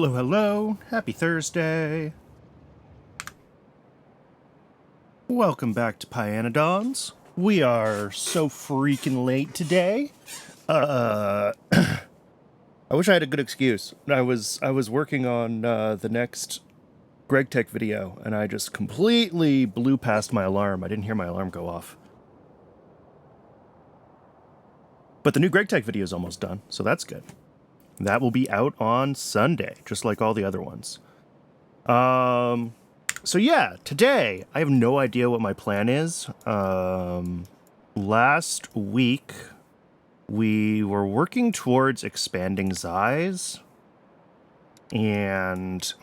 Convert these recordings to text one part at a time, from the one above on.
Hello, hello. Happy Thursday. Welcome back to Pyanodons. We are so freaking late today. I wish I had a good excuse. I was working on the next Greg Tech video, and I just completely blew past my alarm. I didn't hear my alarm go off. But the new Greg Tech video is almost done, so that's good. That will be out on Sunday, just like all the other ones. So yeah, today, I have no idea what my plan is. Last week, we were working towards expanding Zeiss, and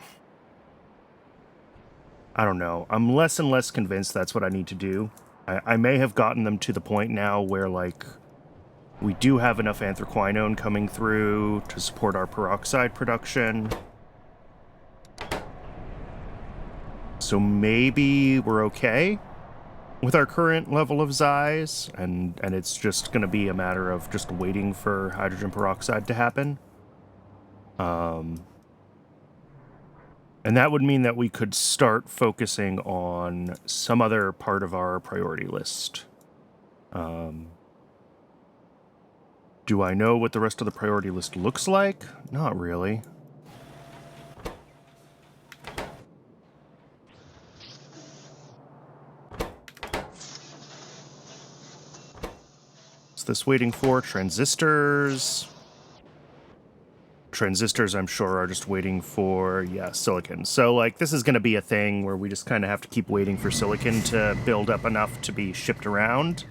I don't know, I'm less and less convinced that's what I need to do. I may have gotten them to the point now where, like, we do have enough anthraquinone coming through to support our peroxide production. So maybe we're okay with our current level of Zeiss, and it's just going to be a matter of just waiting for hydrogen peroxide to happen. And that would mean that we could start focusing on some other part of our priority list. Do I know what the rest of the priority list looks like? Not really. What's this waiting for? Transistors. Transistors, I'm sure, are just waiting for, yeah, silicon. So, like, this is going to be a thing where we just kind of have to keep waiting for silicon to build up enough to be shipped around.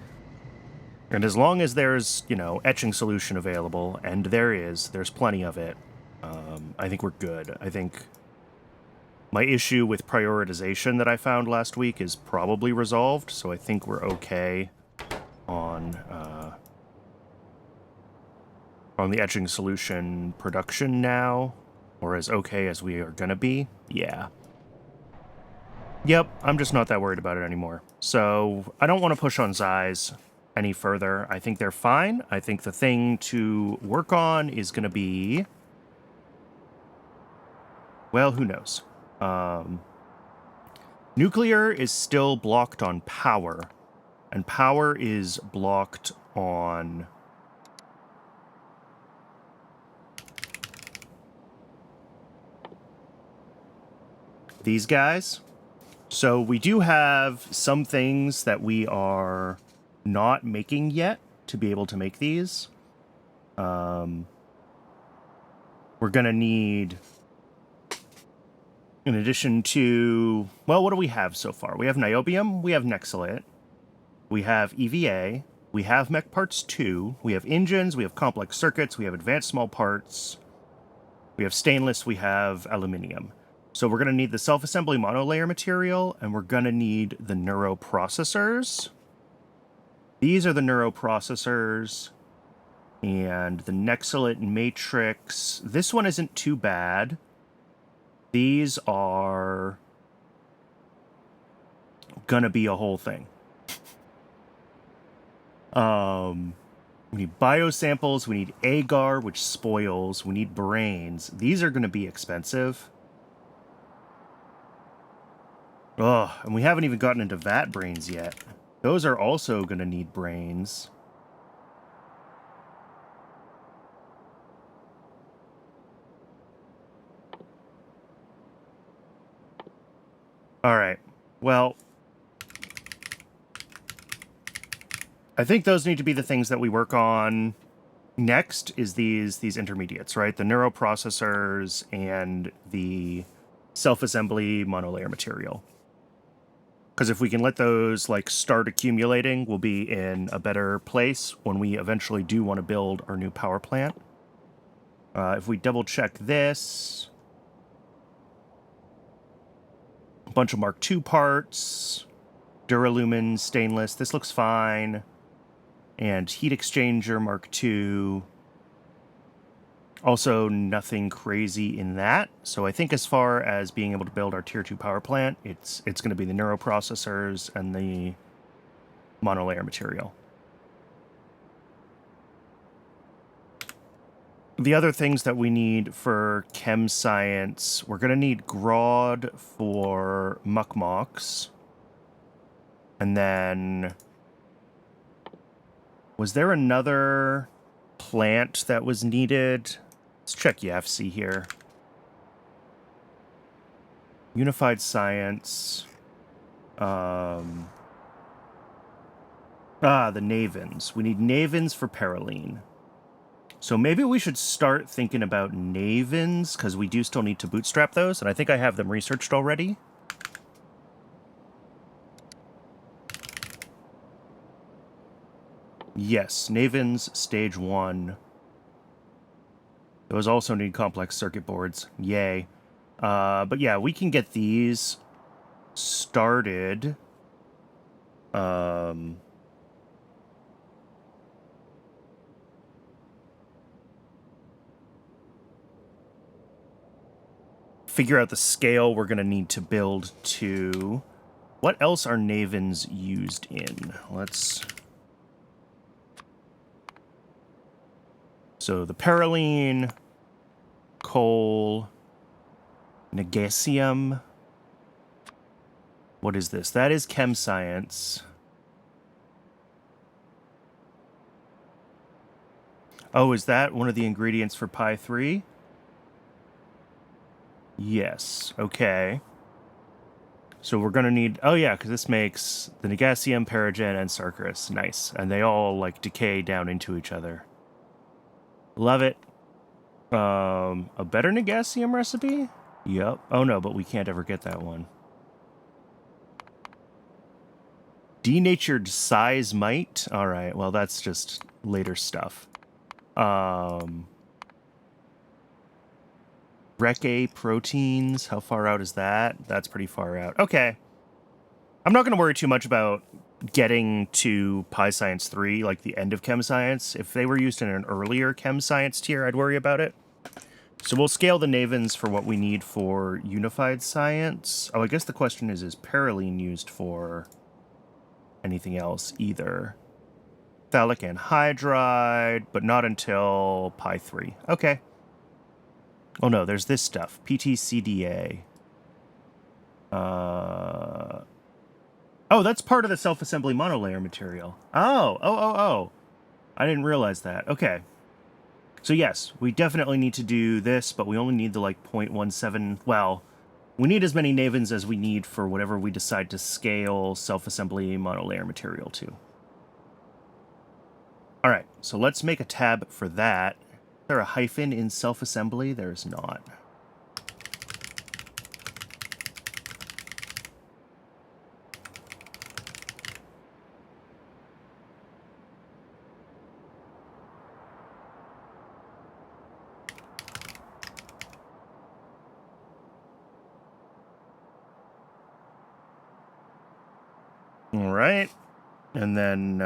And as long as there's, you know, etching solution available, and there's plenty of it, I think we're good. I think my issue with prioritization that I found last week is probably resolved, so I think we're okay on the etching solution production now, or as okay as we are gonna be. Yeah. Yep, I'm just not that worried about it anymore. So I don't want to push on Zeiss any further. I think they're fine. I think the thing to work on is going to be, well, who knows? Nuclear is still blocked on power, and power is blocked on these guys. So we do have some things that we are not making yet to be able to make these. We're going to need, in addition to, well, what do we have so far? We have niobium, we have nexalate, we have EVA, we have mech parts 2, we have engines, we have complex circuits, we have advanced small parts, we have stainless, we have aluminium. So we're going to need the self-assembly monolayer material, and we're going to need the neuroprocessors. These are the neuroprocessors, and the nexalate matrix. This one isn't too bad. These are going to be a whole thing. We need biosamples, we need agar, which spoils, we need brains. These are going to be expensive. Oh, and we haven't even gotten into vat brains yet. Those are also going to need brains. All right. Well, I think those need to be the things that we work on. Next is these intermediates, right? The neuroprocessors and the self-assembly monolayer material. Because if we can let those, like, start accumulating, we'll be in a better place when we eventually do want to build our new power plant. If we double-check this, a bunch of Mark II parts, Duralumin stainless, this looks fine, and heat exchanger Mark II. Also, nothing crazy in that. So I think as far as being able to build our Tier 2 power plant, it's going to be the neuroprocessors and the monolayer material. The other things that we need for chem science, we're going to need Grodd for muckmocks. And then, was there another plant that was needed? Let's check YAFC here. Unified Science. The Navins. We need Navins for Paraline. So maybe we should start thinking about Navins, because we do still need to bootstrap those, and I think I have them researched already. Yes, Navins Stage 1. Those also need complex circuit boards. Yay. But yeah, we can get these started. Figure out the scale we're going to need to build to. What else are Navins used in? So the Paraline, coal, Negasium. What is this? That is chem science. Oh, is that one of the ingredients for Pi 3? Yes. Okay. So we're going to need... Oh, yeah, because this makes the Negasium, Paragen, and Sarkris. Nice. And they all, like, decay down into each other. Love it. A better Negasium recipe? Yep. Oh, no, but we can't ever get that one. Denatured Seismite? All right, well, that's just later stuff. Rec-A proteins, how far out is that? That's pretty far out. Okay. I'm not going to worry too much about getting to Pi Science 3, like the end of Chem Science. If they were used in an earlier Chem Science tier, I'd worry about it. So we'll scale the Navins for what we need for Unified Science. Oh, I guess the question is Paraline used for anything else either? Phthalic anhydride, but not until Pi 3. Okay. Oh no, there's this stuff. PTCDA. Oh, that's part of the self-assembly monolayer material. Oh. I didn't realize that. Okay. So yes, we definitely need to do this, but we only need the, like, 0.17... Well, we need as many Navins as we need for whatever we decide to scale self-assembly monolayer material to. Alright, so let's make a tab for that. Is there a hyphen in self-assembly? There's not. Alright. And then,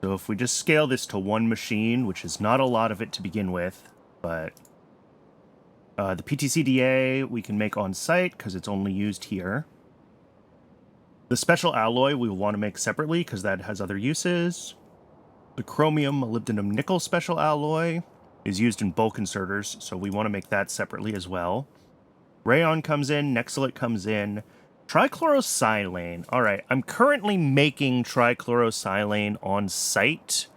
so if we just scale this to one machine, which is not a lot of it to begin with, but the PTCDA we can make on site because it's only used here. The special alloy we will want to make separately because that has other uses. The chromium molybdenum nickel special alloy is used in bulk inserters, so we want to make that separately as well. Rayon comes in, Nexolite comes in. Trichlorosilane. Alright, I'm currently making trichlorosilane on site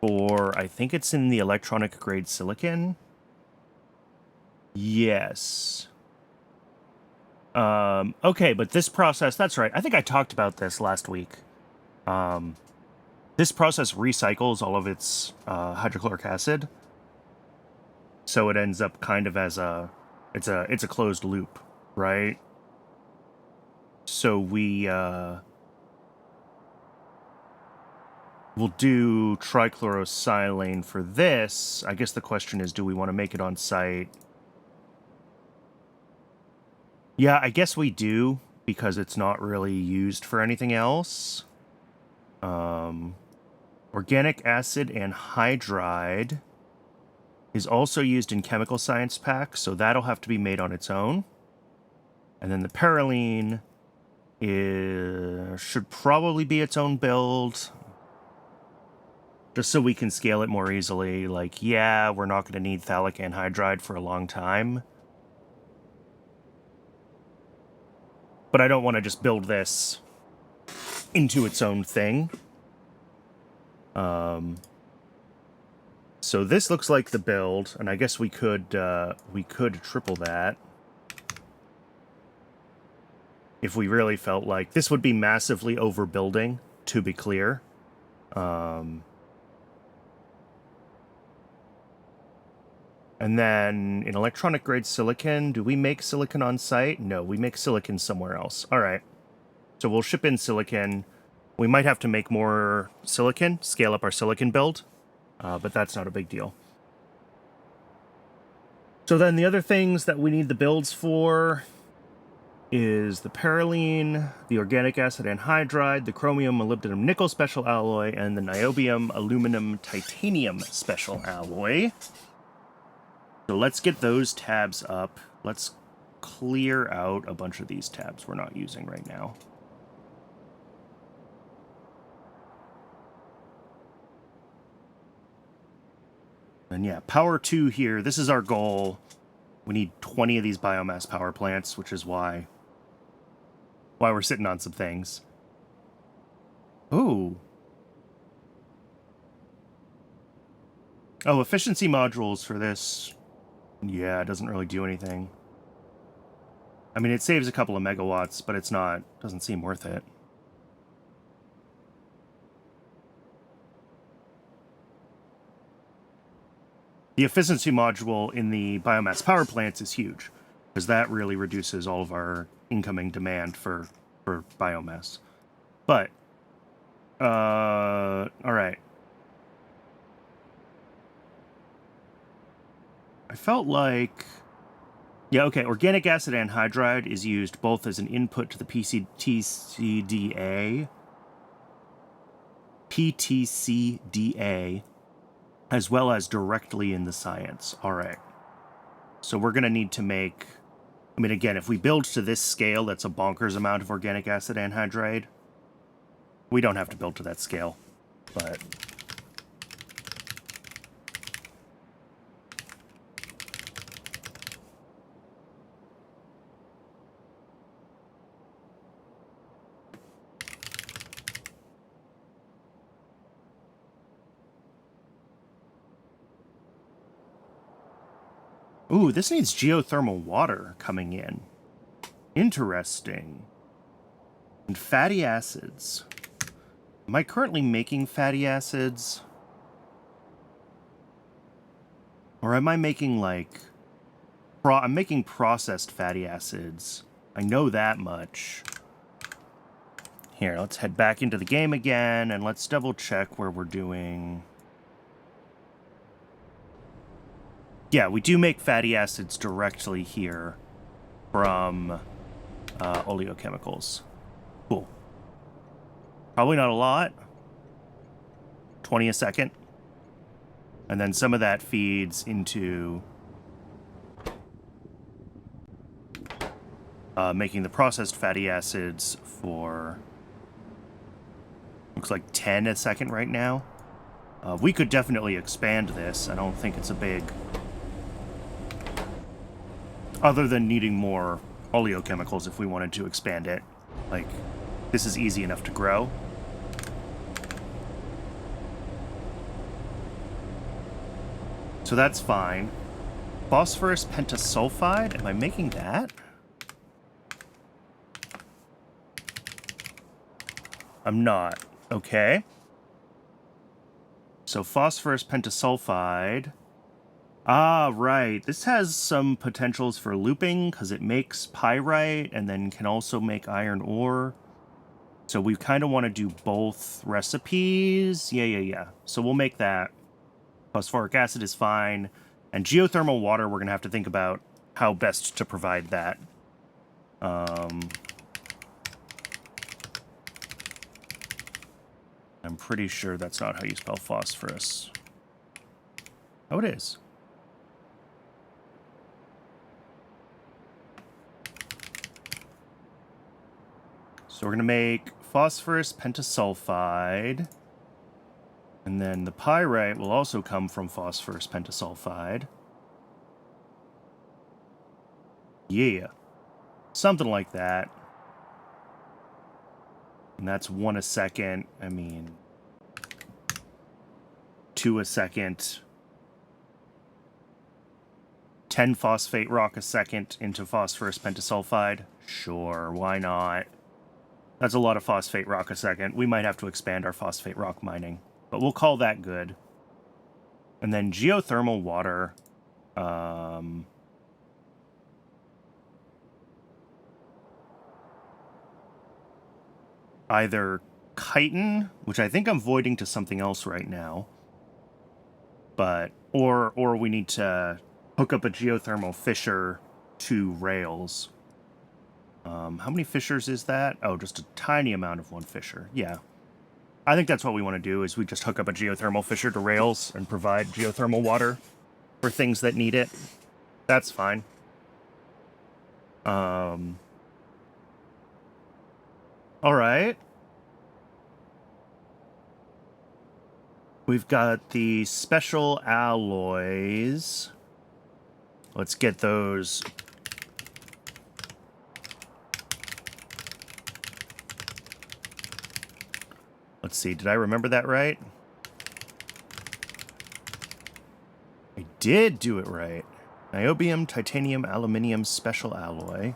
for, I think it's in the electronic grade silicon. Yes. Okay, but this process, that's right. I think I talked about this last week. This process recycles all of its hydrochloric acid. So it ends up kind of as it's a closed loop, right? So we'll do trichlorosilane for this. I guess the question is, do we want to make it on site? Yeah, I guess we do, because it's not really used for anything else. Organic acid anhydride. is also used in chemical science packs, so that'll have to be made on its own. And then the Paraline should probably be its own build, just so we can scale it more easily. Like, yeah, we're not going to need phthalic anhydride for a long time, but I don't want to just build this into its own thing. So this looks like the build, and I guess we could triple that if we really felt like this would be massively overbuilding, to be clear. And then in electronic grade silicon, do we make silicon on site? No, we make silicon somewhere else. All right. So we'll ship in silicon. We might have to make more silicon, scale up our silicon build, but that's not a big deal. So then the other things that we need the builds for is the Paraline, the organic acid anhydride, the chromium molybdenum nickel special alloy, and the niobium aluminum titanium special alloy. So let's get those tabs up. Let's clear out a bunch of these tabs we're not using right now. And yeah, power 2 here. This is our goal. We need 20 of these biomass power plants, which is why we're sitting on some things. Ooh. Oh, efficiency modules for this. Yeah, it doesn't really do anything. I mean, it saves a couple of megawatts, but doesn't seem worth it. The efficiency module in the biomass power plants is huge, because that really reduces all of our incoming demand for biomass. But, all right. I felt like... Yeah, okay, organic acid anhydride is used both as an input to the PTCDA, as well as directly in the science. All right. So we're going to need to make... I mean, again, if we build to this scale, that's a bonkers amount of organic acid anhydride. We don't have to build to that scale, but... Ooh, this needs geothermal water coming in. Interesting. And fatty acids. Am I currently making fatty acids? Or am I making, like... I'm making processed fatty acids. I know that much. Here, let's head back into the game again, and let's double-check where we're doing... Yeah, we do make fatty acids directly here from oleochemicals. Cool. Probably not a lot. 20 a second. And then some of that feeds into making the processed fatty acids for... Looks like 10 a second right now. We could definitely expand this. I don't think it's a big... Other than needing more oleochemicals if we wanted to expand it. Like, this is easy enough to grow. So that's fine. Phosphorus pentasulfide? Am I making that? I'm not. Okay. So phosphorus pentasulfide... Ah, right. This has some potentials for looping, because it makes pyrite, and then can also make iron ore. So we kind of want to do both recipes. Yeah. So we'll make that. Phosphoric acid is fine. And geothermal water, we're going to have to think about how best to provide that. I'm pretty sure that's not how you spell phosphorus. Oh, it is. So we're going to make phosphorus pentasulfide. And then the pyrite will also come from phosphorus pentasulfide. Yeah. Something like that. And that's 1 a second. I mean, 2 a second. 10 phosphate rock a second into phosphorus pentasulfide. Sure, why not? That's a lot of phosphate rock a second. We might have to expand our phosphate rock mining, but we'll call that good. And then geothermal water. Either chitin, which I think I'm voiding to something else right now, but or we need to hook up a geothermal fissure to rails. How many fissures is that? Oh, just a tiny amount of one fissure. Yeah. I think that's what we want to do, is we just hook up a geothermal fissure to rails and provide geothermal water for things that need it. That's fine. All right. We've got the special alloys. Let's get those. Let's see, did I remember that right? I did do it right. Niobium, titanium, aluminium special alloy.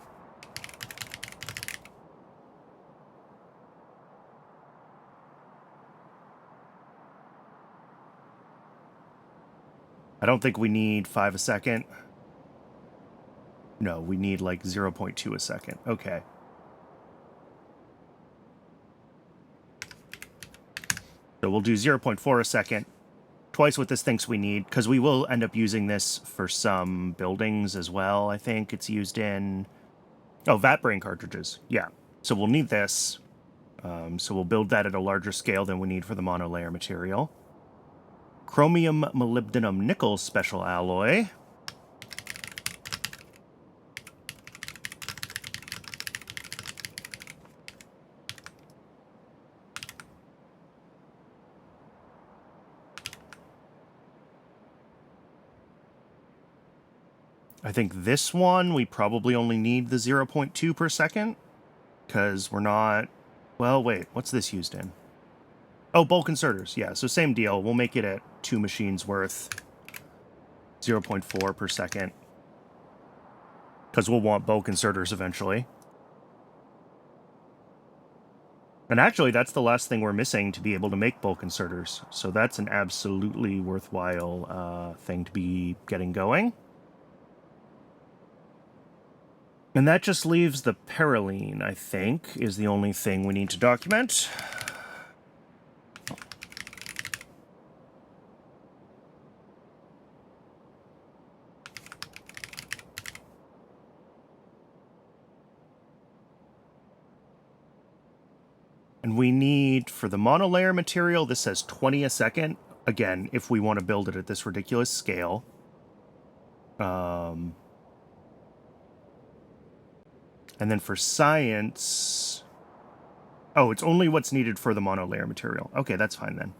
I don't think we need 5 a second. No, we need like 0.2 a second. Okay. So we'll do 0.4 a second. Twice what this thinks we need, because we will end up using this for some buildings as well, I think. It's used in... Oh, vat brain cartridges. Yeah. So we'll need this. So we'll build that at a larger scale than we need for the monolayer material. Chromium molybdenum nickel special alloy. I think this one, we probably only need the 0.2 per second, because we're not... Well, wait, what's this used in? Oh, bulk inserters, yeah, so same deal. We'll make it at 2 machines worth 0.4 per second, because we'll want bulk inserters eventually. And actually, that's the last thing we're missing to be able to make bulk inserters, so that's an absolutely worthwhile thing to be getting going. And that just leaves the Parylene, I think, is the only thing we need to document. And we need, for the monolayer material, this says 20 a second. Again, if we want to build it at this ridiculous scale. And then for science... Oh, it's only what's needed for the monolayer material. Okay, that's fine then.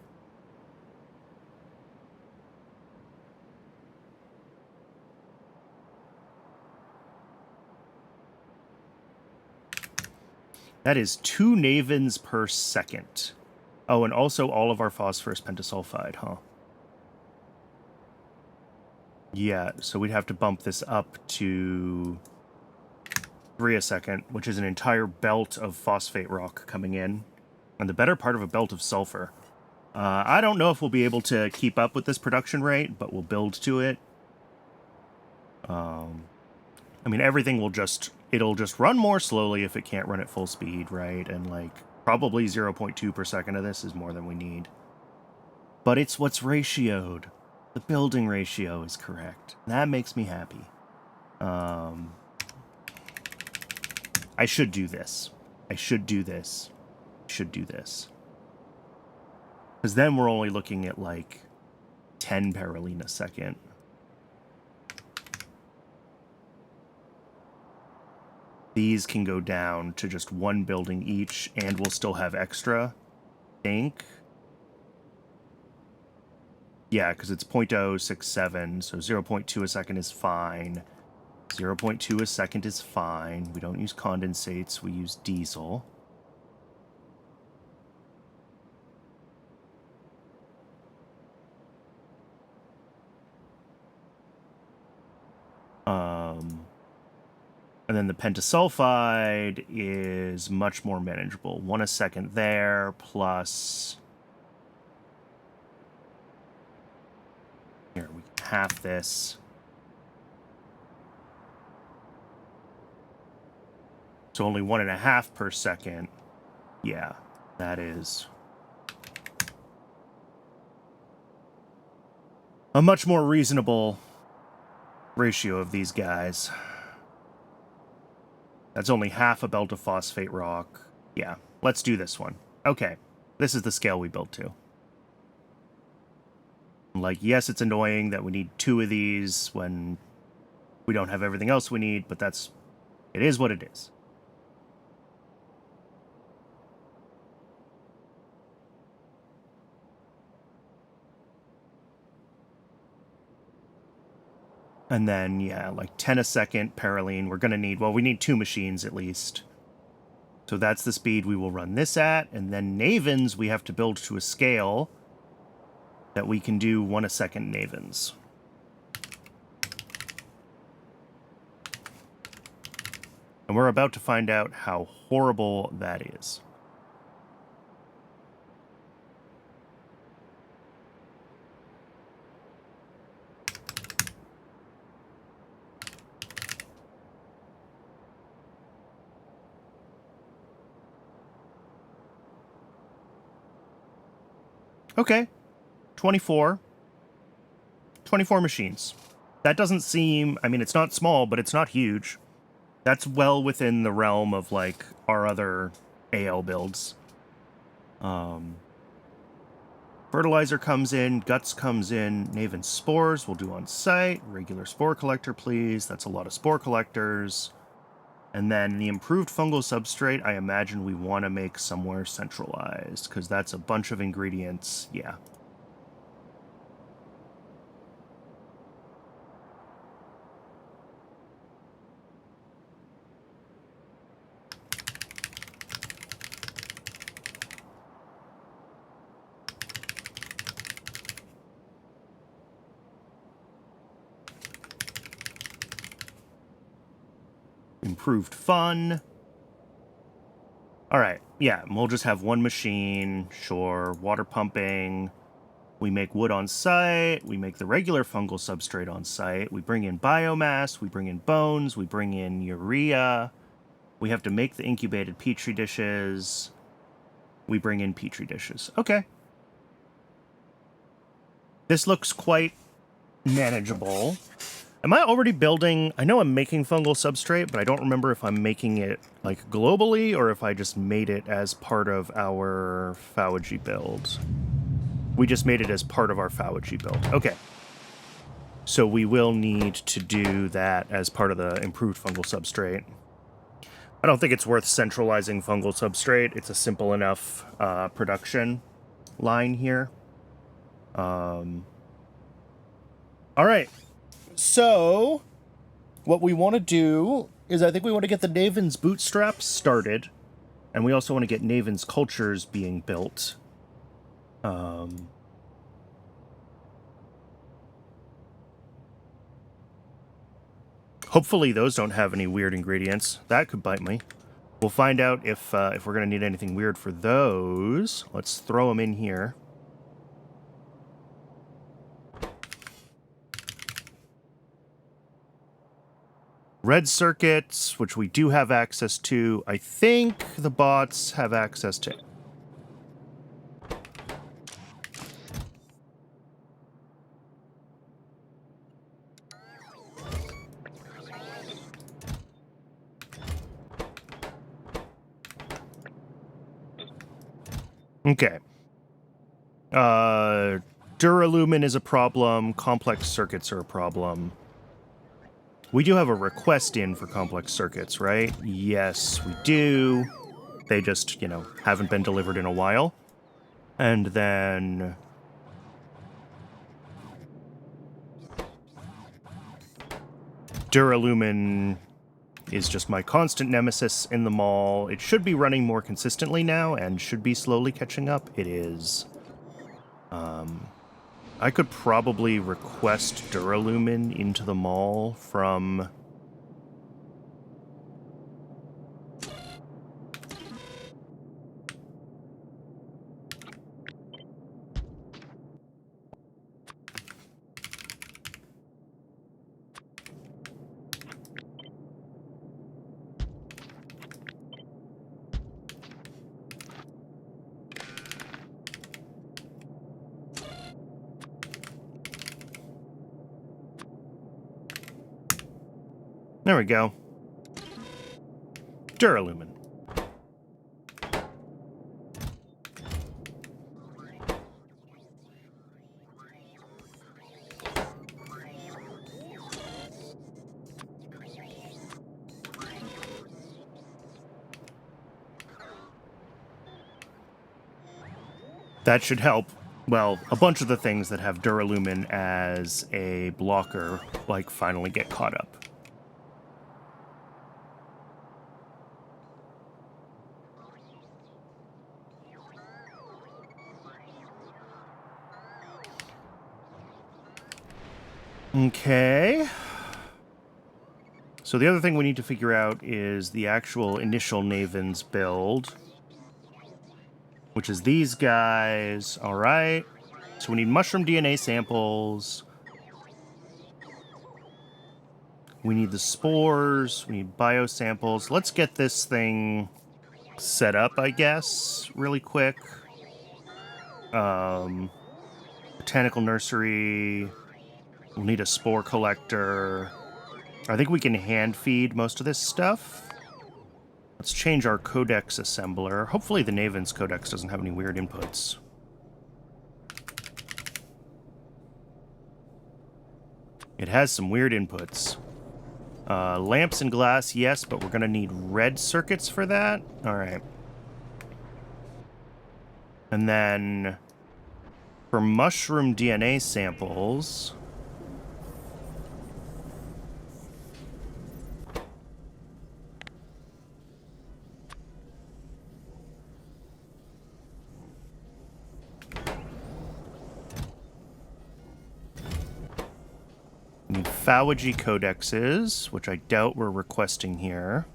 That is 2 navins per second. Oh, and also all of our phosphorus pentasulfide, huh? Yeah, so we'd have to bump this up to 3 a second, which is an entire belt of phosphate rock coming in, and the better part of a belt of sulfur. I don't know if we'll be able to keep up with this production rate, but we'll build to it. I mean, everything will just... It'll just run more slowly if it can't run at full speed, right? And, like, probably 0.2 per second of this is more than we need. But it's what's ratioed. The building ratio is correct. That makes me happy. I should do this. I should do this. I should do this. Because then we're only looking at, like, 10 Parylene a second. these can go down to just one building each, and we'll still have extra, I think. Yeah, because it's 0.067, so 0.2 a second is fine. 0.2 a second is fine. We don't use condensates, we use diesel. And then the pentasulfide is much more manageable. 1 a second there, plus... Here, we can half this. So only 1.5 per second. Yeah, that is a much more reasonable ratio of these guys. That's only half a belt of phosphate rock. Yeah, let's do this one. Okay, this is the scale we built to. Like, yes, it's annoying that we need 2 of these when we don't have everything else we need, but it is what it is. And then, yeah, like 10 a second Paraline. We're going to need, well, we need 2 machines at least. So that's the speed we will run this at. And then Navens, we have to build to a scale that we can do 1 a second Navens. And we're about to find out how horrible that is. Okay, 24 machines. That doesn't seem, I mean, it's not small, but it's not huge. That's well within the realm of, like, our other AL builds. Fertilizer comes in, guts comes in, Naven spores we'll do on site. Regular spore collector, please. That's a lot of spore collectors. And then the improved fungal substrate, I imagine we want to make somewhere centralized, because that's a bunch of ingredients. Yeah. Improved fun. All right, yeah, we'll just have 1 machine, sure. Water pumping. We make wood on site. We make the regular fungal substrate on site. We bring in biomass. We bring in bones. We bring in urea. We have to make the incubated petri dishes. We bring in petri dishes. Okay. This looks quite manageable. Am I already building... I know I'm making fungal substrate, but I don't remember if I'm making it, like, globally, or if I just made it as part of our Phawagy build. We just made it as part of our Phawagy build. Okay. So we will need to do that as part of the improved fungal substrate. I don't think it's worth centralizing fungal substrate. It's a simple enough production line here. All right. So, what we want to do is I think we want to get the Naven's bootstraps started. And we also want to get Naven's cultures being built. Hopefully those don't have any weird ingredients. That could bite me. We'll find out if we're going to need anything weird for those. Let's throw them in here. Red circuits, which we do have access to. I think the bots have access to. Okay. Duralumin is a problem. Complex circuits are a problem. We do have a request in for complex circuits, right? Yes, we do. They just, haven't been delivered in a while. And then... Duralumin is just my constant nemesis in the mall. It should be running more consistently now and should be slowly catching up. It is. I could probably request Duralumin into the mall from... There we go. Duralumin. That should help. Well, a bunch of the things that have Duralumin as a blocker, finally get caught up. Okay. So the other thing we need to figure out is the actual initial Naven's build, which is these guys. All right. So we need mushroom DNA samples. We need the spores. We need biosamples. Let's get this thing set up, I guess, really quick. Botanical nursery. We'll need a spore collector. I think we can hand feed most of this stuff. Let's change our codex assembler. Hopefully the Naven's codex doesn't have any weird inputs. It has some weird inputs. Lamps and glass, yes, but we're going to need red circuits for that. All right. And then for mushroom DNA samples... need Phawagy codexes, which I doubt we're requesting here.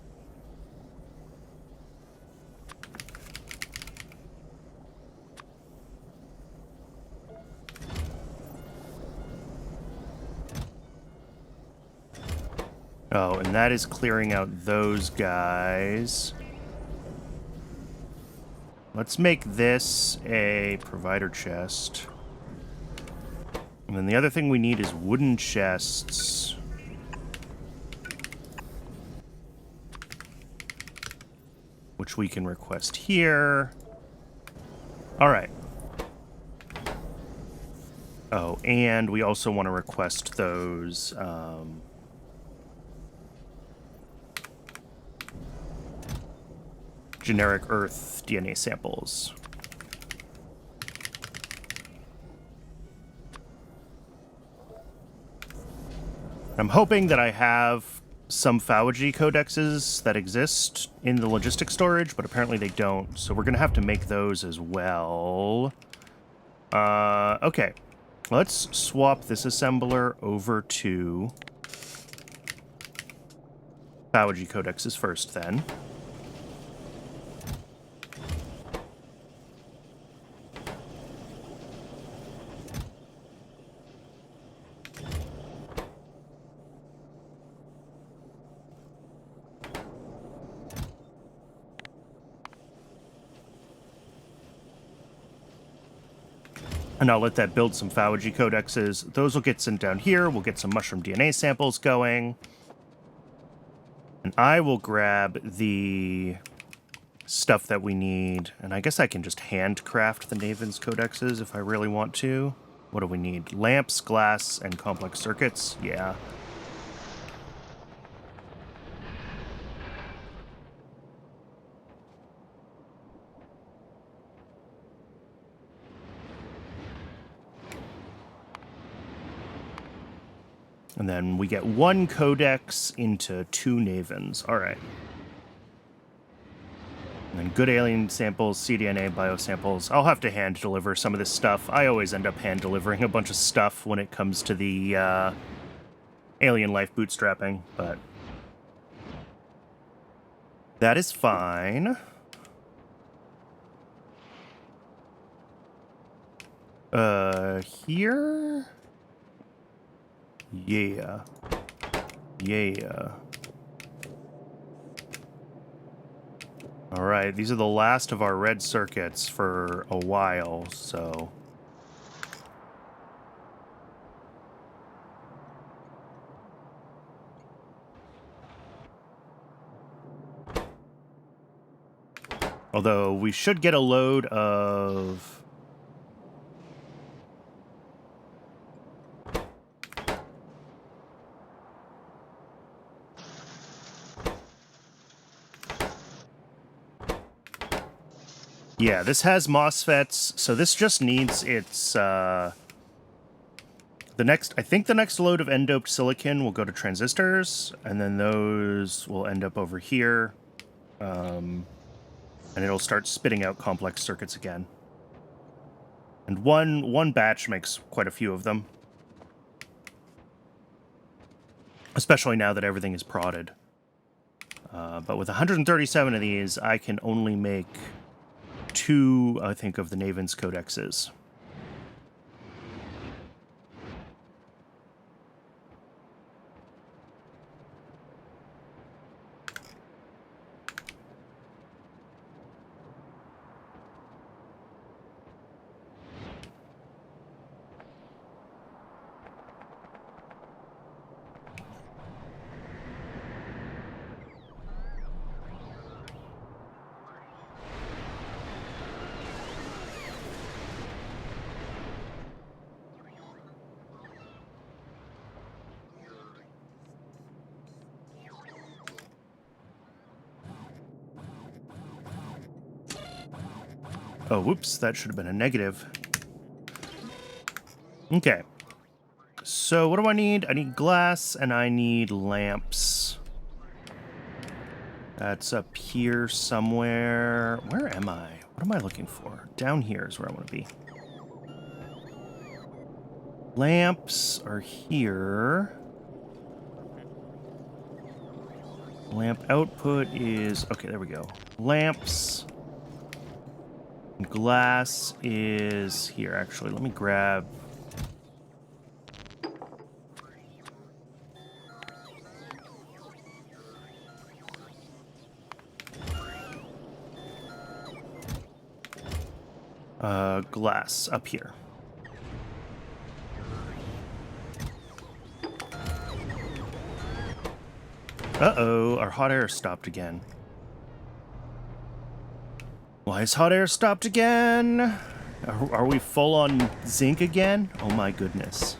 Oh, and that is clearing out those guys. Let's make this a provider chest. And then the other thing we need is wooden chests. Which we can request here. All right. Oh, and we also want to request those... generic Earth DNA samples. I'm hoping that I have some Phawagy codexes that exist in the logistics storage, but apparently they don't, so we're going to have to make those as well. Okay. Let's swap this assembler over to Phawagy codexes first, then. And I'll let that build some Phawagy codexes. Those will get sent down here. We'll get some mushroom DNA samples going. And I will grab the stuff that we need. And I guess I can just handcraft the Naven's codexes if I really want to. What do we need? Lamps, glass, and complex circuits? Yeah. And then we get 1 codex into 2 Navens. All right. And then good alien samples, cDNA, biosamples. I'll have to hand deliver some of this stuff. I always end up hand delivering a bunch of stuff when it comes to the alien life bootstrapping, but that is fine. Here? Yeah. Yeah. All right, these are the last of our red circuits for a while, so... Although, we should get a load of... Yeah, this has MOSFETs, so this just needs its, I think the next load of N-doped silicon will go to transistors, and then those will end up over here, and it'll start spitting out complex circuits again. And one batch makes quite a few of them. Especially now that everything is prodded. But with 137 of these, I can only make 2, I think, of the Navens codexes. Oh, whoops, that should have been a negative. Okay. So what do I need? I need glass and I need lamps. That's up here somewhere. Where am I? What am I looking for? Down here is where I want to be. Lamps are here. Lamp output is... Okay, there we go. Lamps... Glass is here, actually. Let me grab... glass up here. Uh-oh, our hot air stopped again. Why is hot air stopped again? Are we full on zinc again? Oh my goodness.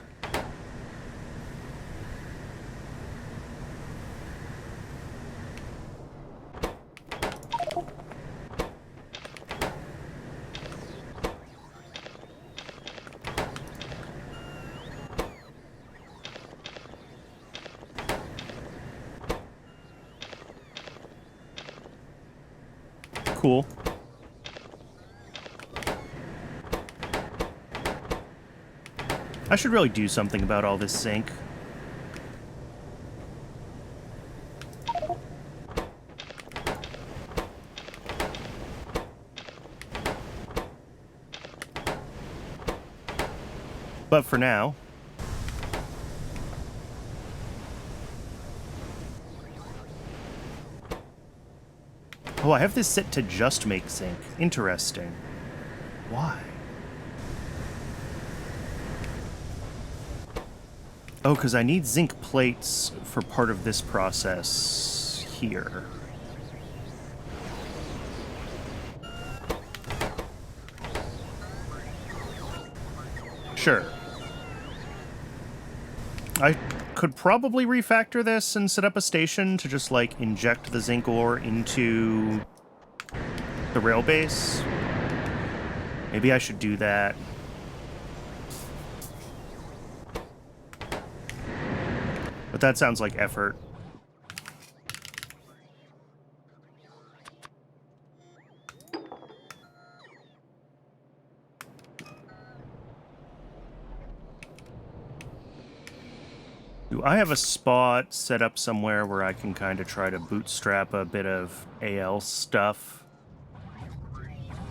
Cool. I should really do something about all this zinc. But for now... Oh, I have this set to just make zinc. Interesting. Why? Oh, because I need zinc plates for part of this process here. Sure. I could probably refactor this and set up a station to just, like, inject the zinc ore into the rail base. Maybe I should do that. But that sounds like effort. Do I have a spot set up somewhere where I can kind of try to bootstrap a bit of AL stuff?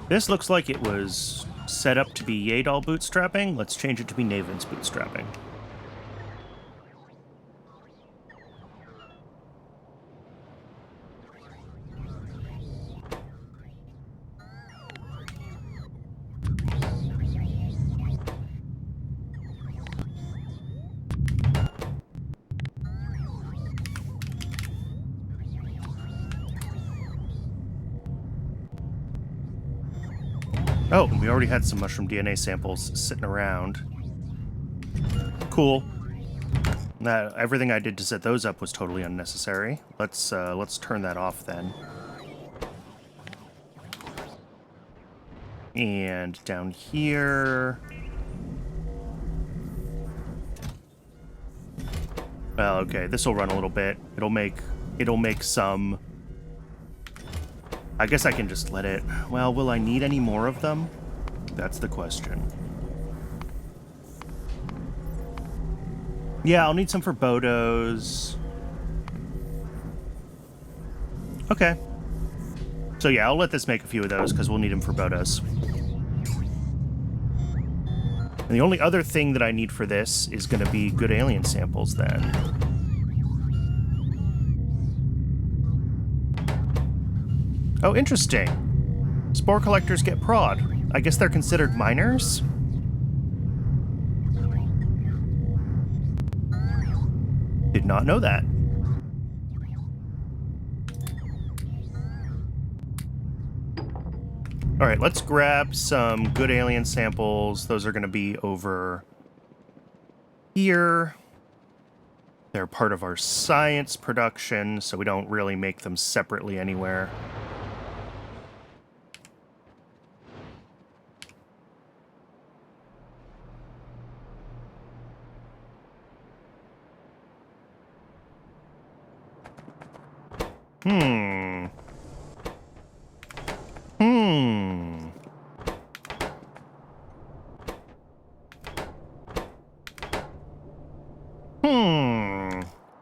This looks like it was set up to be Yadal bootstrapping. Let's change it to be Naven's bootstrapping. Oh, we already had some mushroom DNA samples sitting around. Cool. Everything I did to set those up was totally unnecessary. Let's turn that off then. And down here. Well, okay, this will run a little bit. It'll make some. I guess I can just let it... Well, will I need any more of them? That's the question. Yeah, I'll need some for Bodos. Okay. So yeah, I'll let this make a few of those, because we'll need them for Bodos. And the only other thing that I need for this is going to be good alien samples, then. Oh, interesting. Spore collectors get prod. I guess they're considered miners? Did not know that. Alright, let's grab some good alien samples. Those are going to be over here. They're part of our science production, so we don't really make them separately anywhere.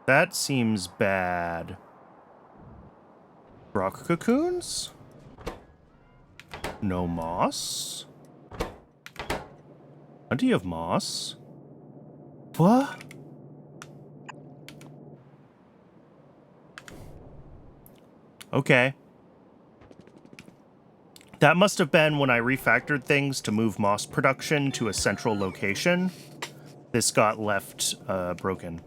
That seems bad. Rock cocoons? No moss? Plenty of moss? What? Okay. That must have been when I refactored things to move moss production to a central location. This got left broken.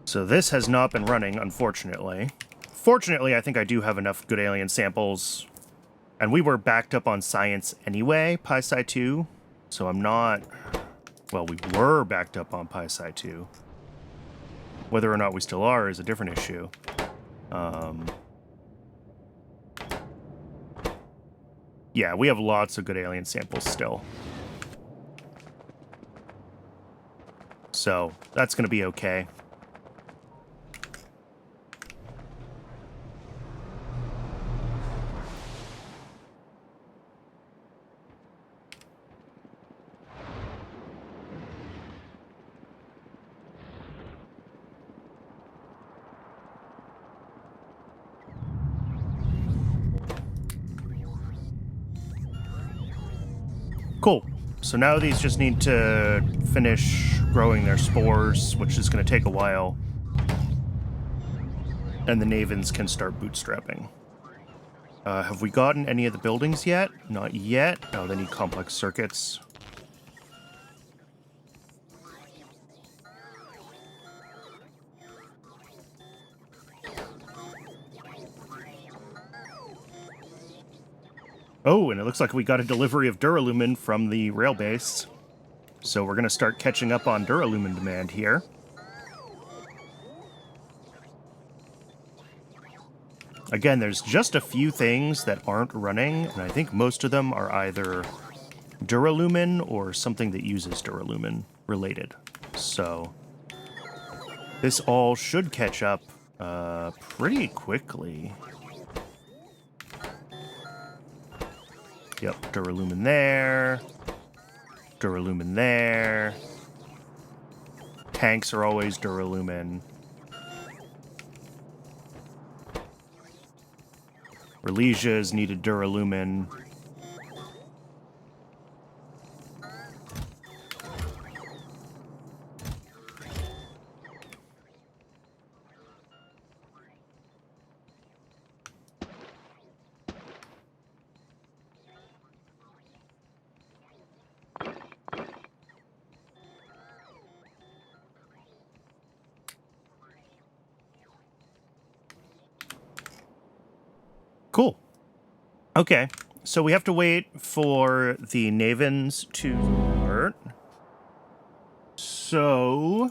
So this has not been running, unfortunately. Fortunately, I think I do have enough good alien samples. And we were backed up on science anyway, PySci 2. So I'm not... Well, we were backed up on PySci 2. Whether or not we still are is a different issue. Yeah, we have lots of good alien samples still. So that's going to be okay. Cool. So now these just need to finish growing their spores, which is going to take a while. And the Navens can start bootstrapping. Have we gotten any of the buildings yet? Not yet. Oh, they need complex circuits. Oh, and it looks like we got a delivery of Duralumin from the rail base. So we're going to start catching up on Duralumin demand here. Again, there's just a few things that aren't running, and I think most of them are either Duralumin or something that uses Duralumin related. So this all should catch up pretty quickly. Yep, Duralumin there. Duralumin there. Tanks are always Duralumin. Relisia's needed Duralumin. Cool. Okay, so we have to wait for the Navens to start. So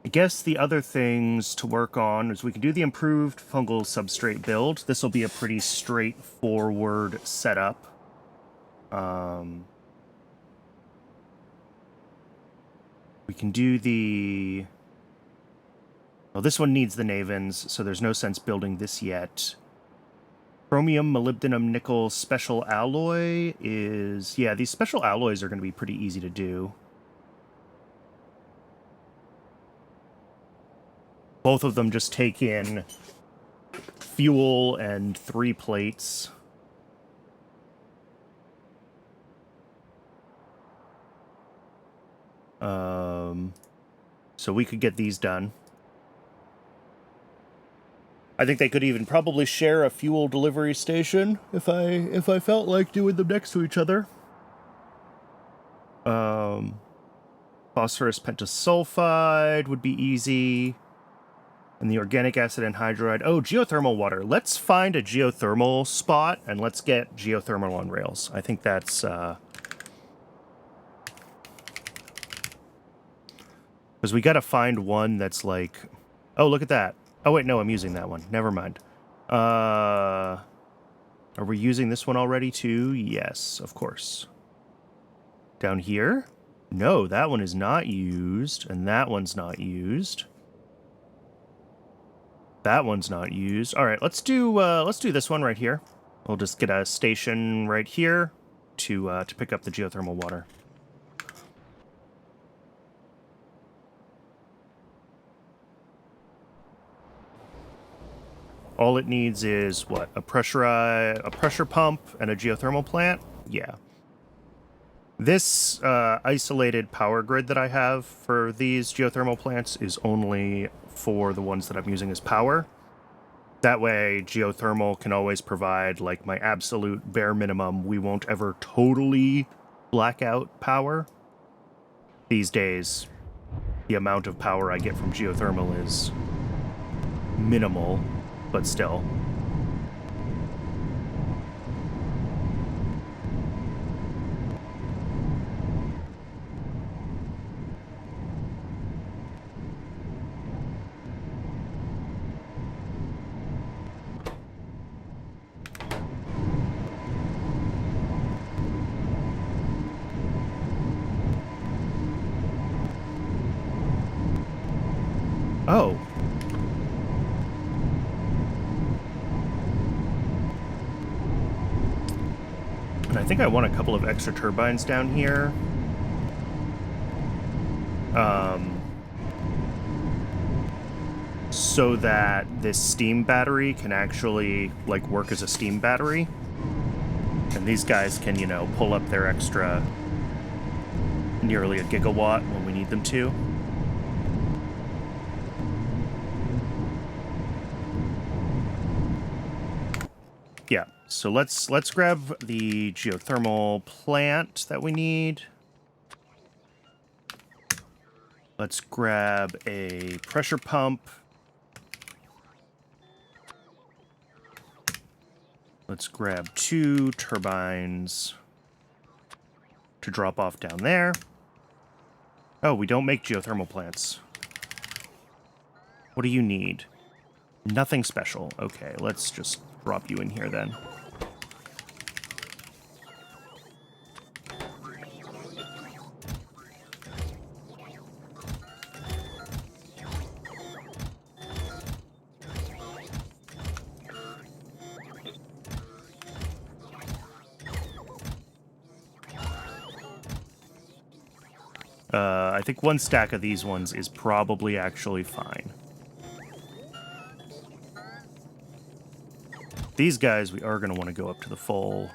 I guess the other things to work on is we can do the improved fungal substrate build. This will be a pretty straightforward setup. We can do the... Well, this one needs the Navens, so there's no sense building this yet. Chromium, molybdenum, nickel, special alloy is... Yeah, these special alloys are going to be pretty easy to do. Both of them just take in fuel and 3 plates. So we could get these done. I think they could even probably share a fuel delivery station if I felt like doing them next to each other. Phosphorus pentasulfide would be easy. And the organic acid anhydride. Oh, geothermal water. Let's find a geothermal spot and let's get geothermal on rails. I think that's... Because we gotta find one that's like... Oh, look at that. Oh, wait, no, I'm using that one. Never mind. Are we using this one already, too? Yes, of course. Down here? No, that one is not used, and that one's not used. That one's not used. All right, let's do this one right here. We'll just get a station right here to pick up the geothermal water. All it needs is, what, a pressure pump and a geothermal plant? Yeah. This isolated power grid that I have for these geothermal plants is only for the ones that I'm using as power. That way, geothermal can always provide, like, my absolute bare minimum. We won't ever totally black out power. These days, the amount of power I get from geothermal is minimal. But still. Oh. And I think I want a couple of extra turbines down here. So that this steam battery can actually, like, work as a steam battery. And these guys can, you know, pull up their extra nearly a gigawatt when we need them to. Yeah, so let's grab the geothermal plant that we need. Let's grab a pressure pump. Let's grab 2 turbines to drop off down there. Oh, we don't make geothermal plants. What do you need? Nothing special. Okay, let's just drop you in here then. I think one stack of these ones is probably actually fine. These guys, we are going to want to go up to the full...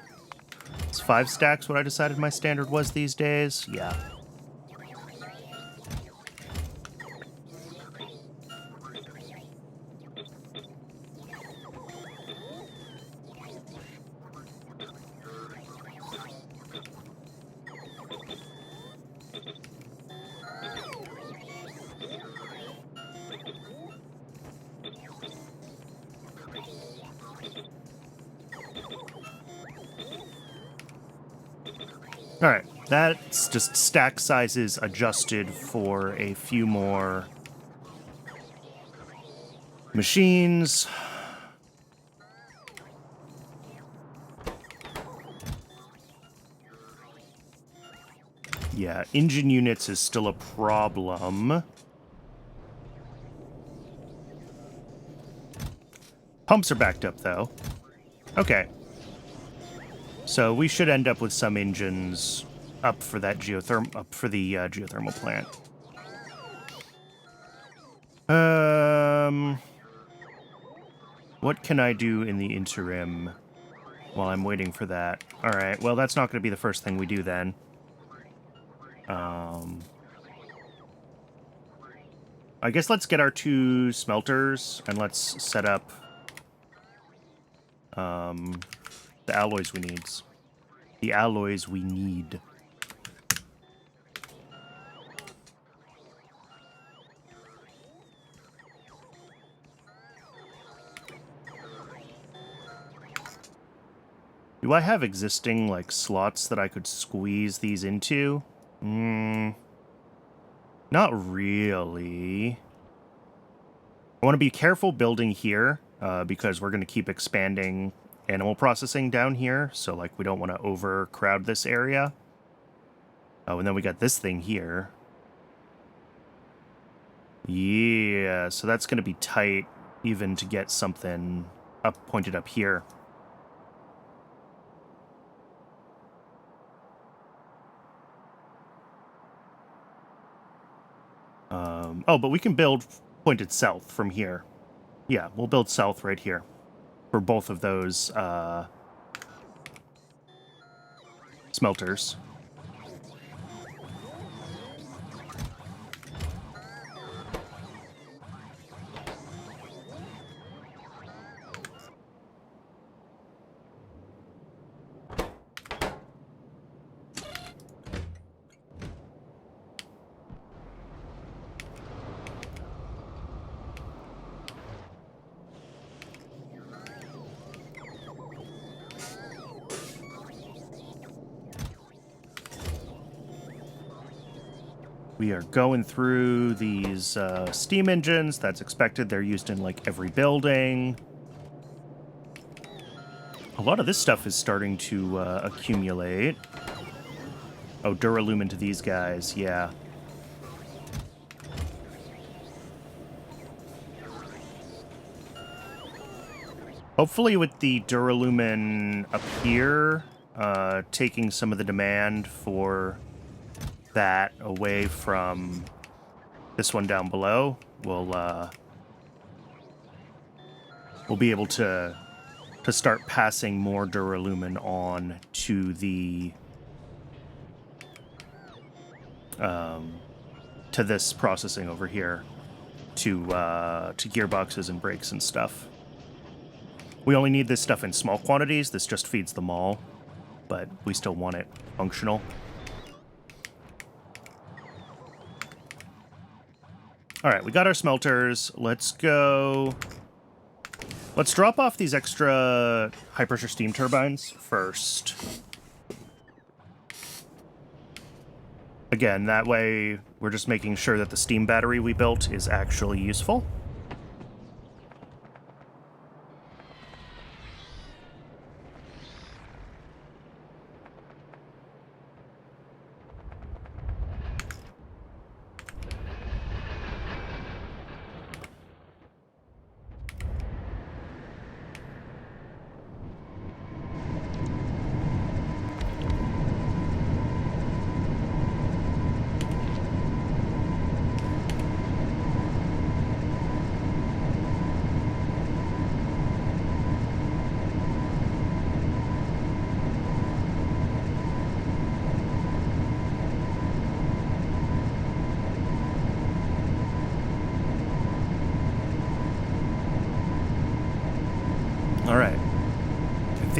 It's 5 stacks what I decided my standard was these days? Yeah. Alright, that's just stack sizes adjusted for a few more machines. Yeah, engine units is still a problem. Pumps are backed up, though. Okay. So we should end up with some engines up for that geothermal plant. What can I do in the interim while I'm waiting for that? All right. Well, that's not going to be the first thing we do then. I guess let's get our 2 smelters and let's set up the alloys we need. The alloys we need. Do I have existing, like, slots that I could squeeze these into? Not really. I want to be careful building here, because we're going to keep expanding animal processing down here, so, like, we don't want to overcrowd this area. Oh, and then we got this thing here. Yeah, so that's going to be tight, even to get something pointed up here. Oh, but we can build pointed south from here. Yeah, we'll build south right here for both of those smelters. We are going through these steam engines. That's expected. They're used in, like, every building. A lot of this stuff is starting to accumulate. Oh, Duralumin to these guys, yeah. Hopefully with the Duralumin up here, taking some of the demand for that away from this one down below, we'll be able to start passing more Duralumin on to the to this processing over here, to gearboxes and brakes and stuff. We only need this stuff in small quantities. This just feeds them all, but we still want it functional. All right, we got our smelters. Let's go. Let's drop off these extra high-pressure steam turbines first. Again, that way we're just making sure that the steam battery we built is actually useful.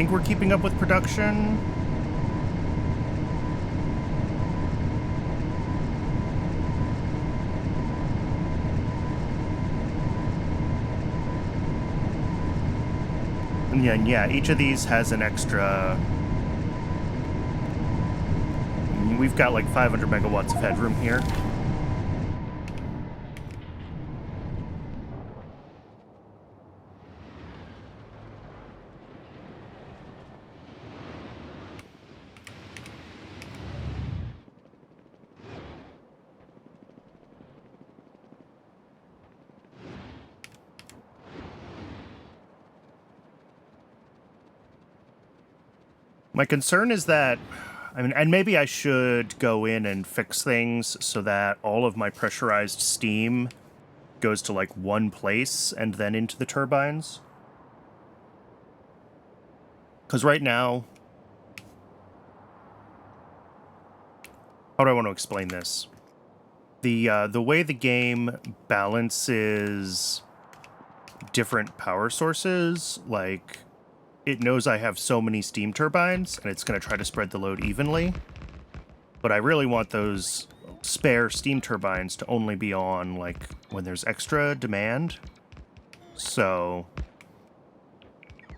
think we're keeping up with production. And yeah, each of these has an extra... We've got like 500 megawatts of headroom here. My concern is that, I mean, and maybe I should go in and fix things so that all of my pressurized steam goes to like one place and then into the turbines. Because right now, how do I want to explain this? The way the game balances different power sources, like, it knows I have so many steam turbines, and it's going to try to spread the load evenly. But I really want those spare steam turbines to only be on, like, when there's extra demand. So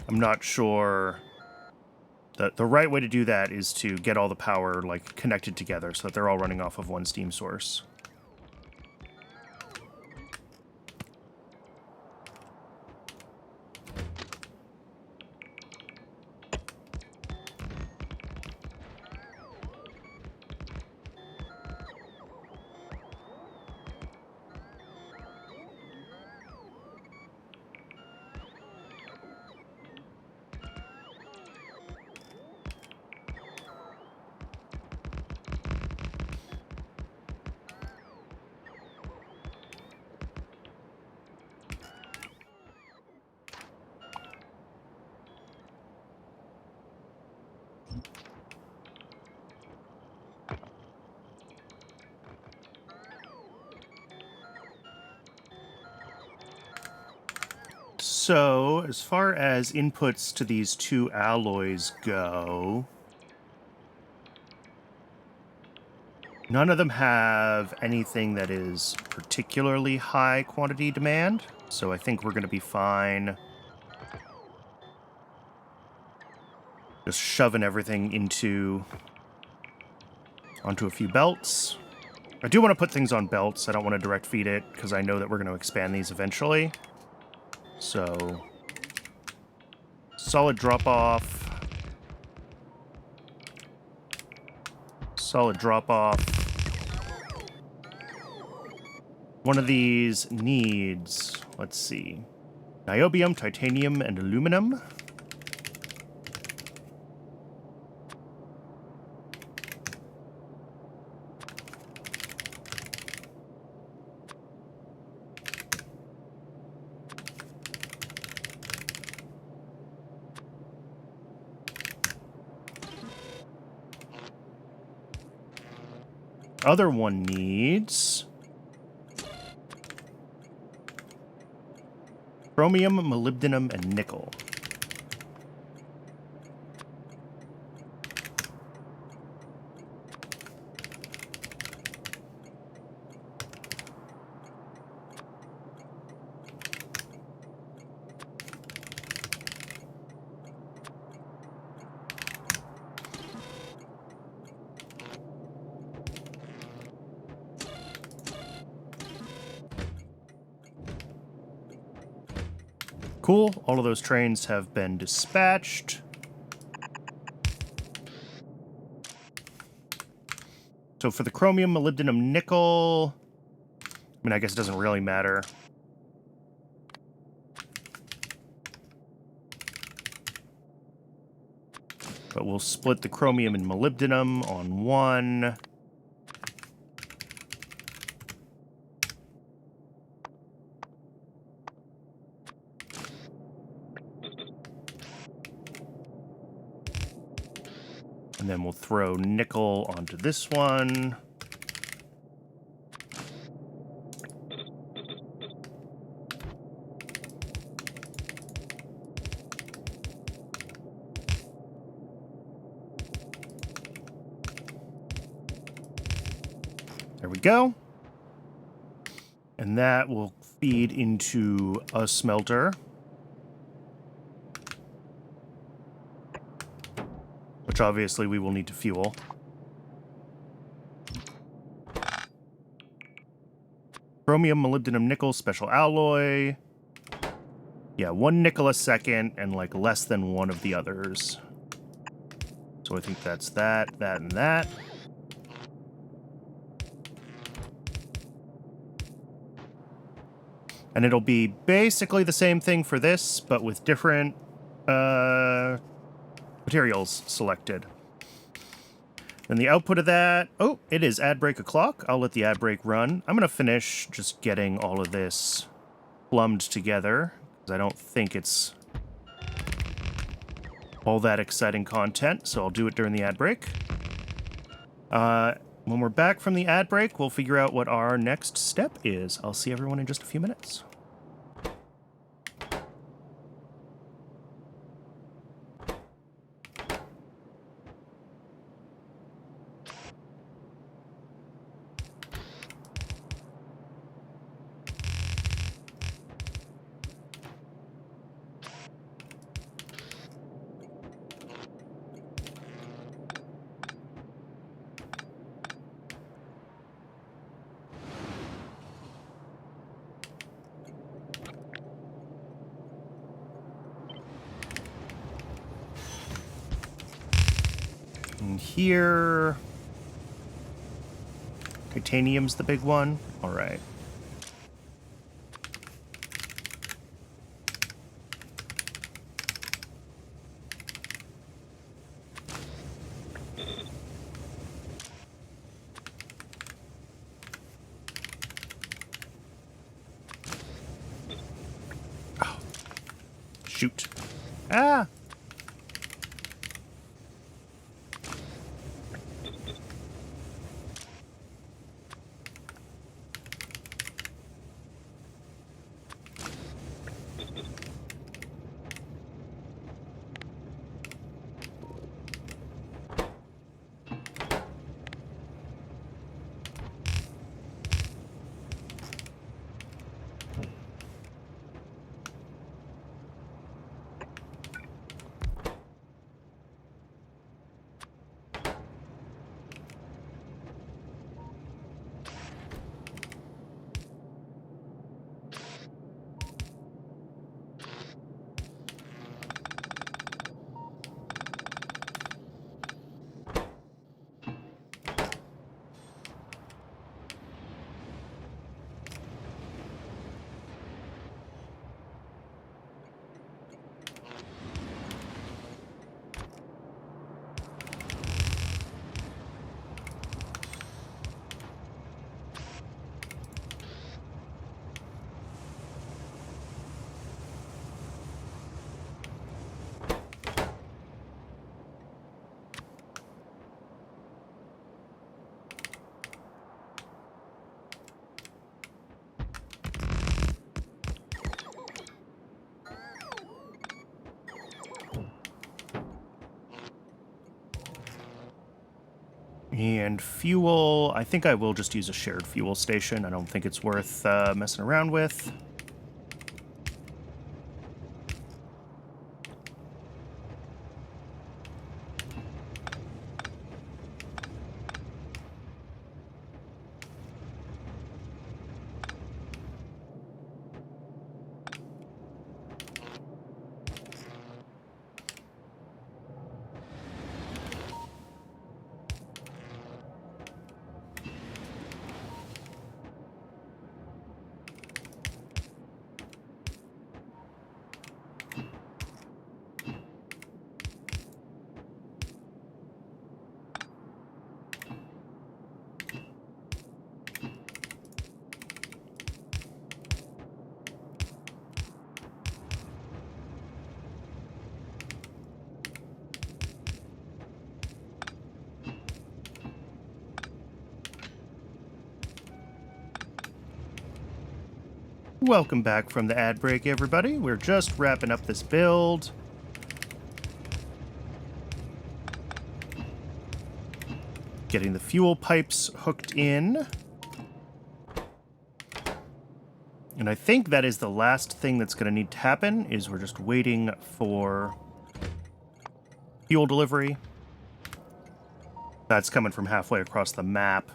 I'm not sure... The right way to do that is to get all the power, like, connected together so that they're all running off of one steam source. So, as far as inputs to these two alloys go, none of them have anything that is particularly high quantity demand, so I think we're going to be fine. Just shoving everything onto a few belts. I do want to put things on belts. I don't want to direct feed it, because I know that we're going to expand these eventually. So, solid drop-off. Solid drop-off. One of these needs, let's see, niobium, titanium, and aluminum. Other one needs chromium, molybdenum, and nickel. Cool, all of those trains have been dispatched. So for the chromium, molybdenum, nickel, I mean, I guess it doesn't really matter. But we'll split the chromium and molybdenum on one. And then we'll throw nickel onto this one. There we go. And that will feed into a smelter, which obviously we will need to fuel. Chromium, molybdenum, nickel, special alloy. Yeah, 1 nickel a second, and like less than one of the others. So I think that's that, that, and that. And it'll be basically the same thing for this, but with different materials selected. Then the output of that... Oh, it is ad break o'clock. I'll let the ad break run. I'm going to finish just getting all of this plumbed together, because I don't think it's all that exciting content, so I'll do it during the ad break. When we're back from the ad break, we'll figure out what our next step is. I'll see everyone in just a few minutes. And here... Titanium's the big one? Alright. Oh. Shoot. Ah! And fuel, I think I will just use a shared fuel station. I don't think it's worth messing around with. Welcome back from the ad break, everybody. We're just wrapping up this build. Getting the fuel pipes hooked in. And I think that is the last thing that's going to need to happen, is we're just waiting for fuel delivery. That's coming from halfway across the map.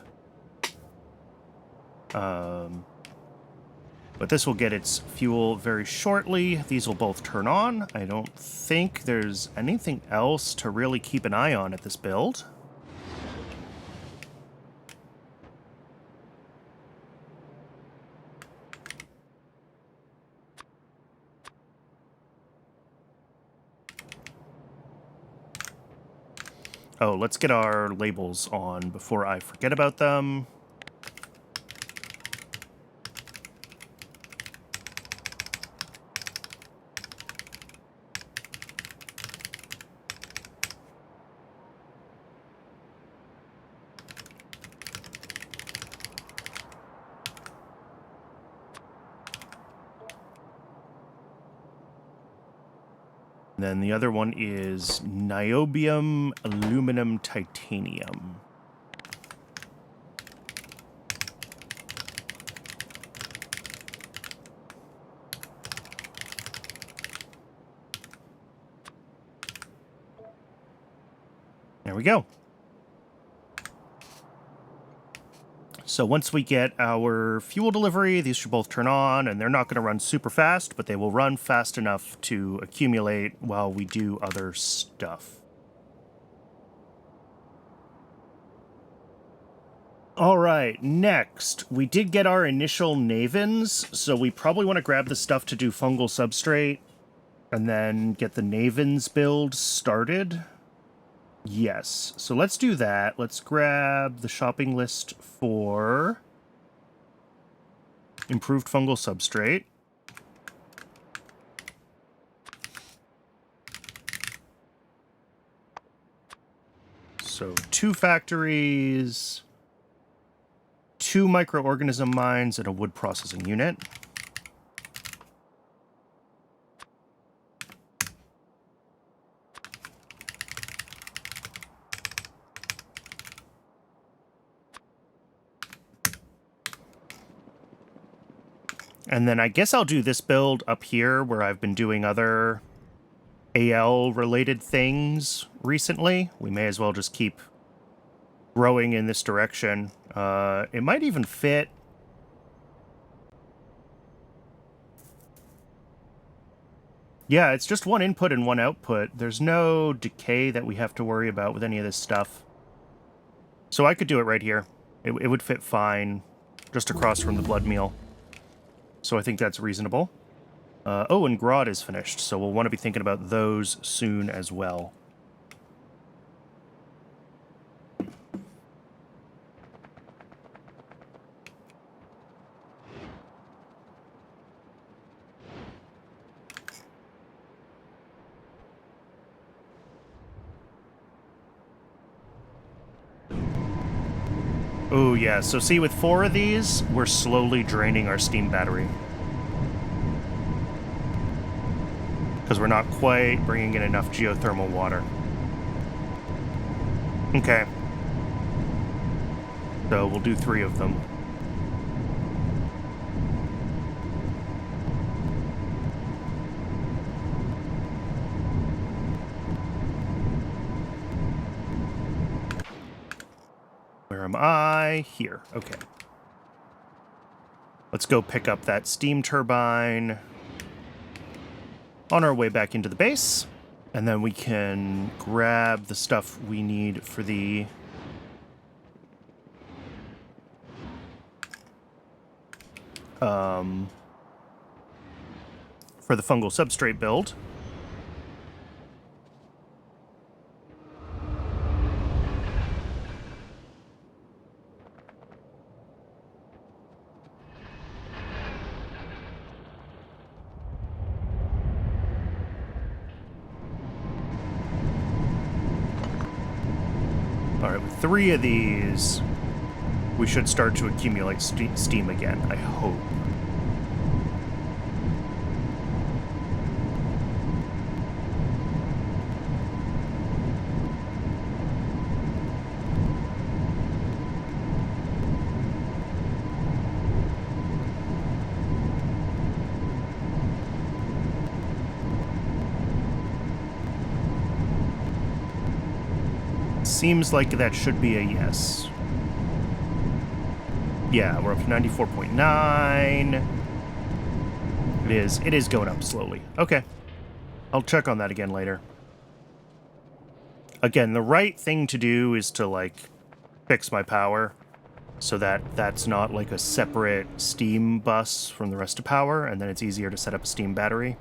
But this will get its fuel very shortly. These will both turn on. I don't think there's anything else to really keep an eye on at this build. Oh, let's get our labels on before I forget about them. And then the other one is niobium aluminum titanium. There we go. So once we get our fuel delivery, these should both turn on, and they're not going to run super fast, but they will run fast enough to accumulate while we do other stuff. All right, next, we did get our initial Navens, so we probably want to grab the stuff to do fungal substrate, and then get the Navens build started. Yes, so let's do that. Let's grab the shopping list for improved fungal substrate. So 2 factories, 2 microorganism mines, and a wood processing unit. And then I guess I'll do this build up here where I've been doing other AL-related things recently. We may as well just keep growing in this direction. It might even fit. Yeah, it's just 1 input and 1 output. There's no decay that we have to worry about with any of this stuff. So I could do it right here. It would fit fine just across from the blood meal. So I think that's reasonable. Oh, and Grodd is finished, so we'll want to be thinking about those soon as well. Oh, yeah. So see, with 4 of these, we're slowly draining our steam battery. Because we're not quite bringing in enough geothermal water. Okay. So we'll do 3 of them. Where am I? Here. Okay. Let's go pick up that steam turbine on our way back into the base. And then we can grab the stuff we need for the fungal substrate build. All right, with 3 of these, we should start to accumulate steam again, I hope. seems like that should be a yes. Yeah, we're up to 94.9. It is going up slowly. Okay. I'll check on that again later. Again, the right thing to do is to, like, fix my power so that that's not, like, a separate steam bus from the rest of power, and then it's easier to set up a steam battery.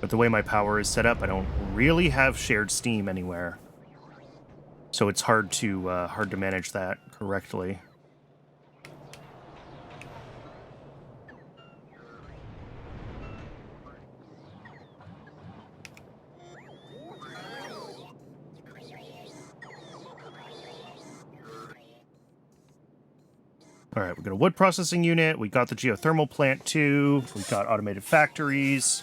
But the way my power is set up, I don't really have shared steam anywhere. So it's hard to manage that correctly. All right, we got a wood processing unit. We got the geothermal plant too. We got automated factories.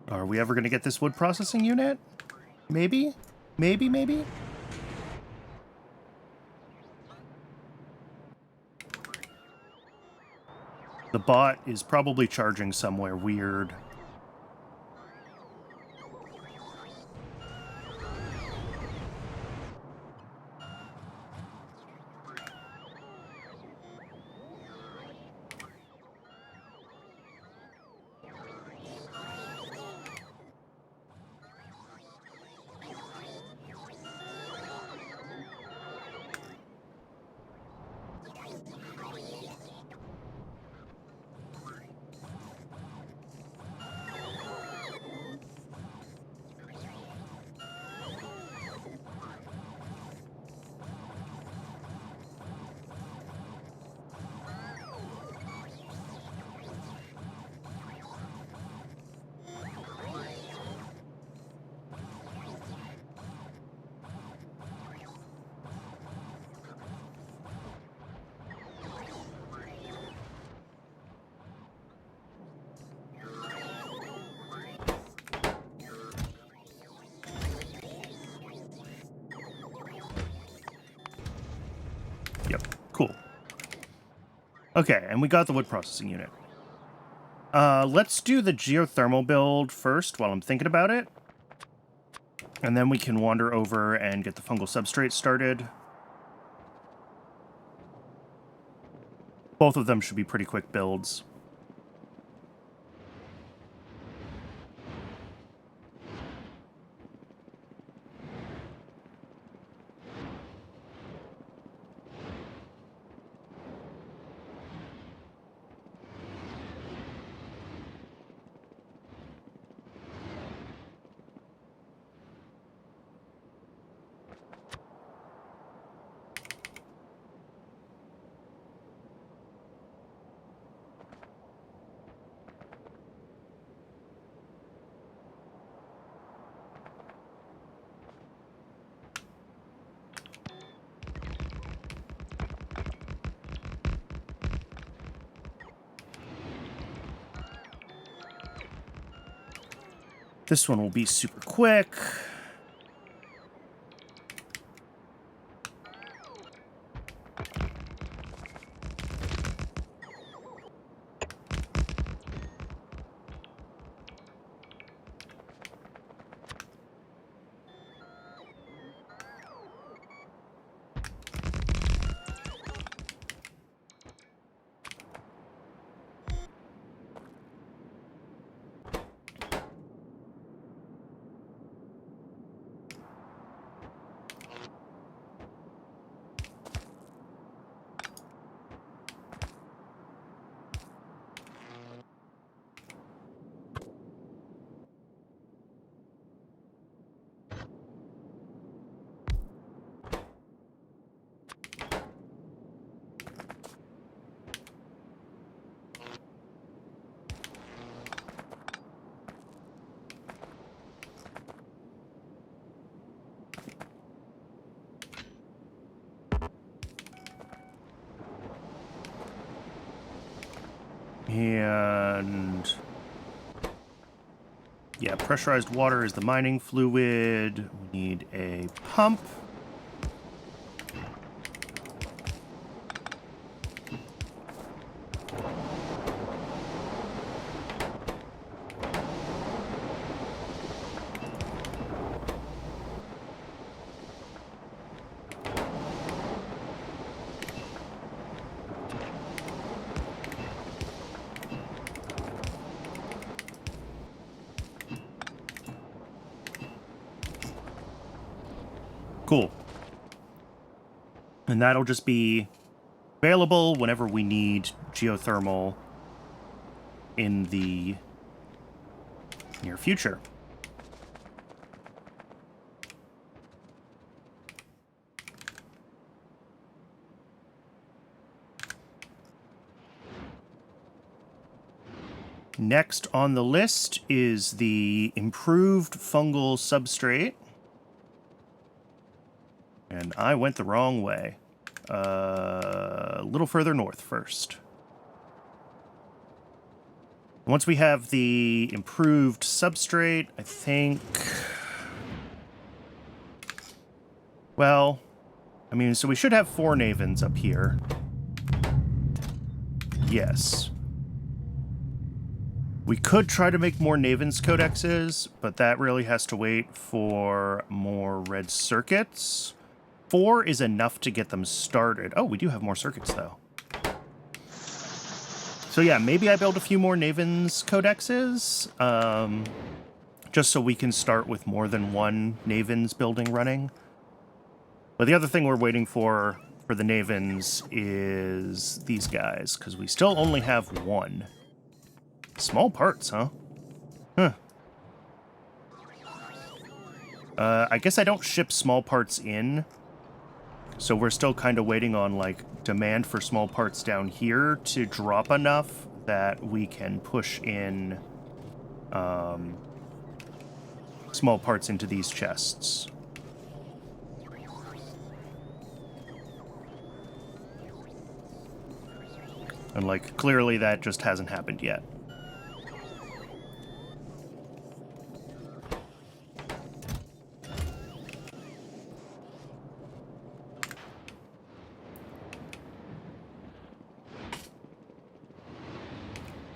Are we ever going to get this wood processing unit? Maybe? Maybe, maybe? The bot is probably charging somewhere weird. Yep, cool. Okay, and we got the wood processing unit. Let's do the geothermal build first while I'm thinking about it. And then we can wander over and get the fungal substrate started. Both of them should be pretty quick builds. This one will be super quick. And yeah, pressurized water is the mining fluid. We need a pump. Cool. And that'll just be available whenever we need geothermal in the near future. Next on the list is the improved fungal substrate. And I went the wrong way. A little further north first. Once we have the improved substrate, I think... Well, I mean, so we should have 4 Navens up here. Yes. We could try to make more Navens codexes, but that really has to wait for more red circuits. 4 is enough to get them started. Oh, we do have more circuits, though. So yeah, maybe I build a few more Navens codexes, just so we can start with more than one Navens building running. But the other thing we're waiting for the Navens is these guys, because we still only have 1. Small parts, huh? Huh. I guess I don't ship small parts in, so we're still kind of waiting on, like, demand for small parts down here to drop enough that we can push in small parts into these chests. And, like, clearly that just hasn't happened yet.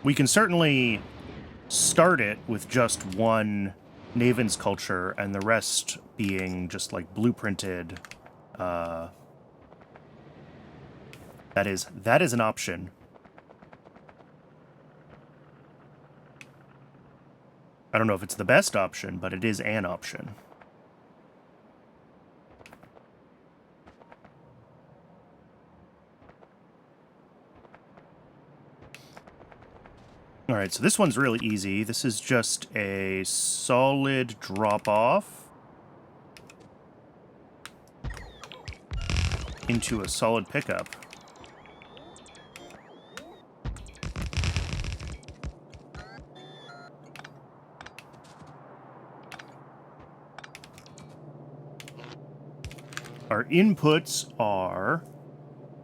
We can certainly start it with just 1 Navens culture and the rest being just like blueprinted. That is an option. I don't know if it's the best option, but it is an option. All right, so this one's really easy. This is just a solid drop-off into a solid pickup. Our inputs are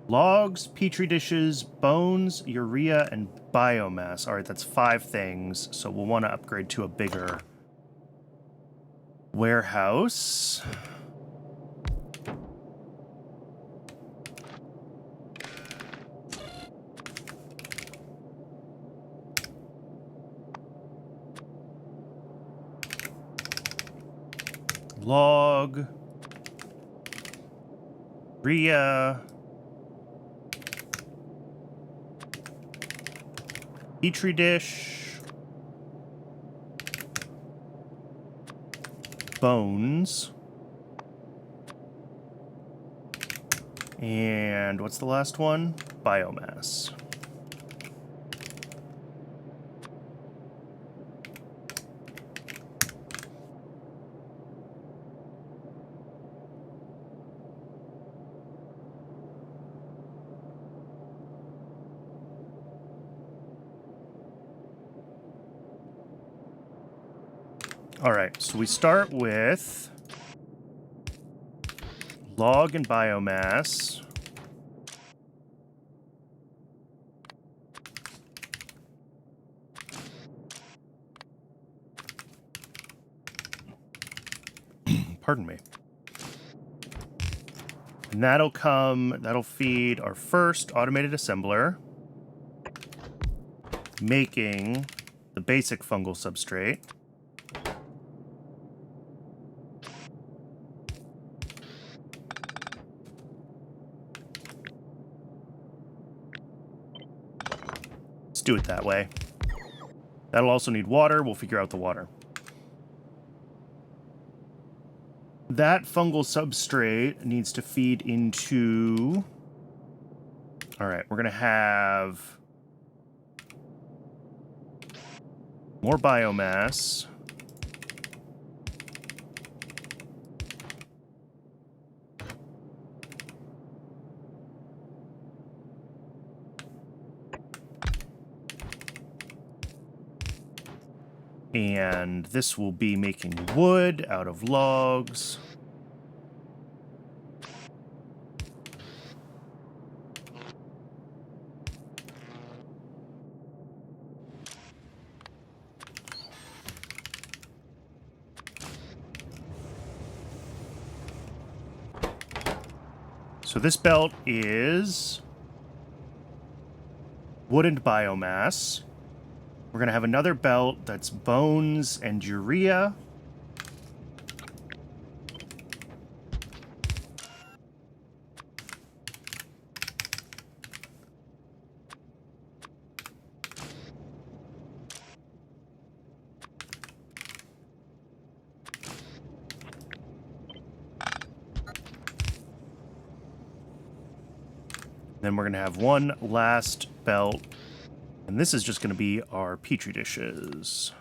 logs, petri dishes, bones, urea, and biomass. All right, that's 5 things, so we'll want to upgrade to a bigger warehouse. Log, urea, petri dish, bones, and what's the last one? Biomass. All right, so we start with log and biomass. Pardon me. And that'll feed our first automated assembler, making the basic fungal substrate. Let's do it that way. That'll also need water. We'll figure out the water. That fungal substrate needs to feed into... All right, we're going to have more biomass. And this will be making wood out of logs. So this belt is wood and biomass. We're going to have another belt that's bones and urea. Then we're going to have one last belt. And this is just going to be our Petri dishes.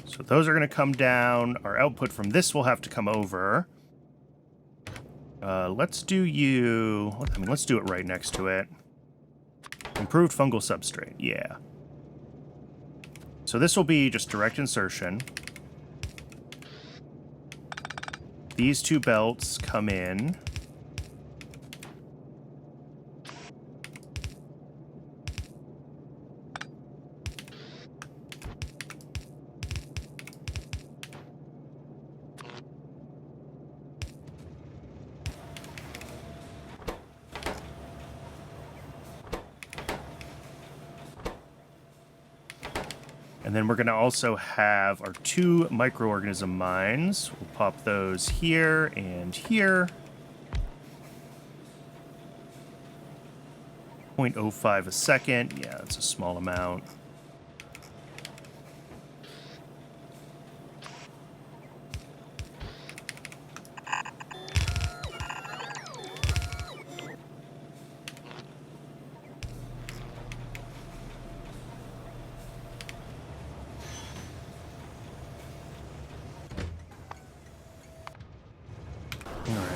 So those are going to come down. Our output from this will have to come over. Let's do you... I mean, let's do it right next to it. Improved fungal substrate. Yeah. So this will be just direct insertion. These two belts come in. And then we're going to also have our two microorganism mines. We'll pop those here and here. 0.05 a second. Yeah, that's a small amount.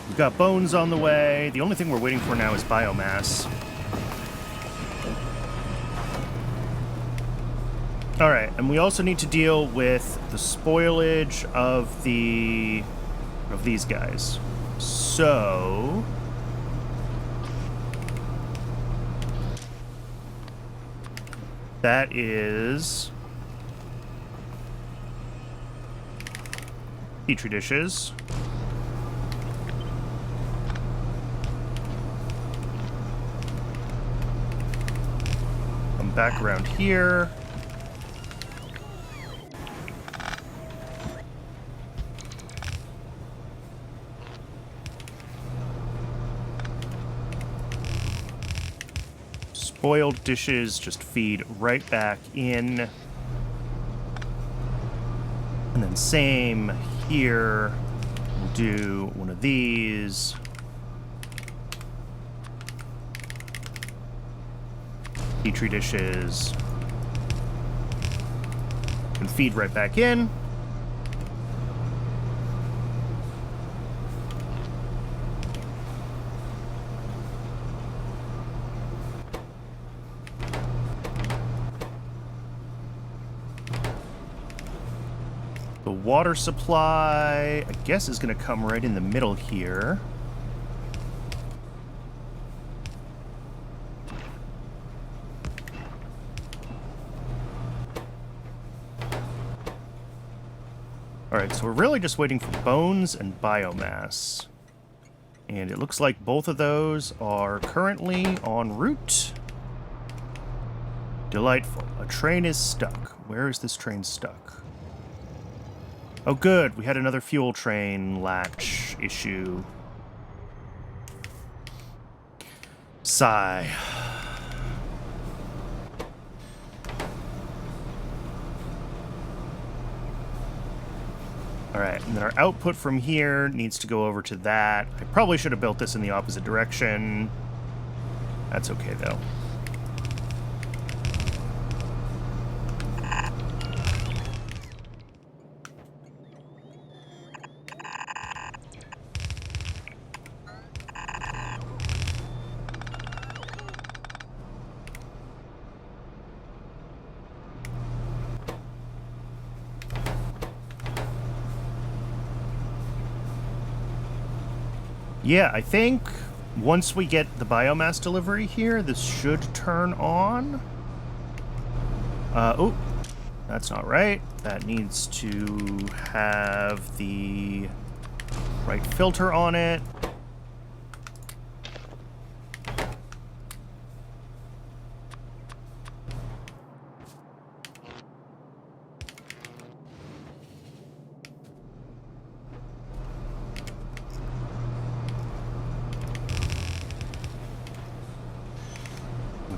We've got bones on the way. The only thing we're waiting for now is biomass. All right, and we also need to deal with the spoilage of these guys. So that is Petri dishes. Back around here. Spoiled dishes just feed right back in. And then same here. We'll do one of these. Petri dishes can feed right back in. The water supply, I guess, is going to come right in the middle here. Alright, so we're really just waiting for bones and biomass. And it looks like both of those are currently en route. Delightful. A train is stuck. Where is this train stuck? Oh, good. We had another fuel train latch issue. Sigh. Alright, and then our output from here needs to go over to that. I probably should have built this in the opposite direction. That's okay, though. Yeah, I think once we get the biomass delivery here, this should turn on. Oh, that's not right. That needs to have the right filter on it.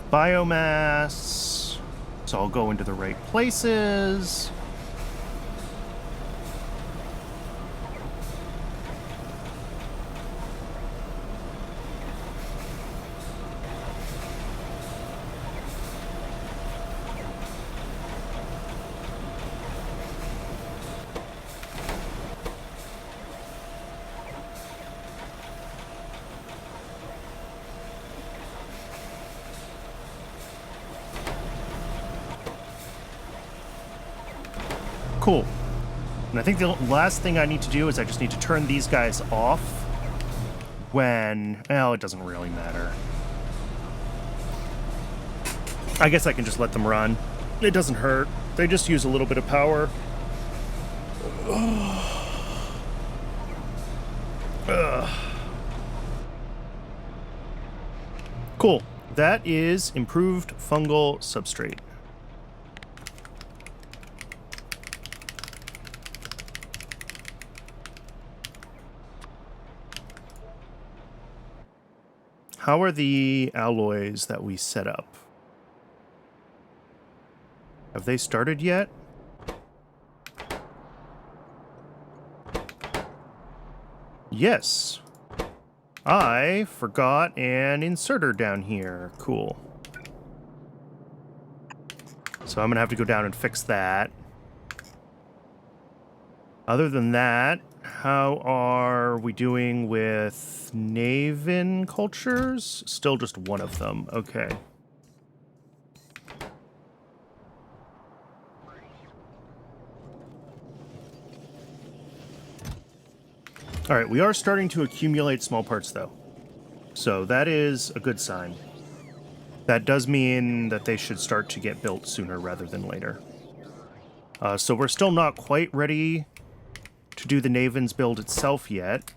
Biomass. It's all going to the right places. Cool. And I think the last thing I need to do is I just need to turn these guys off when... Well, it doesn't really matter. I guess I can just let them run. It doesn't hurt. They just use a little bit of power. Cool. That is improved fungal substrate. How are the alloys that we set up? Have they started yet? Yes. I forgot an inserter down here. Cool. So I'm gonna have to go down and fix that. Other than that, how are we doing with Naven cultures? Still just one of them. Okay. All right, we are starting to accumulate small parts, though. So that is a good sign. That does mean that they should start to get built sooner rather than later. So we're still not quite ready to do the Naven's build itself yet.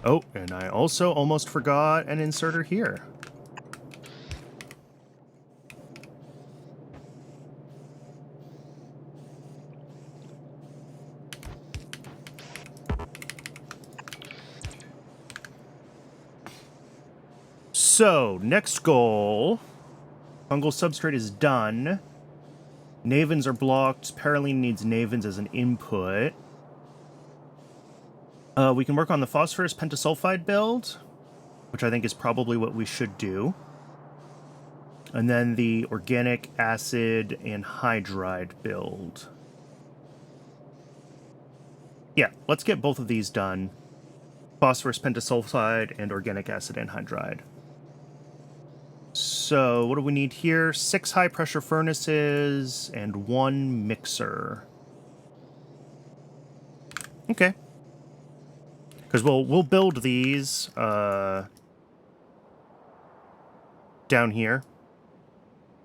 Oh, and I also almost forgot an inserter here. So, next goal. Fungal substrate is done. Navens are blocked. Paraline needs Navens as an input. We can work on the phosphorus pentasulfide build, which I think is probably what we should do. And then the organic acid anhydride build. Yeah, let's get both of these done. Phosphorus pentasulfide and organic acid anhydride. So what do we need here? 6 high-pressure furnaces and 1 mixer. Okay. Because we'll build these down here.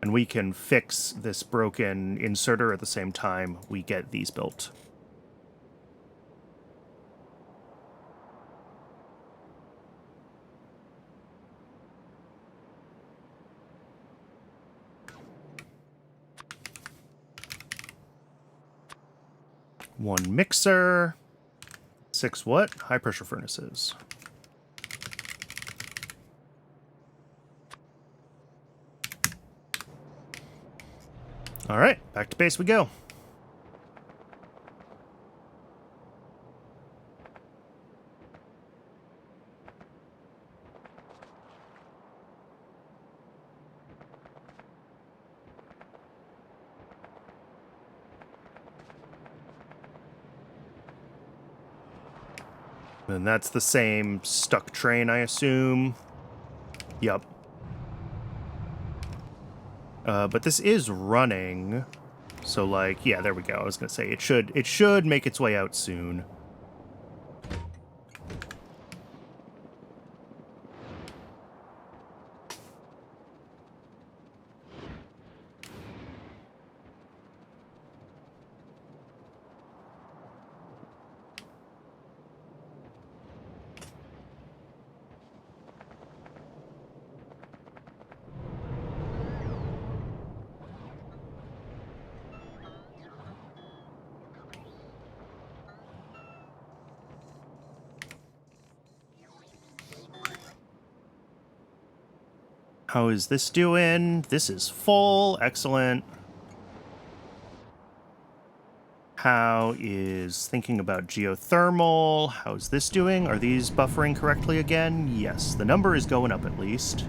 And we can fix this broken inserter at the same time we get these built. One mixer, 6 what? High pressure furnaces. All right, back to base we go. And that's the same stuck train, I assume. Yep. But this is running, so like, yeah, there we go. I was gonna say it should make its way out soon. How is this doing? This is full. Excellent. How is thinking about geothermal? How's this doing? Are these buffering correctly again? Yes, the number is going up at least.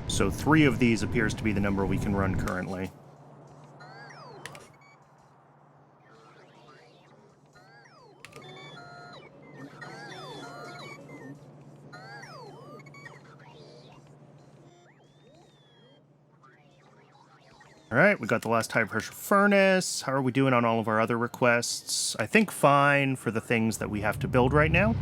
So 3 of these appears to be the number we can run currently. All right, we got the last high-pressure furnace. How are we doing on all of our other requests? I think fine for the things that we have to build right now.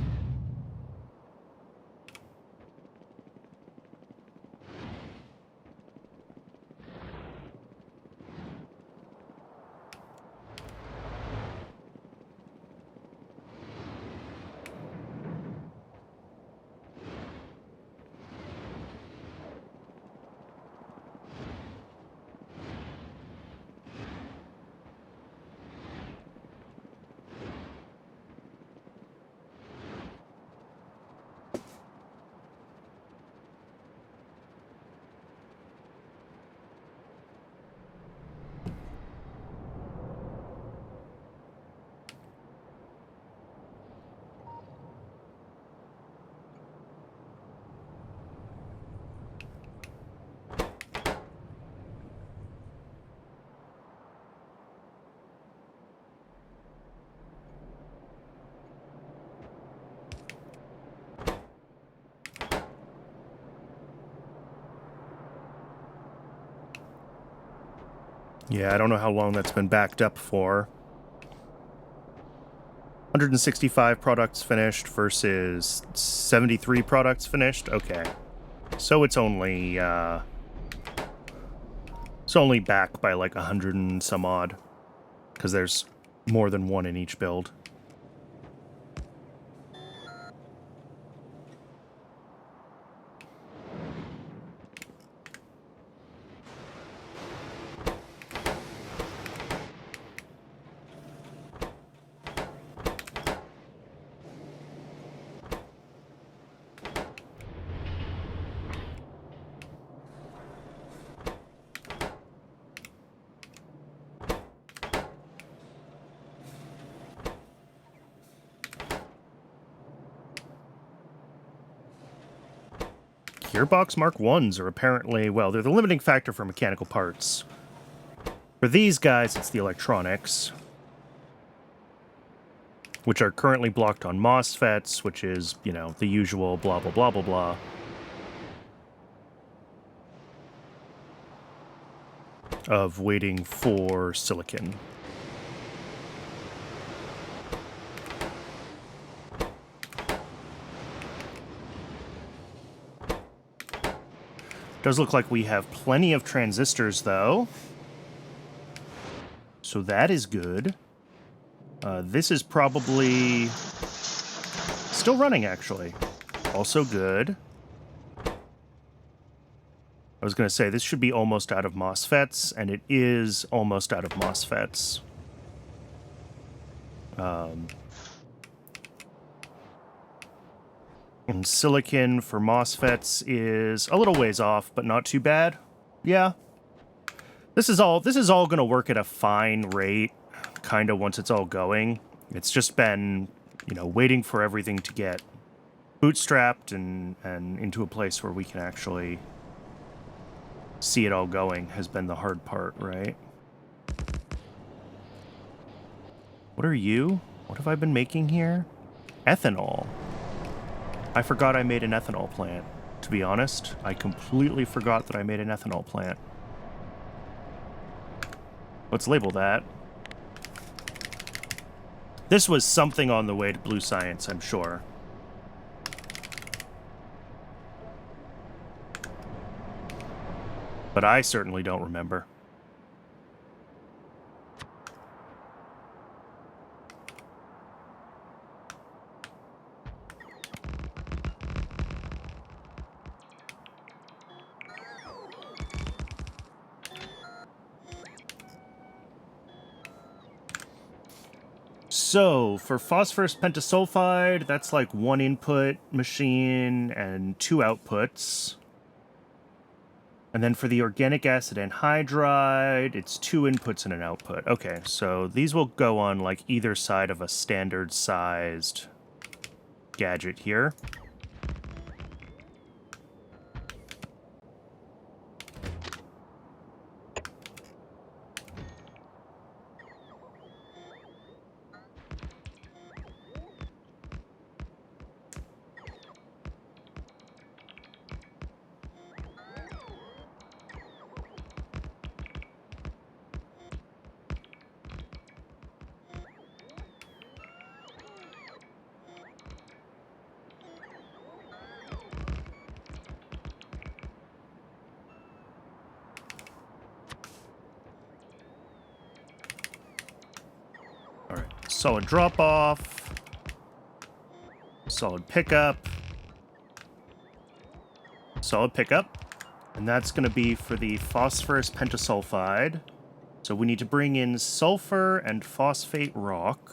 Yeah, I don't know how long that's been backed up for. 165 products finished versus 73 products finished? Okay. So it's only back by like 100 and some odd. Because there's more than one in each build. Gearbox Mark 1s are apparently, well, they're the limiting factor for mechanical parts. For these guys, it's the electronics, which are currently blocked on MOSFETs, which is, you know, the usual blah, blah, blah, blah, blah. Of waiting for silicon. Does look like we have plenty of transistors, though. So that is good. This is probably still running, actually. Also good. I was going to say, this should be almost out of MOSFETs, and it is almost out of MOSFETs. And silicon for MOSFETs is a little ways off, but not too bad. Yeah. This is all going to work at a fine rate, kind of, once it's all going. It's just been, you know, waiting for everything to get bootstrapped and into a place where we can actually see it all going has been the hard part, right? What are you? What have I been making here? Ethanol. I forgot I made an ethanol plant, to be honest. I completely forgot that I made an ethanol plant. Let's label that. This was something on the way to Blue Science, I'm sure. But I certainly don't remember. So, for phosphorus pentasulfide, that's like one input machine and two outputs. And then for the organic acid anhydride, it's two inputs and an output. Okay, so these will go on like either side of a standard-sized gadget here. Solid drop-off, solid pickup, solid pickup, and that's going to be for the phosphorus pentasulfide. So we need to bring in sulfur and phosphate rock.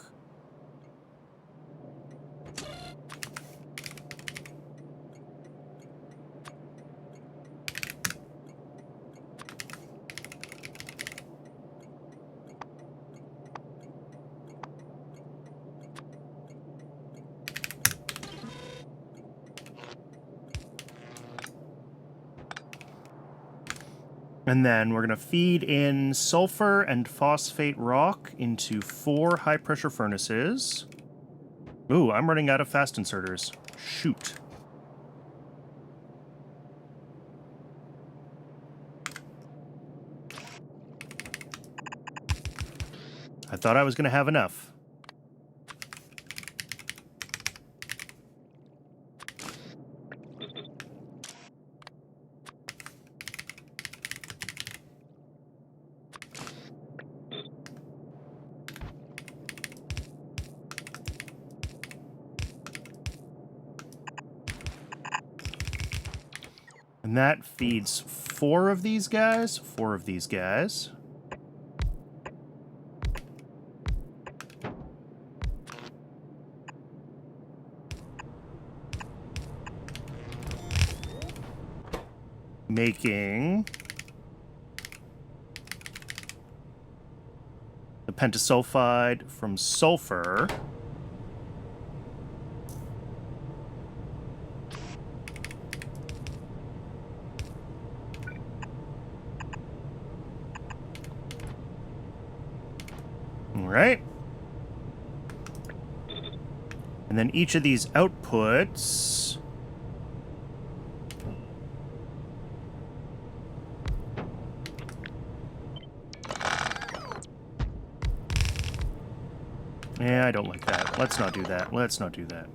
And then we're going to feed in sulfur and phosphate rock into 4 high-pressure furnaces. Ooh, I'm running out of fast inserters. Shoot. I thought I was going to have enough. And that feeds 4 of these guys. 4 of these guys. Making the pentasulfide from sulfur. right? And then each of these outputs... Yeah, I don't like that. Let's not do that. Let's not do that.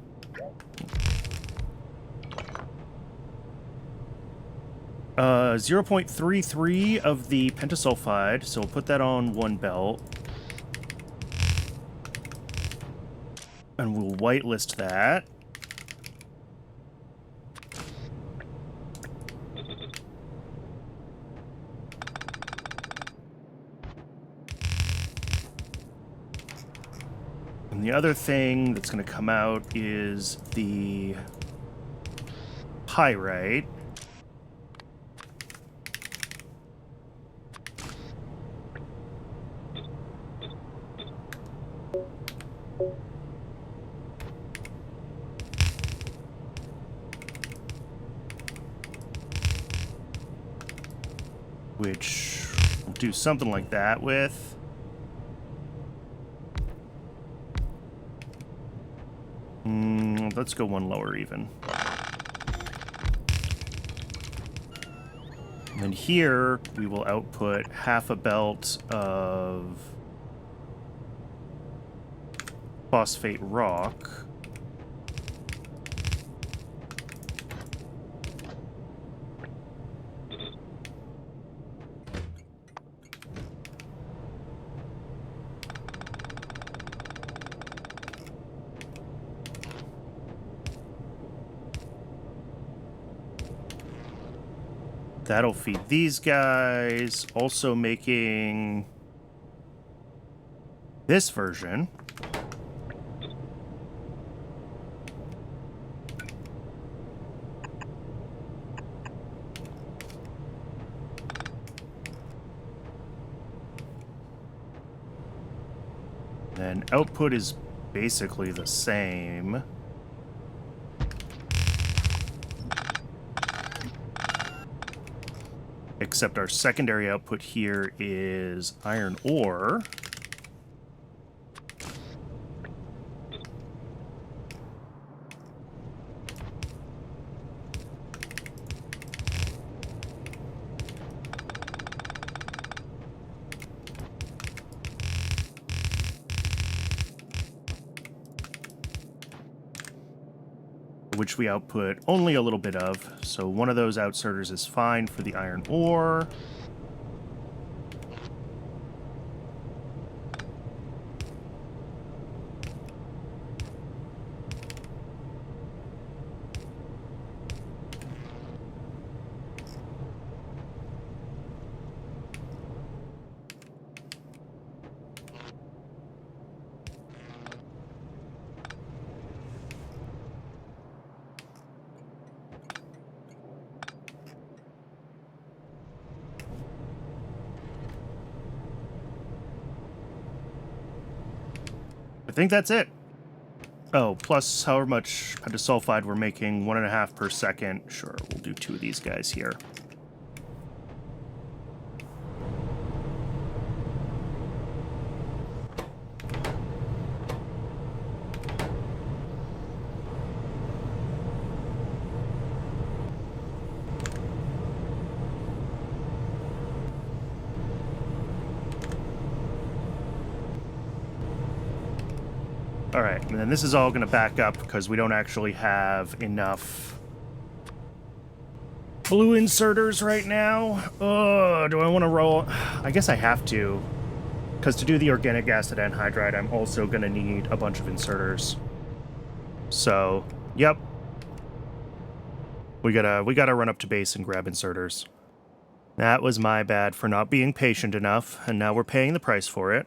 0.33 of the pentasulfide, so we'll put that on one belt. And we'll whitelist that. And the other thing that's going to come out is the pyrite. Which we'll do something like that with. Let's go one lower even. And then here we will output half a belt of phosphate rock. That'll feed these guys, also making this version. Then output is basically the same. Except our secondary output here is iron ore. Which we output only a little bit of. So one of those outserters is fine for the iron ore. I think that's it. Oh, plus however much pentasulfide we're making, 1.5 per second. Sure, we'll do 2 of these guys here. All right, and then this is all going to back up because we don't actually have enough blue inserters right now. Do I want to roll? I guess I have to, because to do the organic acid anhydride, I'm also going to need a bunch of inserters. So, yep. We gotta run up to base and grab inserters. That was my bad for not being patient enough, and now we're paying the price for it.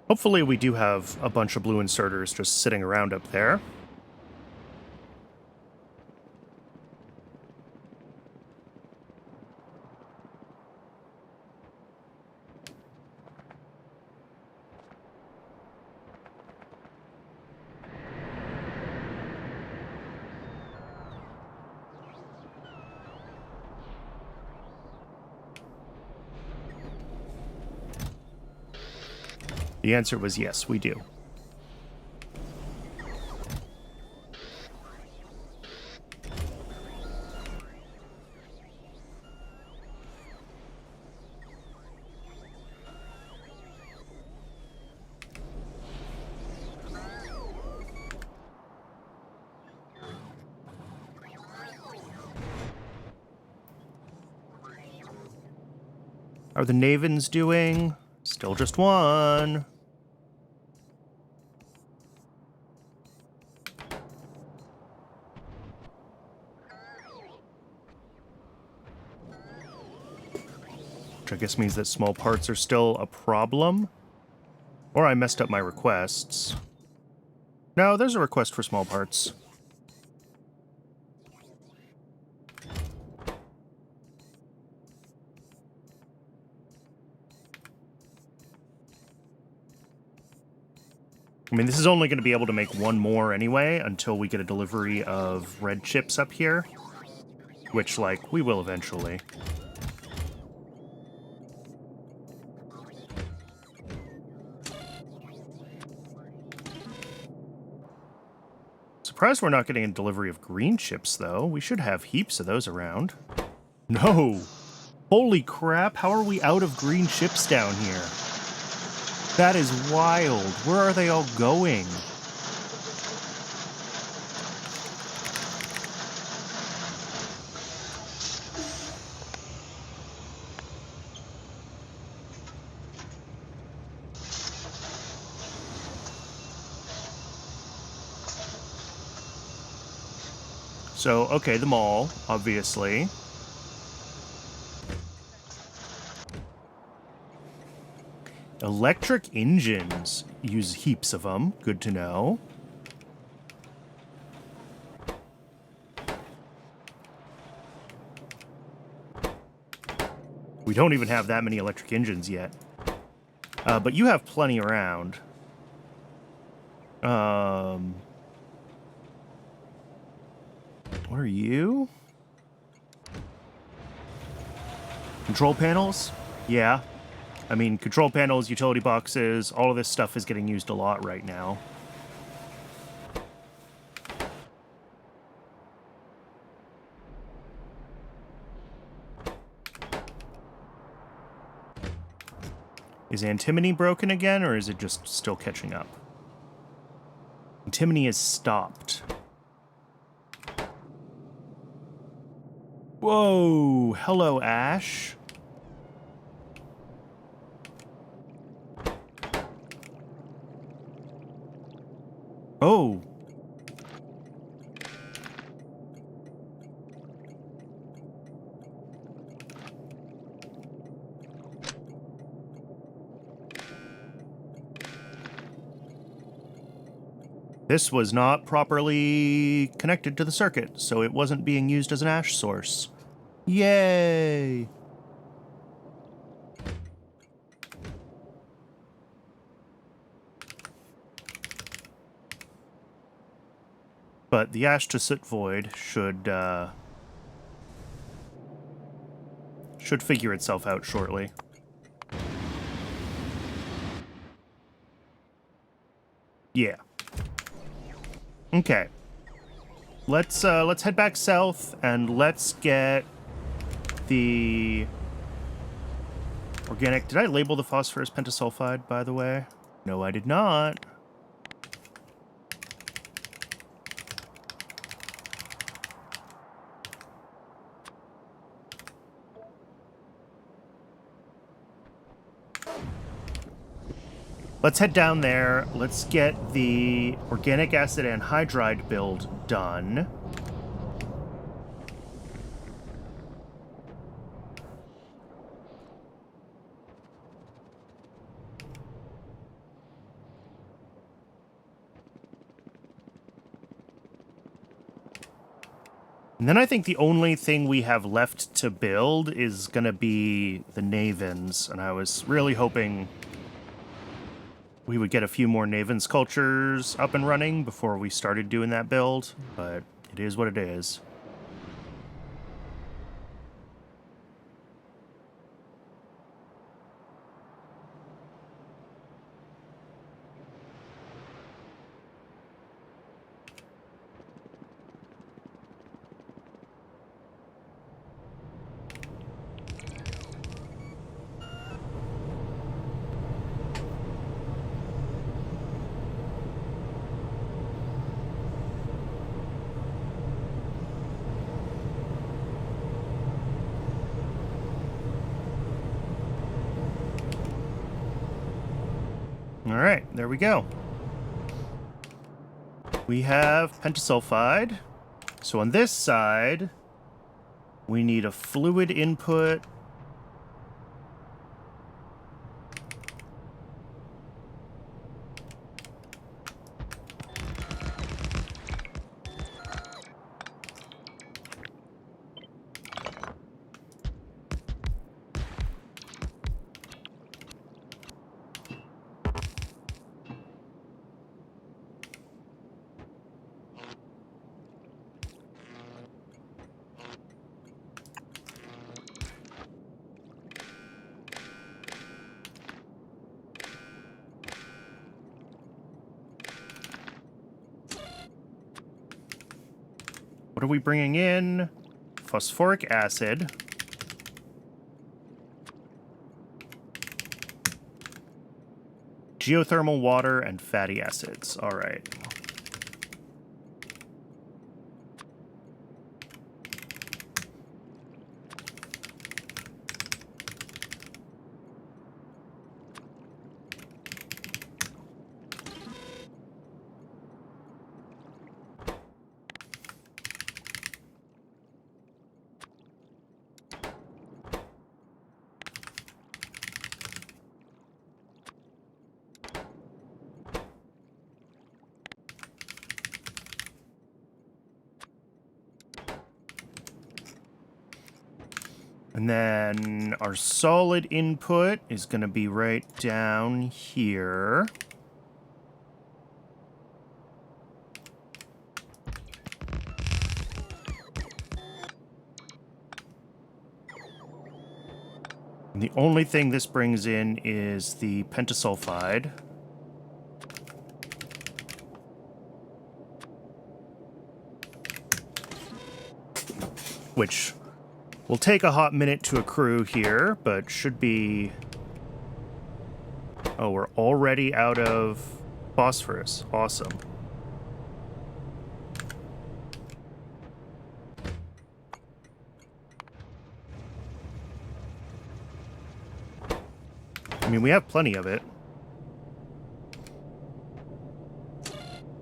Hopefully we do have a bunch of blue inserters just sitting around up there. The answer was yes, we do. How are the Navens doing? Still just one. Which I guess means that small parts are still a problem. Or I messed up my requests. No, there's a request for small parts. I mean, this is only going to be able to make one more anyway until we get a delivery of red chips up here. Which, like, we will eventually. Surprised we're not getting a delivery of green chips, though. We should have heaps of those around. No! Holy crap, how are we out of green chips down here? That is wild. Where are they all going? So, okay, the mall, obviously. Electric engines. Use heaps of them. Good to know. We don't even have that many electric engines yet. But you have plenty around. What are you? Control panels? Yeah. I mean, control panels, utility boxes, all of this stuff is getting used a lot right now. Is antimony broken again, or is it just still catching up? Antimony is stopped. Whoa! Hello, Ash. Oh. This was not properly connected to the circuit, so it wasn't being used as an ash source. Yay! But the ash to soot void should figure itself out shortly. Yeah. Okay. Let's head back south and let's get the organic. Did I label the phosphorus pentasulfide, by the way? No, I did not. Let's head down there. Let's get the organic acid anhydride build done. And then I think the only thing we have left to build is going to be the Navens. And I was really hoping we would get a few more Naven sculptures up and running before we started doing that build, but it is what it is. All right, there we go. We have pentasulfide. So on this side, we need a fluid input. What are we bringing in? Phosphoric acid. Geothermal water and fatty acids. All right. And then our solid input is going to be right down here. And the only thing this brings in is the pentasulfide. Which will take a hot minute to accrue here, but should be... Oh, we're already out of phosphorus. Awesome. I mean, we have plenty of it.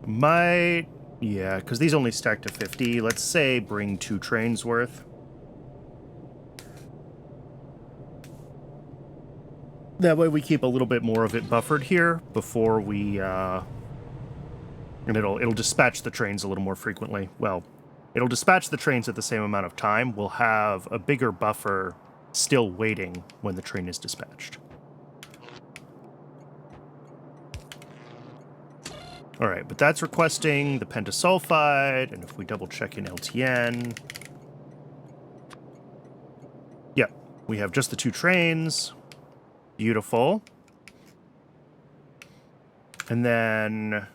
Might... Yeah, because these only stack to 50. Let's say bring 2 trains worth. That way we keep a little bit more of it buffered here before we, and it'll dispatch the trains a little more frequently. Well, it'll dispatch the trains at the same amount of time. We'll have a bigger buffer still waiting when the train is dispatched. All right, but that's requesting the pentasulfide, and if we double check in LTN... Yep, we have just the 2 trains. Beautiful. And then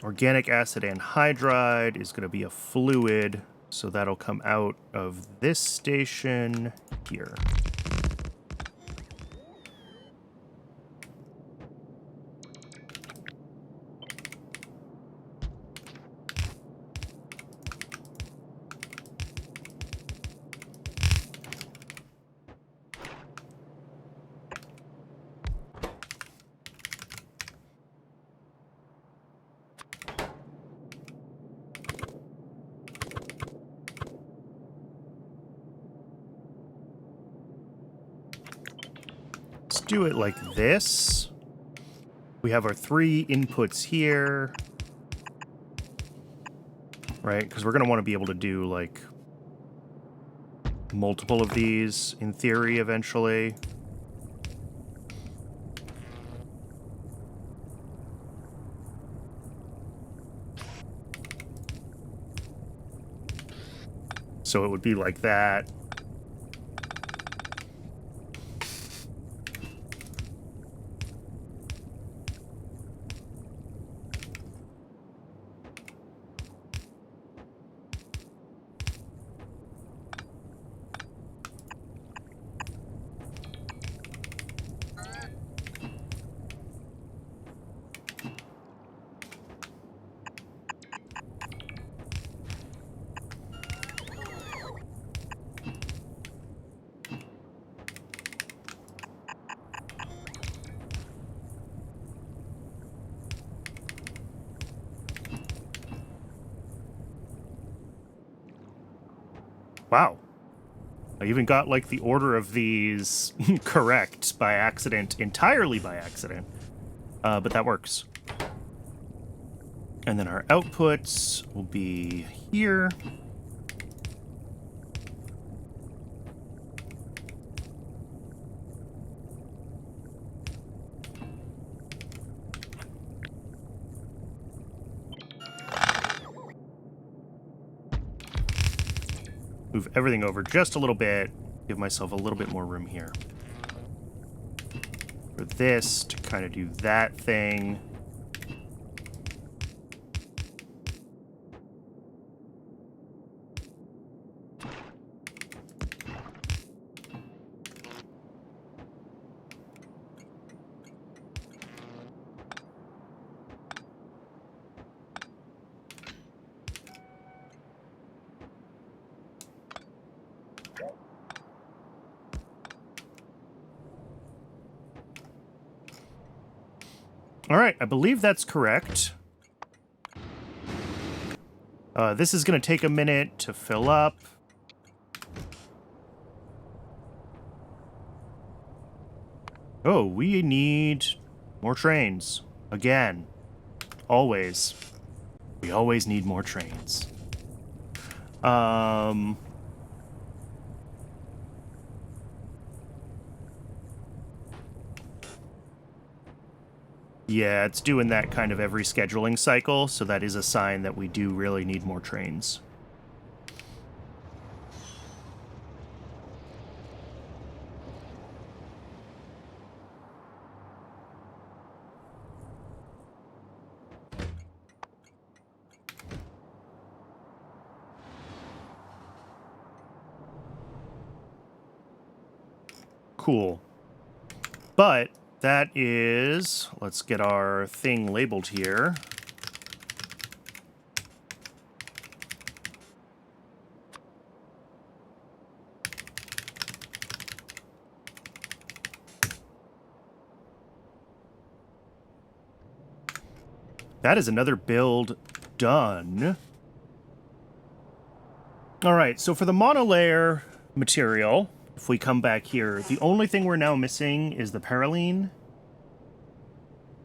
organic acid anhydride is going to be a fluid, so that'll come out of this station here. Do it like this. We have our 3 inputs here, right? Because we're going to want to be able to do like multiple of these in theory eventually. So it would be like that. Wow. I even got, like, the order of these correct by accident, entirely by accident. But that works. And then our outputs will be here. Move everything over just a little bit. Give myself a little bit more room here. For this to kind of do that thing. All right, I believe that's correct. This is going to take a minute to fill up. Oh, we need more trains. Again. Always. We always need more trains. Yeah, it's doing that kind of every scheduling cycle, so that is a sign that we do really need more trains. Cool. But that is, let's get our thing labeled here. That is another build done. All right, so for the monolayer material, if we come back here, the only thing we're now missing is the Paraline.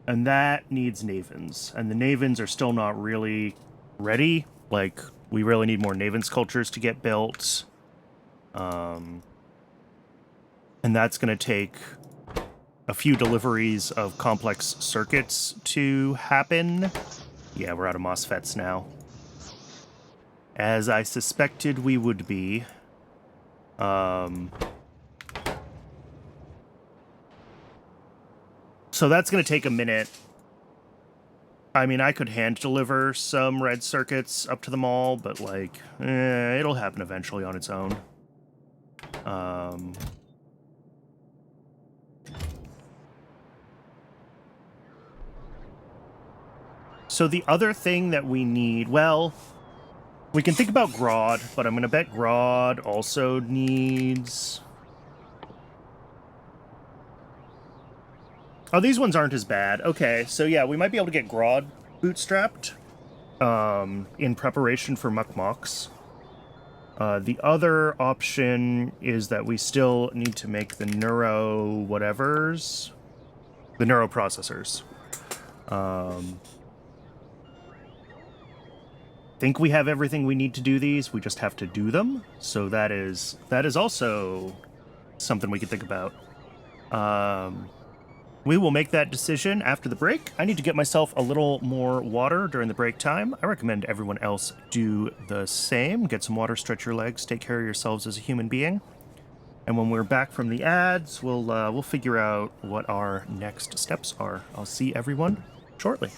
And that needs Navens. And the Navens are still not really ready. Like, we really need more Naven sculptures to get built. And that's going to take a few deliveries of complex circuits to happen. Yeah, we're out of MOSFETs now. As I suspected we would be. So that's going to take a minute. I mean, I could hand deliver some red circuits up to the mall, but, like, it'll happen eventually on its own. So the other thing that we need, well, we can think about Grodd, but I'm going to bet Grodd also needs... Oh, these ones aren't as bad. Okay, so yeah, we might be able to get Grodd bootstrapped in preparation for Mukmoks. The other option is that we still need to make the neuro whatevers. The neuroprocessors. Think we have everything we need to do these. We just have to do them. So that is also something we could think about. We will make that decision after the break. I need to get myself a little more water during the break time. I recommend everyone else do the same. Get some water, stretch your legs, take care of yourselves as a human being. And when we're back from the ads, we'll figure out what our next steps are. I'll see everyone shortly.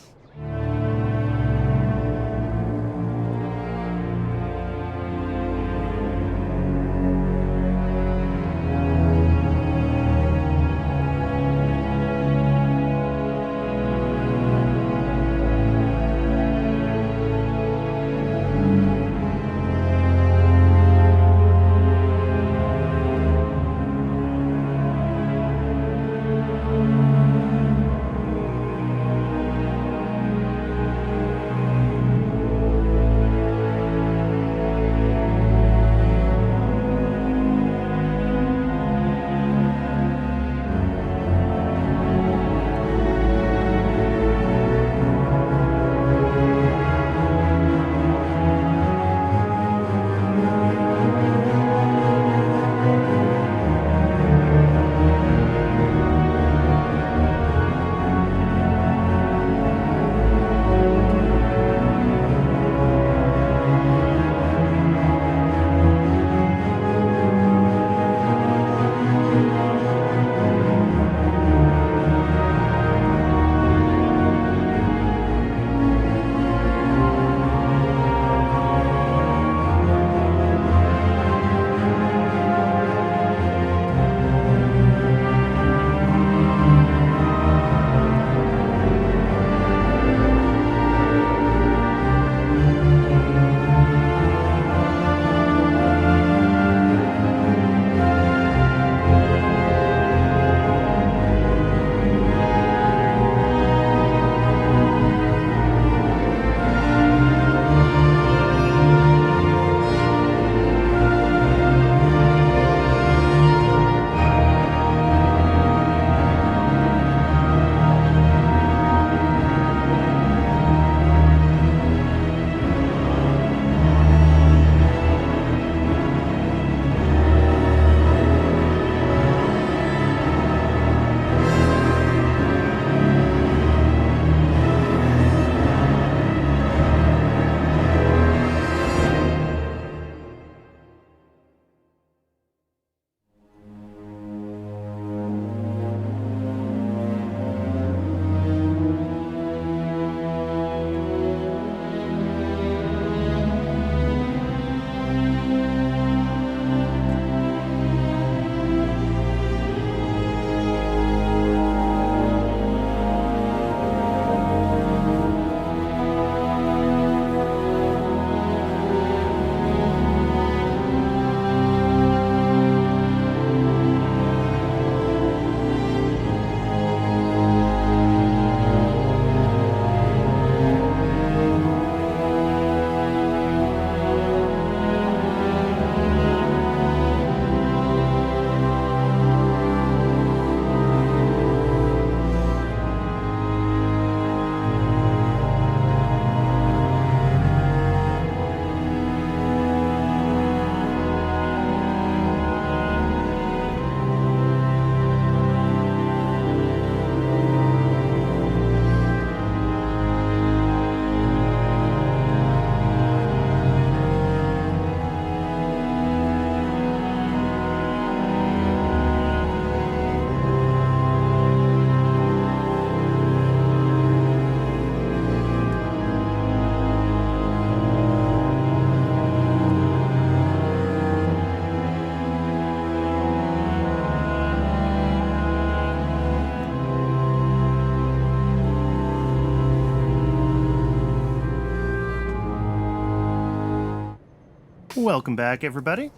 Welcome back, everybody.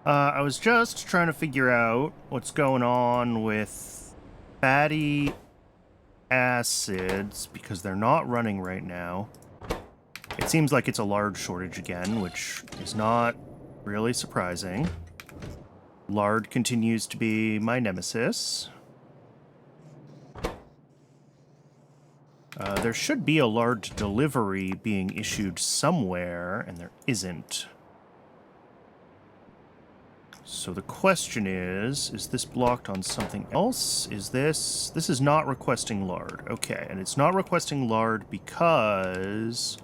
I was just trying to figure out what's going on with fatty acids because they're not running right now. It seems like it's a lard shortage again, which is not really surprising. Lard continues to be my nemesis. There should be a lard delivery being issued somewhere, and there isn't. So the question is this blocked on something else? This is not requesting lard. Okay, and it's not requesting lard because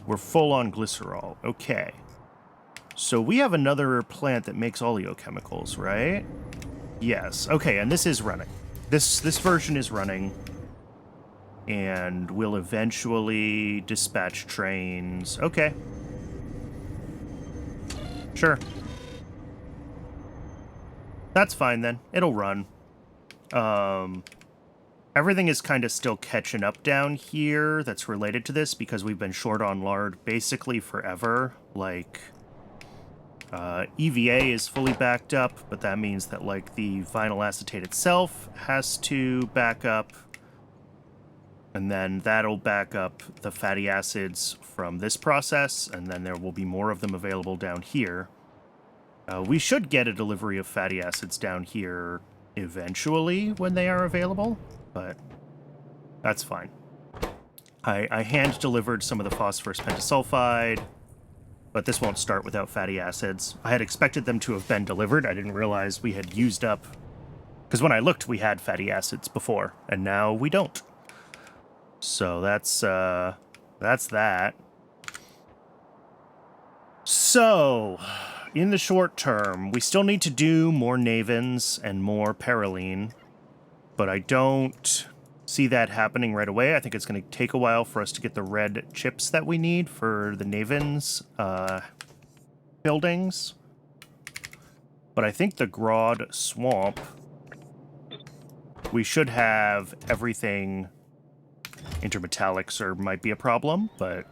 we're full on glycerol. Okay. So we have another plant that makes oleochemicals, right? Yes. Okay, and this is running. This version is running. And we'll eventually dispatch trains. Okay. Sure. That's fine then. It'll run. Everything is kind of still catching up down here that's related to this because we've been short on lard basically forever. Like, EVA is fully backed up, but that means that, like, the vinyl acetate itself has to back up. And then that'll back up the fatty acids from this process, and then there will be more of them available down here. We should get a delivery of fatty acids down here eventually when they are available, but that's fine. I hand-delivered some of the phosphorus pentasulfide, but this won't start without fatty acids. I had expected them to have been delivered. I didn't realize we had used up... Because when I looked, we had fatty acids before, and now we don't. So that's that. So, in the short term, we still need to do more Navins and more Paraline, but I don't see that happening right away. I think it's going to take a while for us to get the red chips that we need for the Navins buildings. But I think the Grodd Swamp, we should have everything... Intermetallics might be a problem, but...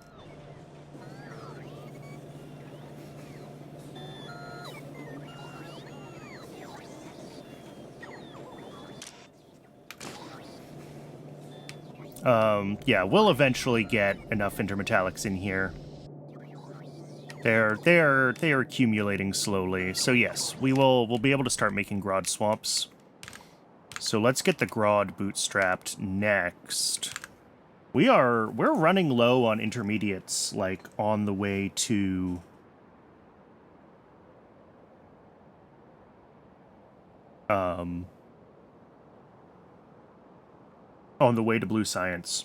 yeah, we'll eventually get enough intermetallics in here. They're accumulating slowly, so yes, we'll be able to start making Grodd Swamps. So let's get the Grodd bootstrapped next. We're running low on intermediates, like, on the way to... on the way to Blue Science.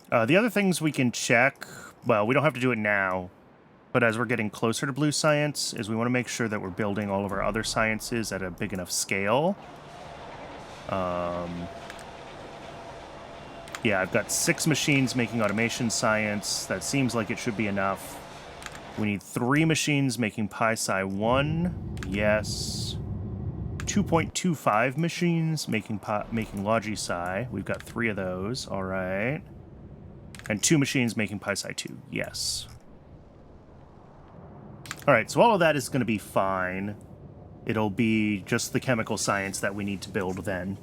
The other things we can check... Well, we don't have to do it now. But as we're getting closer to Blue Science, is we want to make sure that we're building all of our other sciences at a big enough scale. Yeah, I've got 6 machines making automation science. That seems like it should be enough. We need 3 machines making Pi-Sci 1. Yes. 2.25 machines making Logi-Sci. We've got 3 of those. All right. And 2 machines making Pi-Sci 2. Yes. Alright, so all of that is going to be fine. It'll be just the chemical science that we need to build then.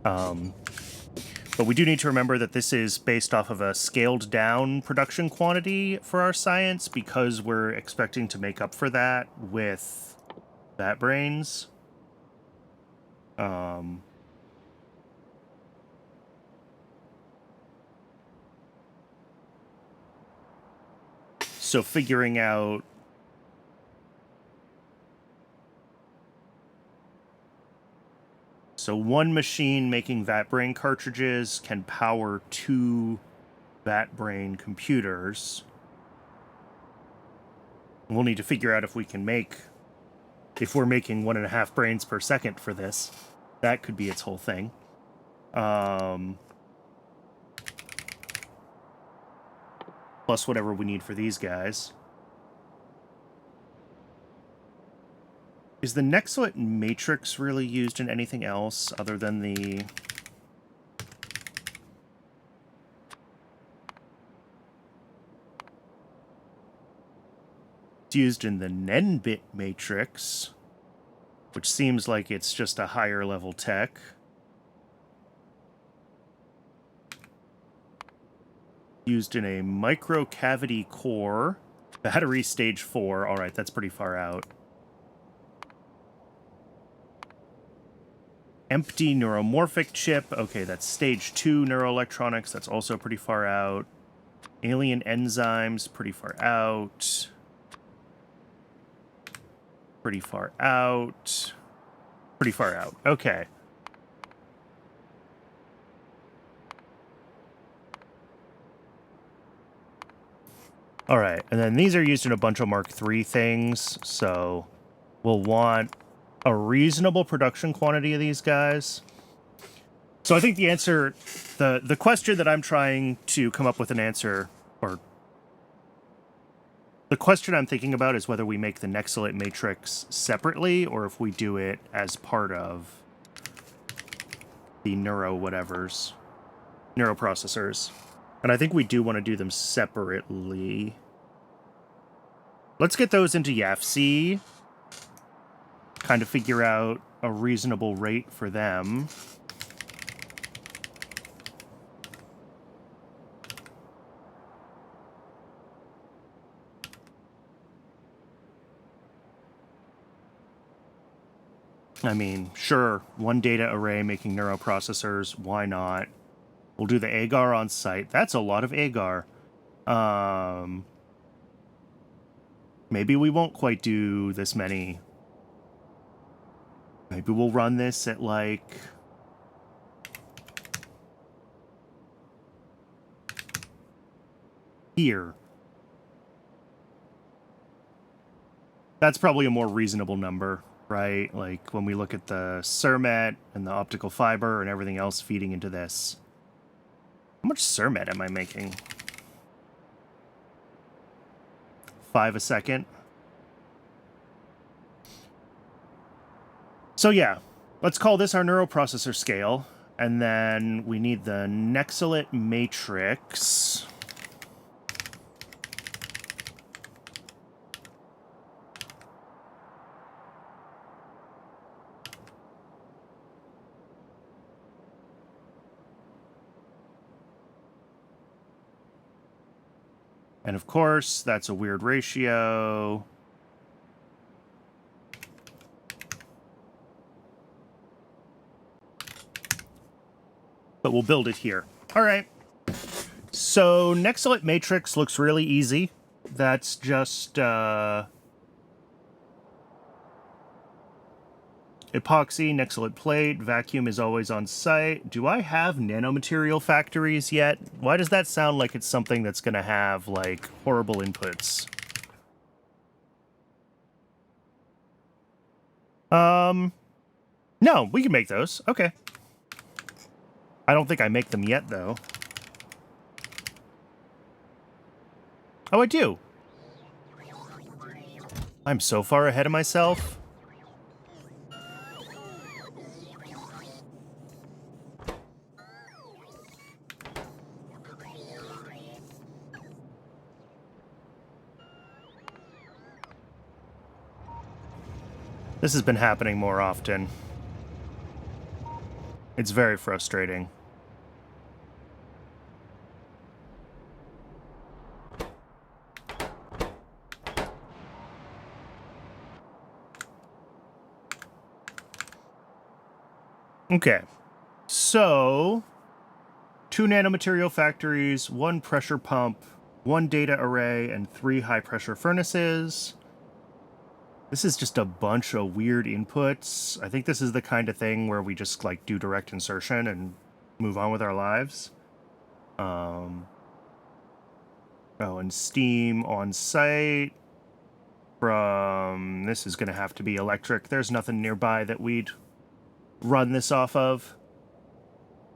But we do need to remember that this is based off of a scaled-down production quantity for our science because we're expecting to make up for that with Vat Brains. So figuring out... So 1 machine making VatBrain cartridges can power 2 VatBrain computers. We'll need to figure out if we can make... If we're making 1.5 brains per second for this. That could be its whole thing. Plus whatever we need for these guys. Is the Nexlet matrix really used in anything else other than the... It's used in the Nenbit matrix, which seems like it's just a higher level tech. Used in a microcavity core. Battery stage 4. Alright, that's pretty far out. Empty neuromorphic chip. Okay, that's stage 2 neuroelectronics. That's also pretty far out. Alien enzymes, pretty far out. Pretty far out. Pretty far out. Okay. Alright, and then these are used in a bunch of Mark III things, so we'll want a reasonable production quantity of these guys. So I think the answer, the question that I'm trying to come up with an answer, or the question I'm thinking about is whether we make the Nexlet matrix separately, or if we do it as part of the neuroprocessors. And I think we do want to do them separately. Let's get those into YAFC. Kind of figure out a reasonable rate for them. I mean, sure, one data array making neuroprocessors, why not? We'll do the agar on site. That's a lot of agar. Maybe we won't quite do this many. Maybe we'll run this at, like... here. That's probably a more reasonable number, right? Like, when we look at the Surmet and the optical fiber and everything else feeding into this. How much Surmet am I making? 5 a second. So yeah, let's call this our neuroprocessor scale. And then we need the Nexlet matrix. And of course, that's a weird ratio. But we'll build it here. All right. So Nexlet matrix looks really easy. That's just epoxy, Nexlet plate, vacuum is always on site. Do I have nanomaterial factories yet? Why does that sound like it's something that's going to have, like, horrible inputs? No, we can make those. Okay. I don't think I make them yet, though. Oh, I do. I'm so far ahead of myself. This has been happening more often. It's very frustrating. Okay, so 2 nanomaterial factories, 1 pressure pump, 1 data array, and 3 high-pressure furnaces. This is just a bunch of weird inputs. I think this is the kind of thing where we just, like, do direct insertion and move on with our lives. Oh, and steam on site from... This is going to have to be electric. There's nothing nearby that we'd run this off of.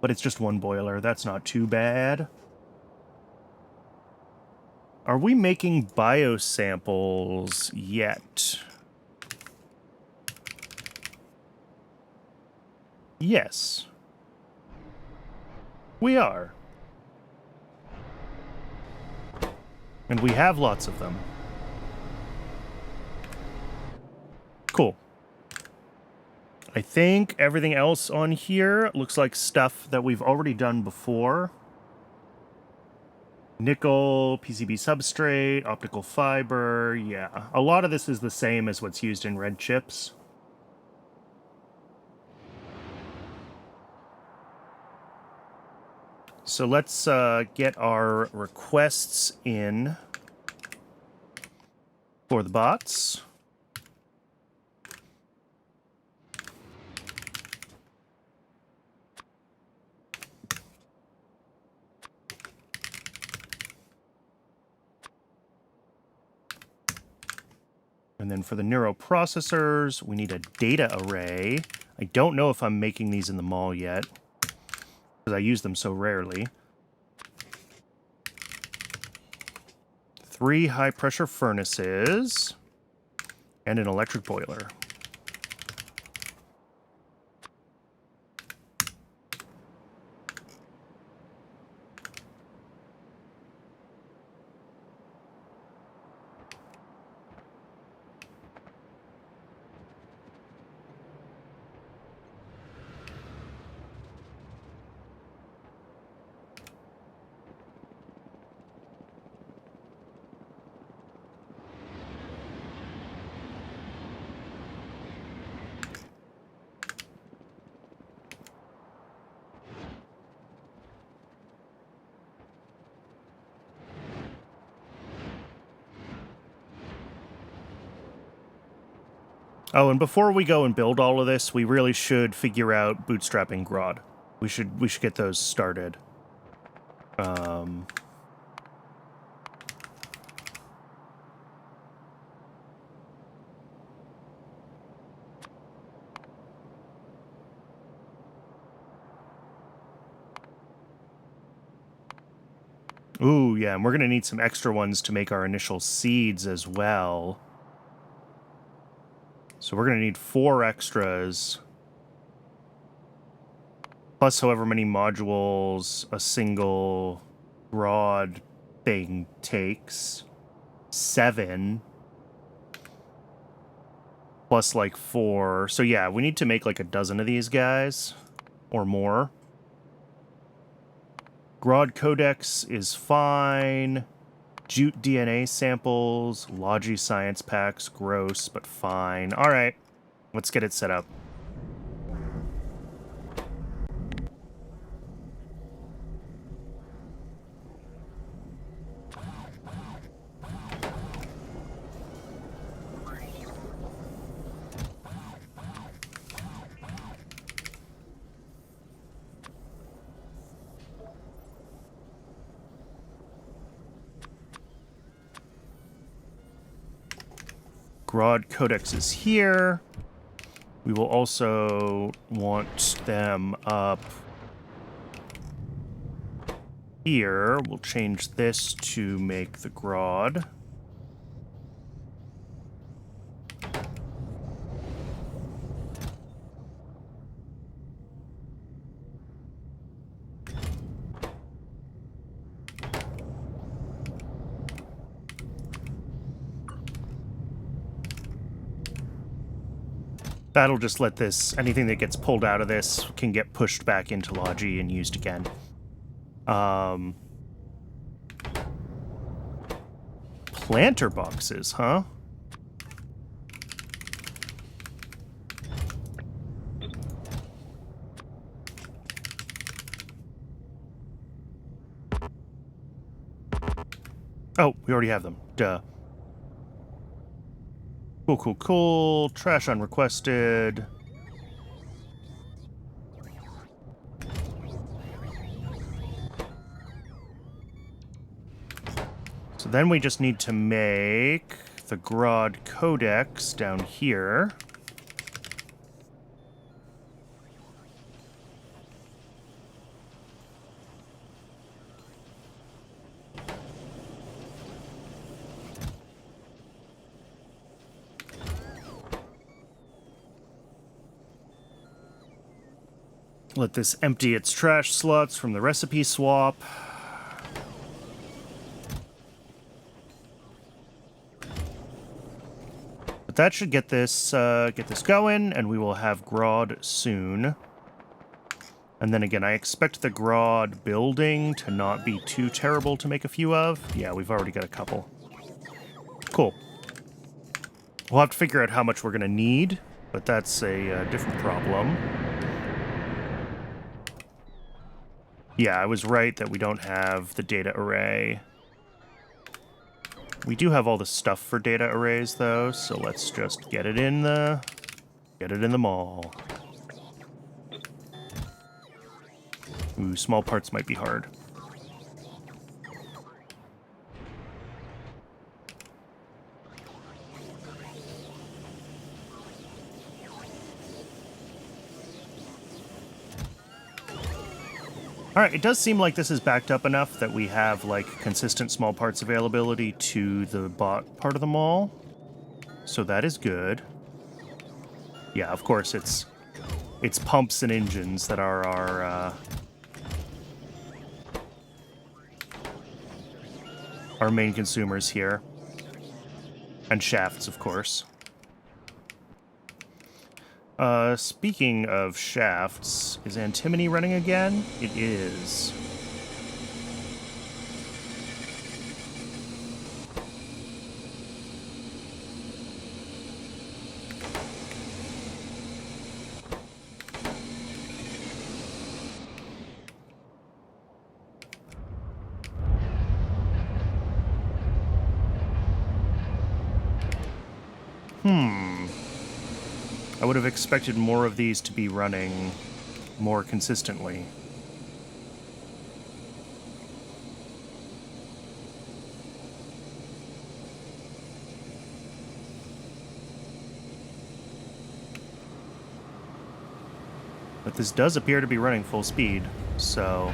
But it's just 1 boiler. That's not too bad. Are we making biosamples yet? Yes. We are. And we have lots of them. Cool. I think everything else on here looks like stuff that we've already done before. Nickel, PCB substrate, optical fiber, yeah. A lot of this is the same as what's used in red chips. So let's get our requests in for the bots. And then for the neuroprocessors, we need a data array. I don't know if I'm making these in the mall yet, because I use them so rarely. 3 high-pressure furnaces, and an electric boiler. Oh, and before we go and build all of this, we really should figure out bootstrapping Grodd. We should get those started. Ooh, yeah, and we're gonna need some extra ones to make our initial seeds as well. So we're going to need 4 extras. Plus however many modules a single Grodd thing takes. 7. Plus like 4. So yeah, we need to make like a dozen of these guys. Or more. Grodd Codex is fine. Jute DNA samples, Logi science packs, gross, but fine. All right, let's get it set up. Grodd Codex is here. We will also want them up here. We'll change this to make the Grodd. That'll just let this, anything that gets pulled out of this can get pushed back into Logi and used again. Planter boxes, huh? Oh, we already have them. Duh. Cool, cool, cool. Trash unrequested. So then we just need to make the Grodd Codex down here. Let this empty its trash slots from the recipe swap. But that should get this going, and we will have Grodd soon. And then again, I expect the Grodd building to not be too terrible to make a few of. Yeah, we've already got a couple. Cool. We'll have to figure out how much we're going to need, but that's a different problem. Yeah, I was right that we don't have the data array. We do have all the stuff for data arrays, though, so let's just get it in the mall. Ooh, small parts might be hard. Alright, it does seem like this is backed up enough that we have, like, consistent small parts availability to the bot part of the mall. So that is good. Yeah, of course, it's pumps and engines that are our main consumers here. And shafts, of course. Speaking of shafts, is antimony running again? It is. I would have expected more of these to be running more consistently. But this does appear to be running full speed, so...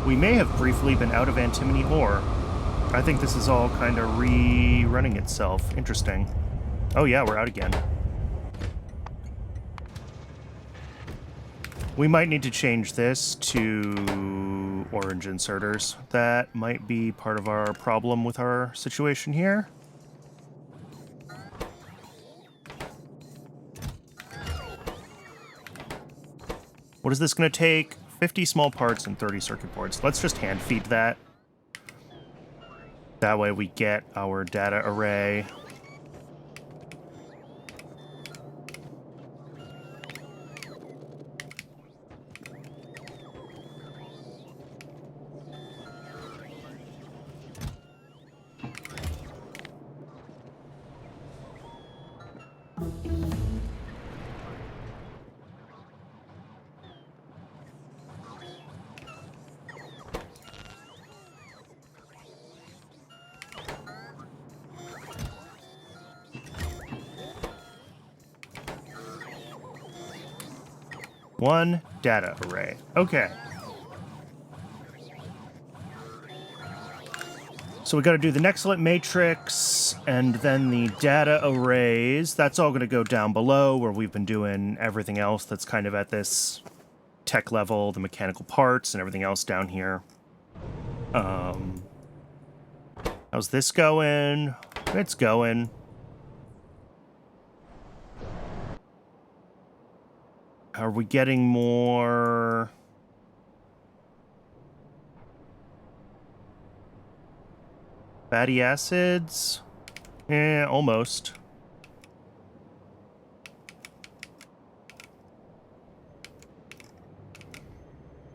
We may have briefly been out of antimony ore. I think this is all kind of re-running itself. Interesting. Oh yeah, we're out again. We might need to change this to orange inserters. That might be part of our problem with our situation here. What is this going to take? 50 small parts and 30 circuit boards. Let's just hand feed that. That way we get our data array. One data array. Okay. So we got to do the Nextlet matrix and then the data arrays. That's all going to go down below where we've been doing everything else that's kind of at this tech level, the mechanical parts and everything else down here. How's this going? It's going. Are we getting more... fatty acids? Almost.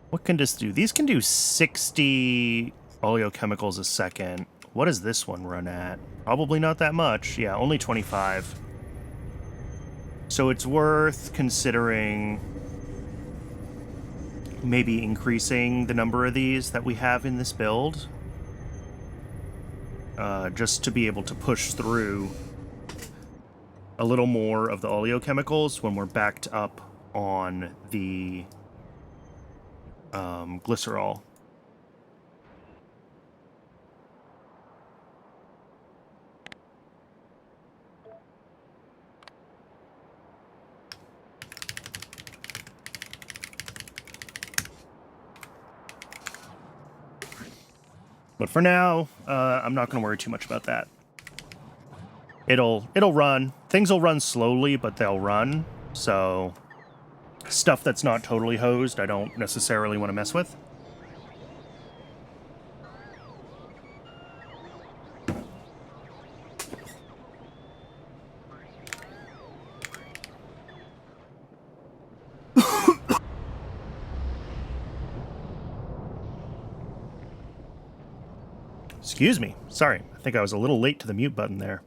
What can this do? These can do 60 oleochemicals a second. What does this one run at? Probably not that much. Yeah, only 25. So it's worth considering maybe increasing the number of these that we have in this build. just to be able to push through a little more of the oleochemicals when we're backed up on the glycerol. But for now, I'm not going to worry too much about that. It'll run. Things will run slowly, but they'll run. So stuff that's not totally hosed, I don't necessarily want to mess with. Excuse me. Sorry. I think I was a little late to the mute button there.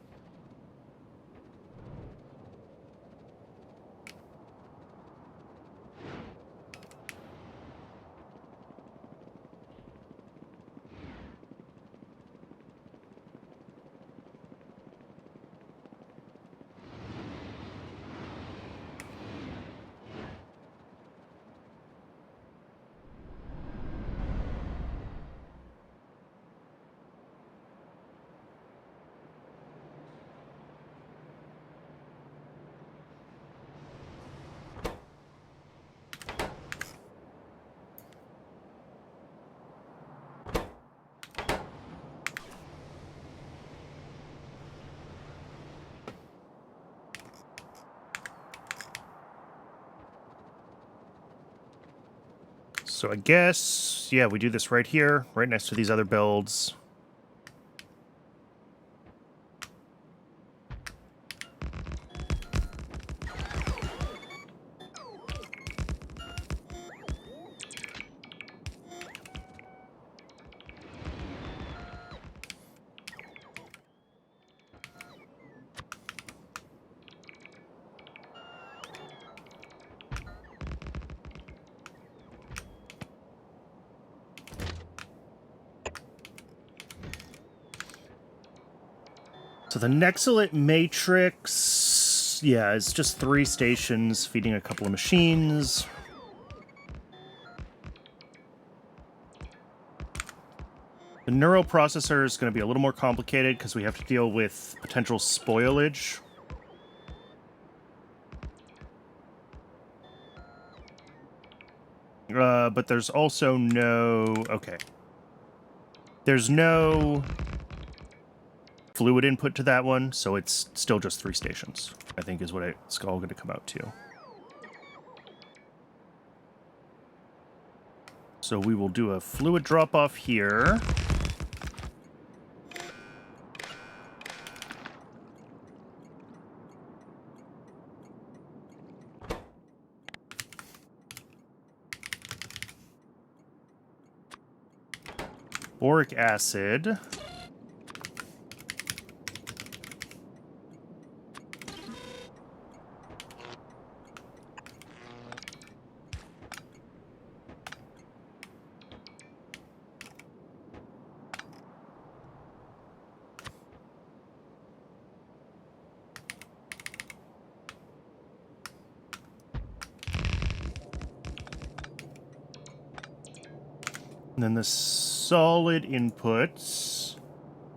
So I guess, yeah, we do this right here, right next to these other builds. So the Nexilate Matrix, yeah, it's just 3 stations feeding a couple of machines. The neural processor is going to be a little more complicated because we have to deal with potential spoilage. But there's also no... Okay. There's no fluid input to that one, so it's still just 3 stations, I think is what it's all going to come out to. So we will do a fluid drop-off here. Boric acid. And then the solid inputs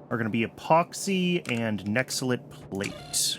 are going to be epoxy and Nexilate plate.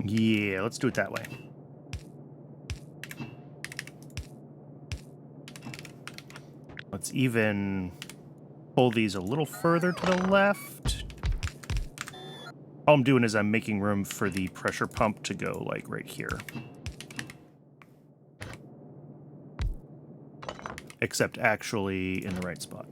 Yeah, let's do it that way. Let's even pull these a little further to the left. All I'm doing is I'm making room for the pressure pump to go, like, right here. Except actually in the right spot.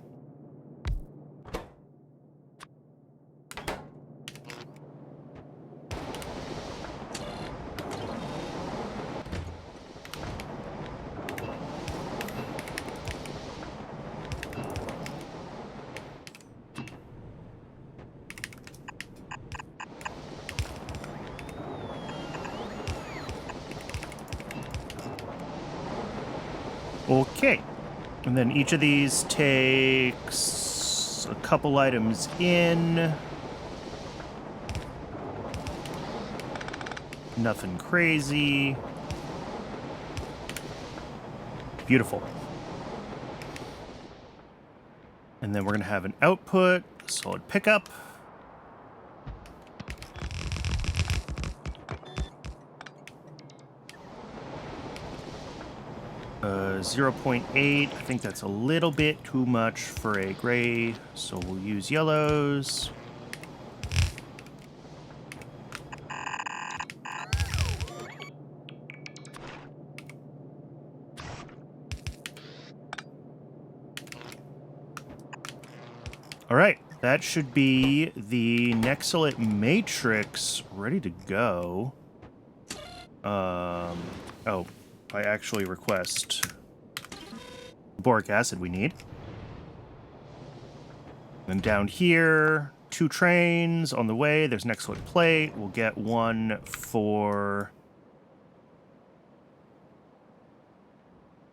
Okay. And then each of these takes a couple items in. Nothing crazy. Beautiful. And then we're going to have an output, solid pickup. Uh, 0.8, I think that's a little bit too much for a gray, so we'll use yellows. All right, that should be the Nexilate Matrix ready to go. Oh, I actually request boric acid we need. And down here, 2 trains on the way. There's Nexilate plate. We'll get one for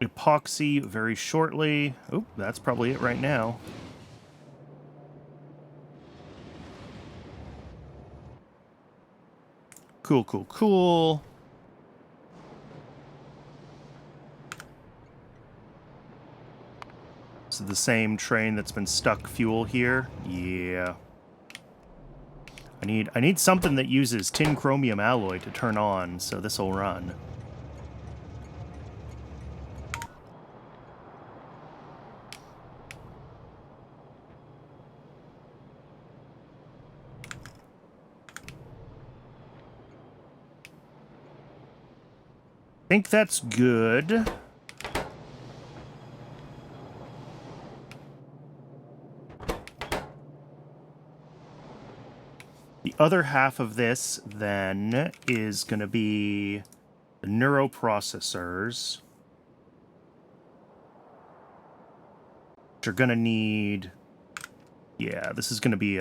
epoxy very shortly. Oh, that's probably it right now. Cool, cool, cool. This is the same train that's been stuck fuel here. Yeah. I need something that uses tin chromium alloy to turn on, so this'll run. I think that's good. The other half of this, then, is going to be the neuroprocessors, which are going to need... Yeah, this is going to be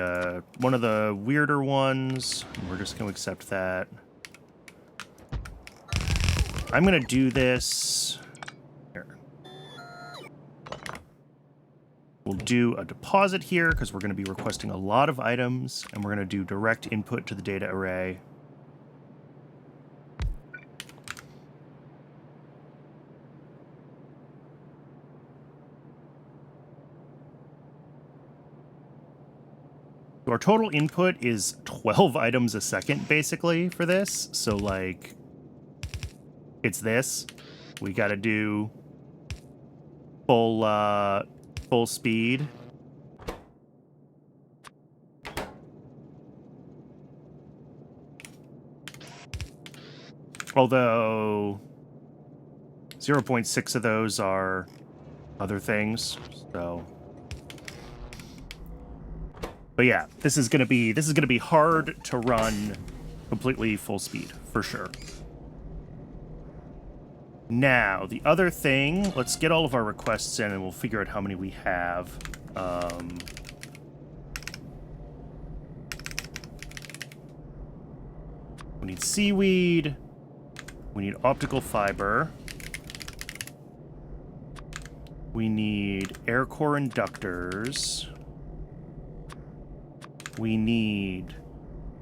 one of the weirder ones. We're just going to accept that. I'm going to do this... Here. We'll do a deposit here, because we're going to be requesting a lot of items, and we're going to do direct input to the data array. So our total input is 12 items a second, basically, for this. So, like, it's this. We got to do full speed. Although 0.6 of those are other things, so. But yeah, this is gonna be hard to run completely full speed for sure. Now, the other thing, let's get all of our requests in and we'll figure out how many we have. We need seaweed. We need optical fiber. We need air core inductors. We need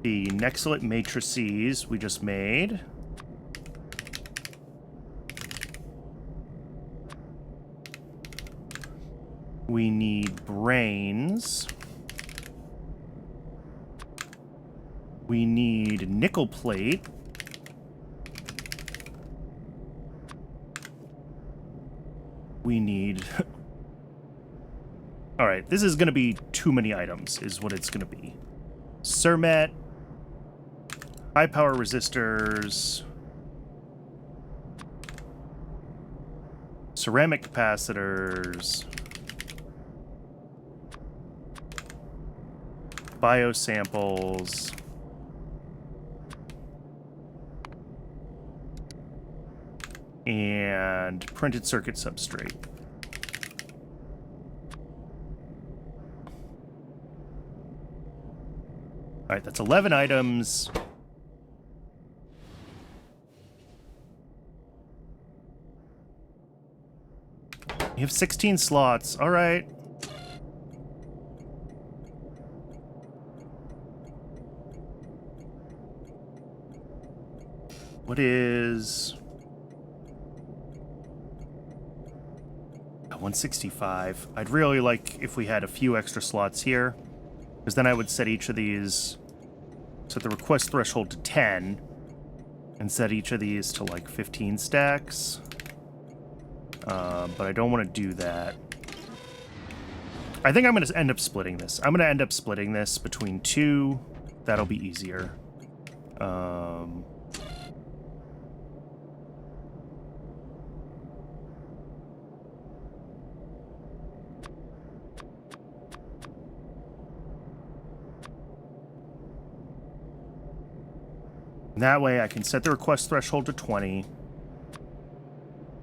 the Nexilate matrices we just made. We need brains. We need nickel plate. We need All right, this is going to be too many items, is what it's going to be. Surmet, high power resistors, ceramic capacitors, biosamples, and printed circuit substrate. All right, that's 11 items. You have 16 slots. All right. What is 165? I'd really like if we had a few extra slots here, because then I would set each of these, set the request threshold to 10, and set each of these to like 15 stacks. But I don't want to do that. I think I'm going to end up splitting this. I'm going to end up splitting this between two. That'll be easier. That way I can set the request threshold to 20.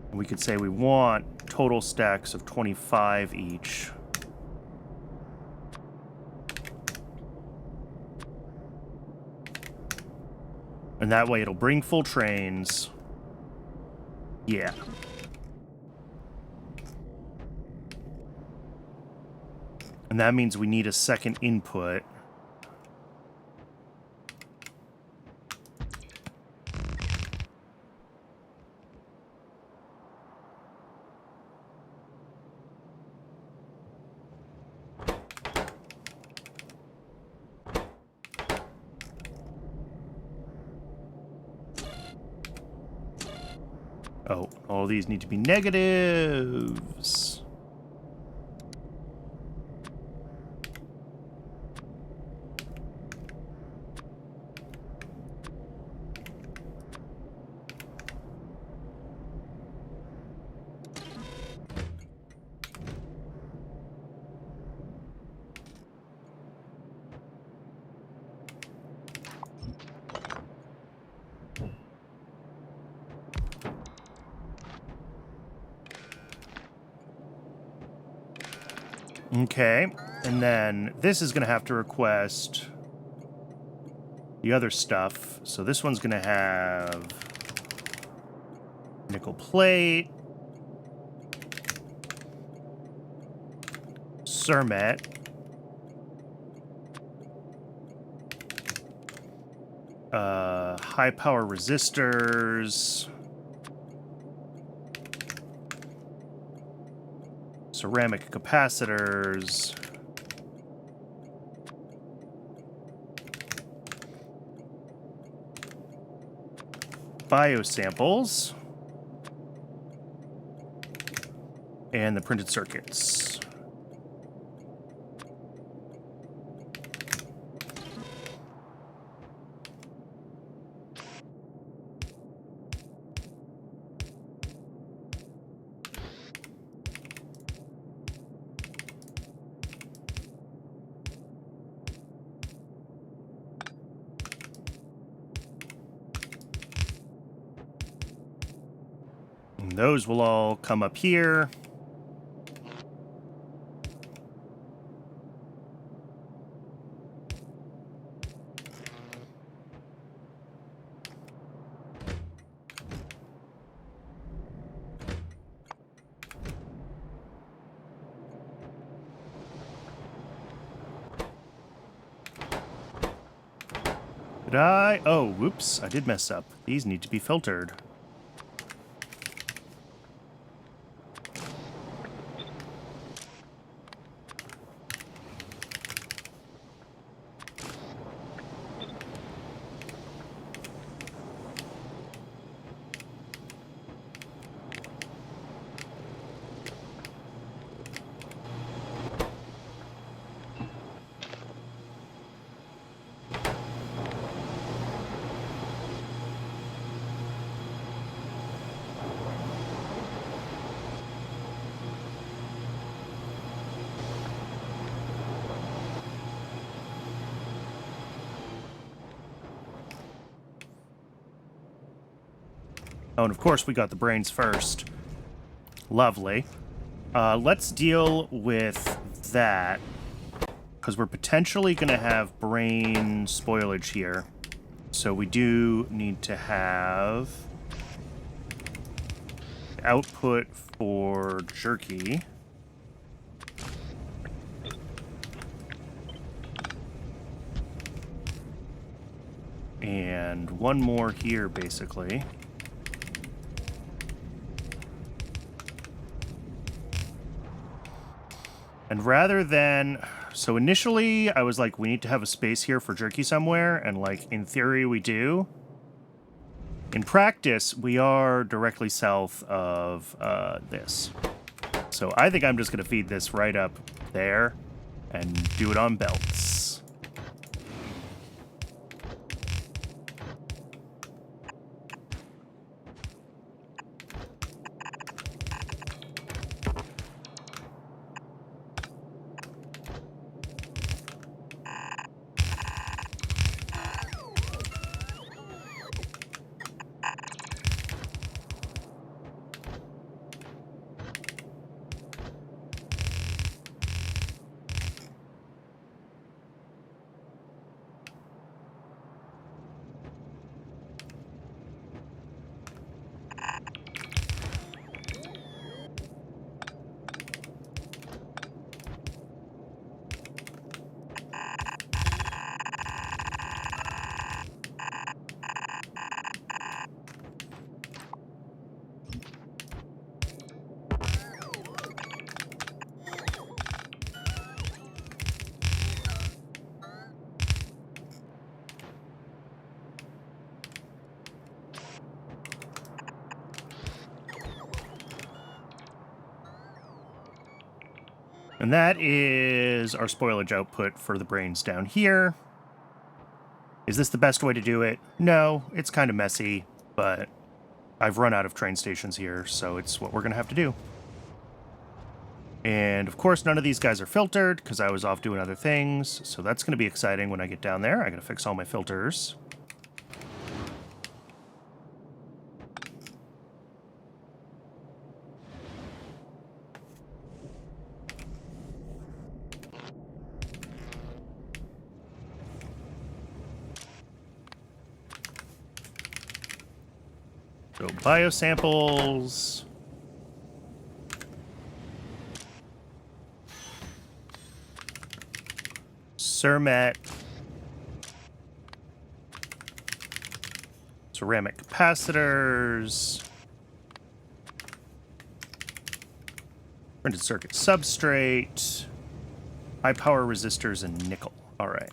And we could say we want total stacks of 25 each. And that way it'll bring full trains. Yeah. And that means we need a second input. Oh, all these need to be negatives. Okay, and then this is going to have to request the other stuff. So this one's going to have nickel plate, Cermet, high power resistors, ceramic capacitors, biosamples, and the printed circuits. And those will all come up here. Did I? Oh, whoops, I did mess up. These need to be filtered. Oh, and of course we got the brains first. Lovely. Let's deal with that, because we're potentially going to have brain spoilage here. So we do need to have output for jerky. And one more here, basically. And rather than... So initially, I was like, we need to have a space here for jerky somewhere, and like, in theory, we do. In practice, we are directly south of this. So I think I'm just going to feed this right up there and do it on belts. And that is our spoilage output for the brains down here. Is this the best way to do it? No, it's kind of messy, but I've run out of train stations here, so it's what we're going to have to do. And of course, none of these guys are filtered because I was off doing other things, so that's going to be exciting when I get down there. I got to fix all my filters. So biosamples. Cermet. Ceramic capacitors. Printed circuit substrate. High power resistors and nickel. All right.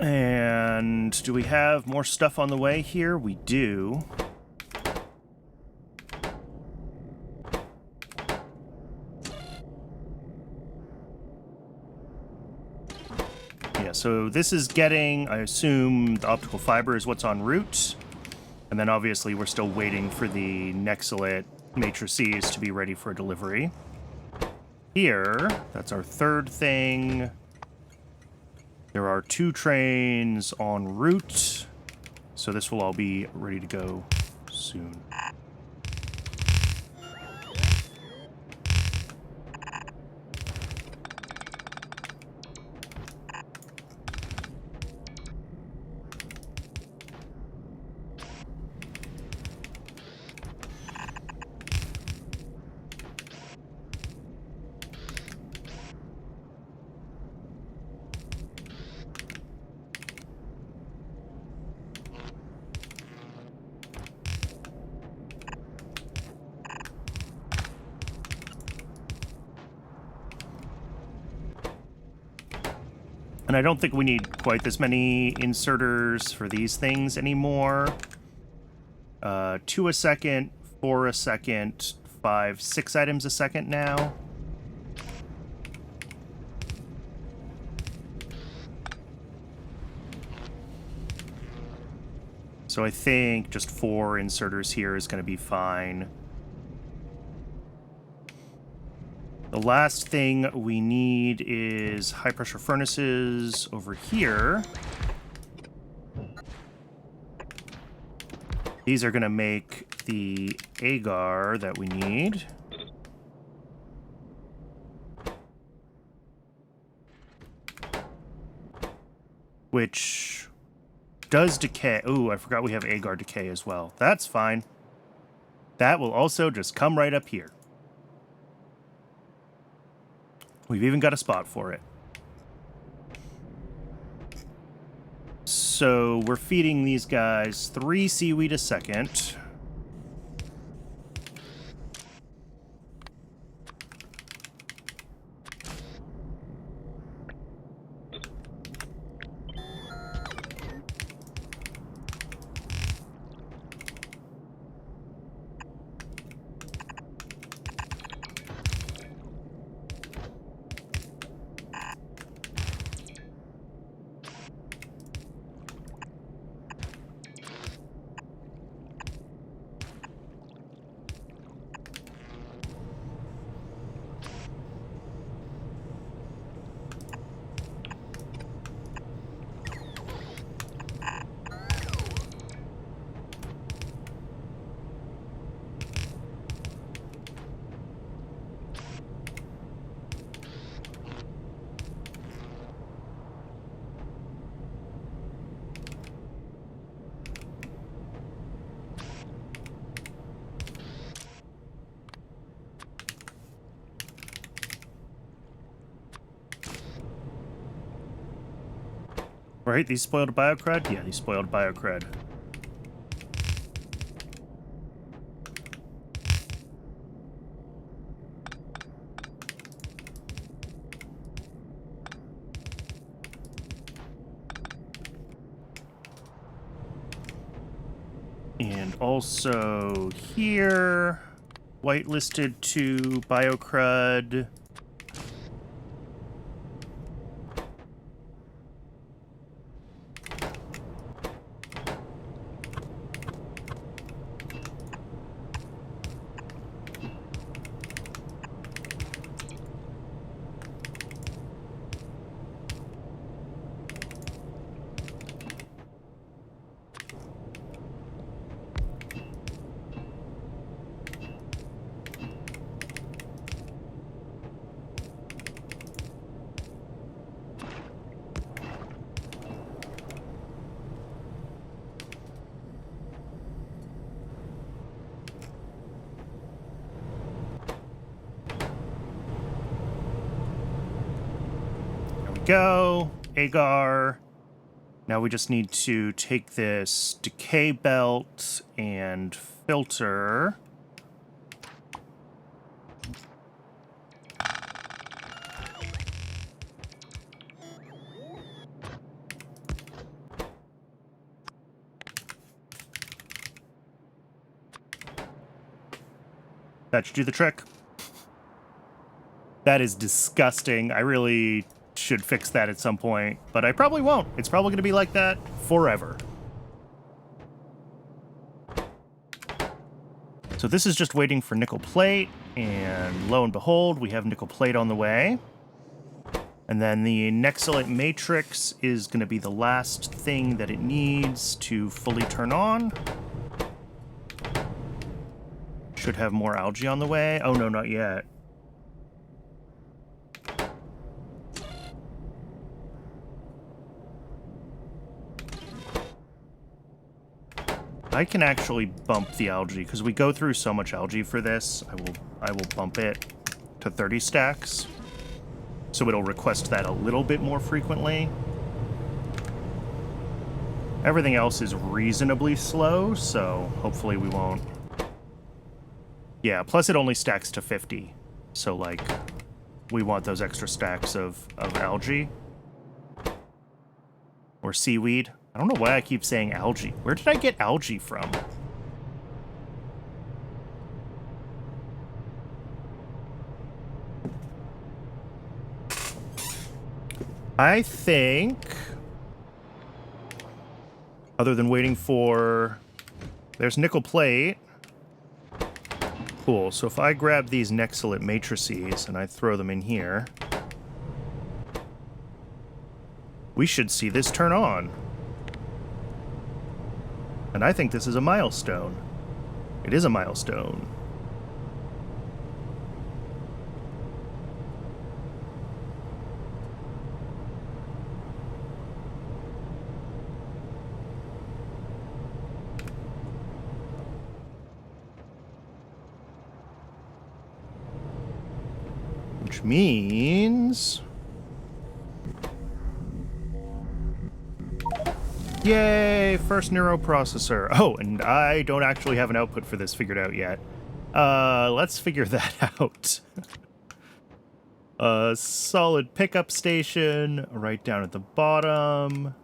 And do we have more stuff on the way here? We do. Yeah, so this is getting, I assume, the optical fiber is what's en route. And then obviously we're still waiting for the Nexilate matrices to be ready for delivery. Here, that's our third thing. There are 2 trains en route, so this will all be ready to go soon. And I don't think we need quite this many inserters for these things anymore. 2 a second, 4 a second, 5, 6 items a second now. So I think just 4 inserters here is going to be fine. The last thing we need is high pressure furnaces over here. These are going to make the agar that we need. Which does decay. Ooh, I forgot we have agar decay as well. That's fine. That will also just come right up here. We've even got a spot for it. So we're feeding these guys 3 seaweed a second. Right, these spoiled biocred? Yeah, these spoiled biocred. And also here, whitelisted to biocrud. Go, agar. Now we just need to take this decay belt and filter. That should do the trick. That is disgusting. I really should fix that at some point, but I probably won't. It's probably going to be like that forever. So this is just waiting for nickel plate, and lo and behold, we have nickel plate on the way. And then the Nexilate Matrix is going to be the last thing that it needs to fully turn on. Should have more algae on the way. Oh no, not yet. I can actually bump the algae because we go through so much algae for this. I will bump it to 30 stacks, so it'll request that a little bit more frequently. Everything else is reasonably slow, so hopefully we won't. Yeah, plus it only stacks to 50, so like we want those extra stacks of algae. Or seaweed. I don't know why I keep saying algae. Where did I get algae from? I think, other than waiting for... There's nickel plate. Cool, so if I grab these nexolite matrices and I throw them in here, we should see this turn on. And I think this is a milestone. It is a milestone. Which means... Yay! First neuroprocessor. Oh, and I don't actually have an output for this figured out yet. Let's figure that out. Solid pickup station right down at the bottom.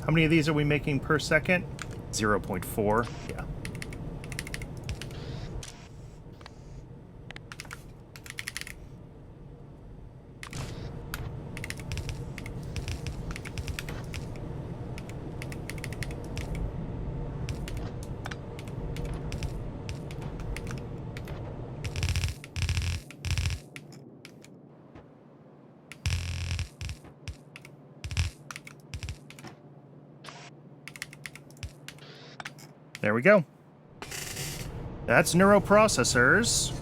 How many of these are we making per second? 0.4, yeah. There we go. That's neuroprocessors.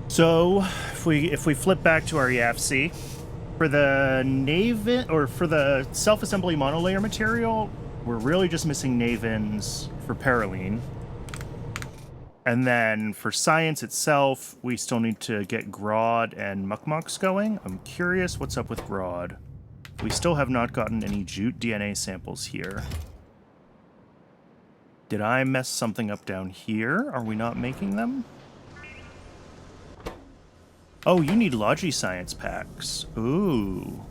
So, if we flip back to our EFC, for the Naven, or for the self-assembly monolayer material, we're really just missing Navens for Paraline. And then for science itself, we still need to get Grodd and Mukmoks going. I'm curious what's up with Grodd. We still have not gotten any jute DNA samples here. Did I mess something up down here? Are we not making them? Oh, you need Logi Science packs. Ooh.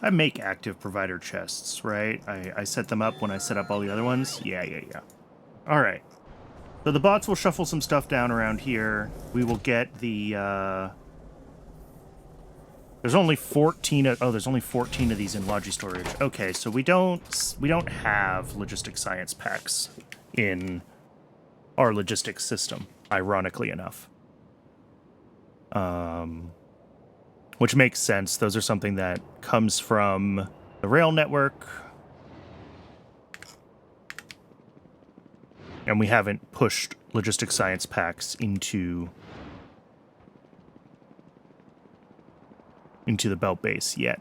I make active provider chests, right? I set them up when I set up all the other ones. Yeah. All right. So the bots will shuffle some stuff down around here. We will get the... There's only 14 of... Oh, there's only 14 of these in Logi storage. Okay, so we don't have logistics science packs in our logistics system, ironically enough. Which makes sense. Those are something that comes from the rail network. And we haven't pushed logistics science packs into the belt base yet.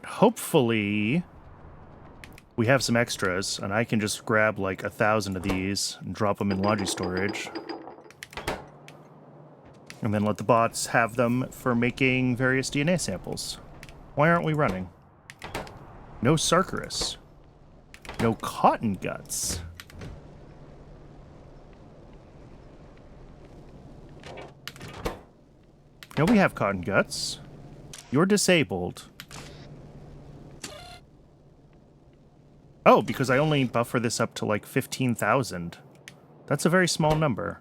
Hopefully we have some extras and I can just grab like 1,000 of these and drop them in Logi storage. And then let the bots have them for making various DNA samples. Why aren't we running? No Sarkarus. No cotton guts. No, we have cotton guts. You're disabled. Oh, because I only buffer this up to like 15,000. That's a very small number.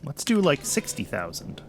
Let's do like 60,000.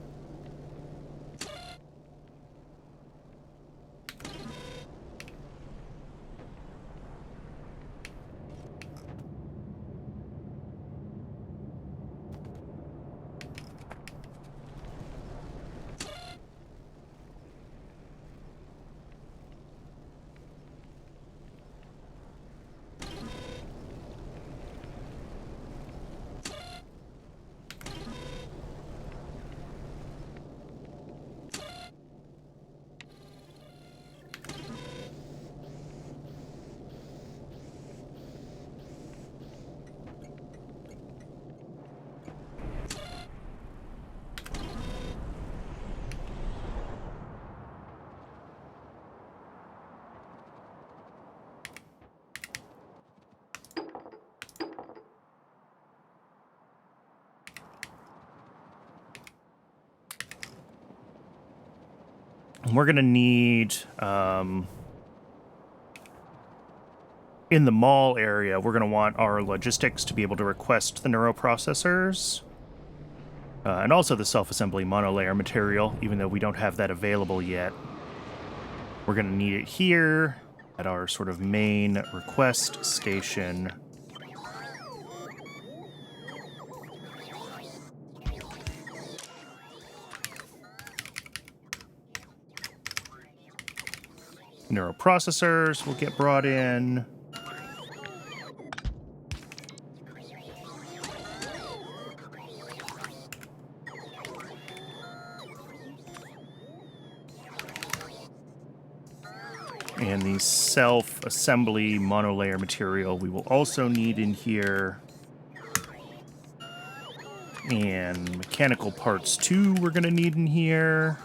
We're going to need, in the mall area, we're going to want our logistics to be able to request the neuroprocessors. And also the self-assembly monolayer material, even though we don't have that available yet. We're going to need it here at our sort of main request station. Neuroprocessors will get brought in. And the self-assembly monolayer material we will also need in here. And mechanical parts too we're going to need in here.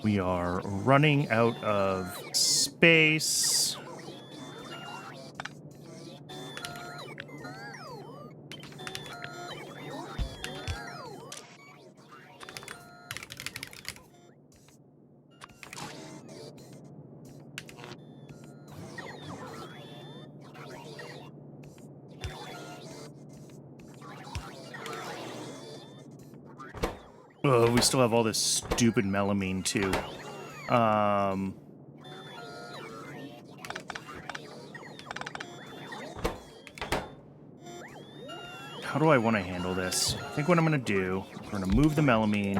We are running out of space. Oh, we still have all this stupid melamine, too. How do I want to handle this? I think what I'm going to do, we're going to move the melamine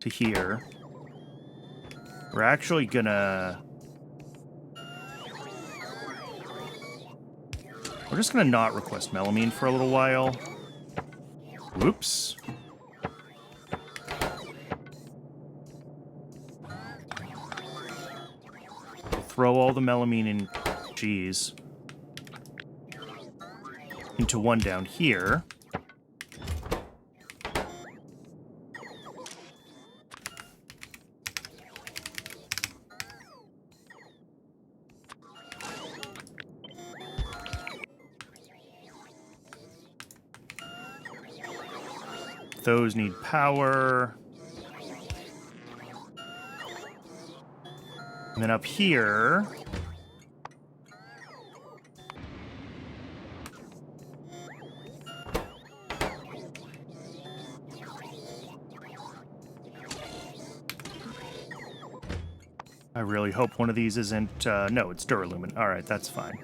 to here. We're actually going to... We're just going to not request melamine for a little while. Whoops. We'll throw all the melamine in... Jeez. Into one down here. Those need power. And then up here... I really hope one of these isn't... no, it's Duralumin. Alright, that's fine.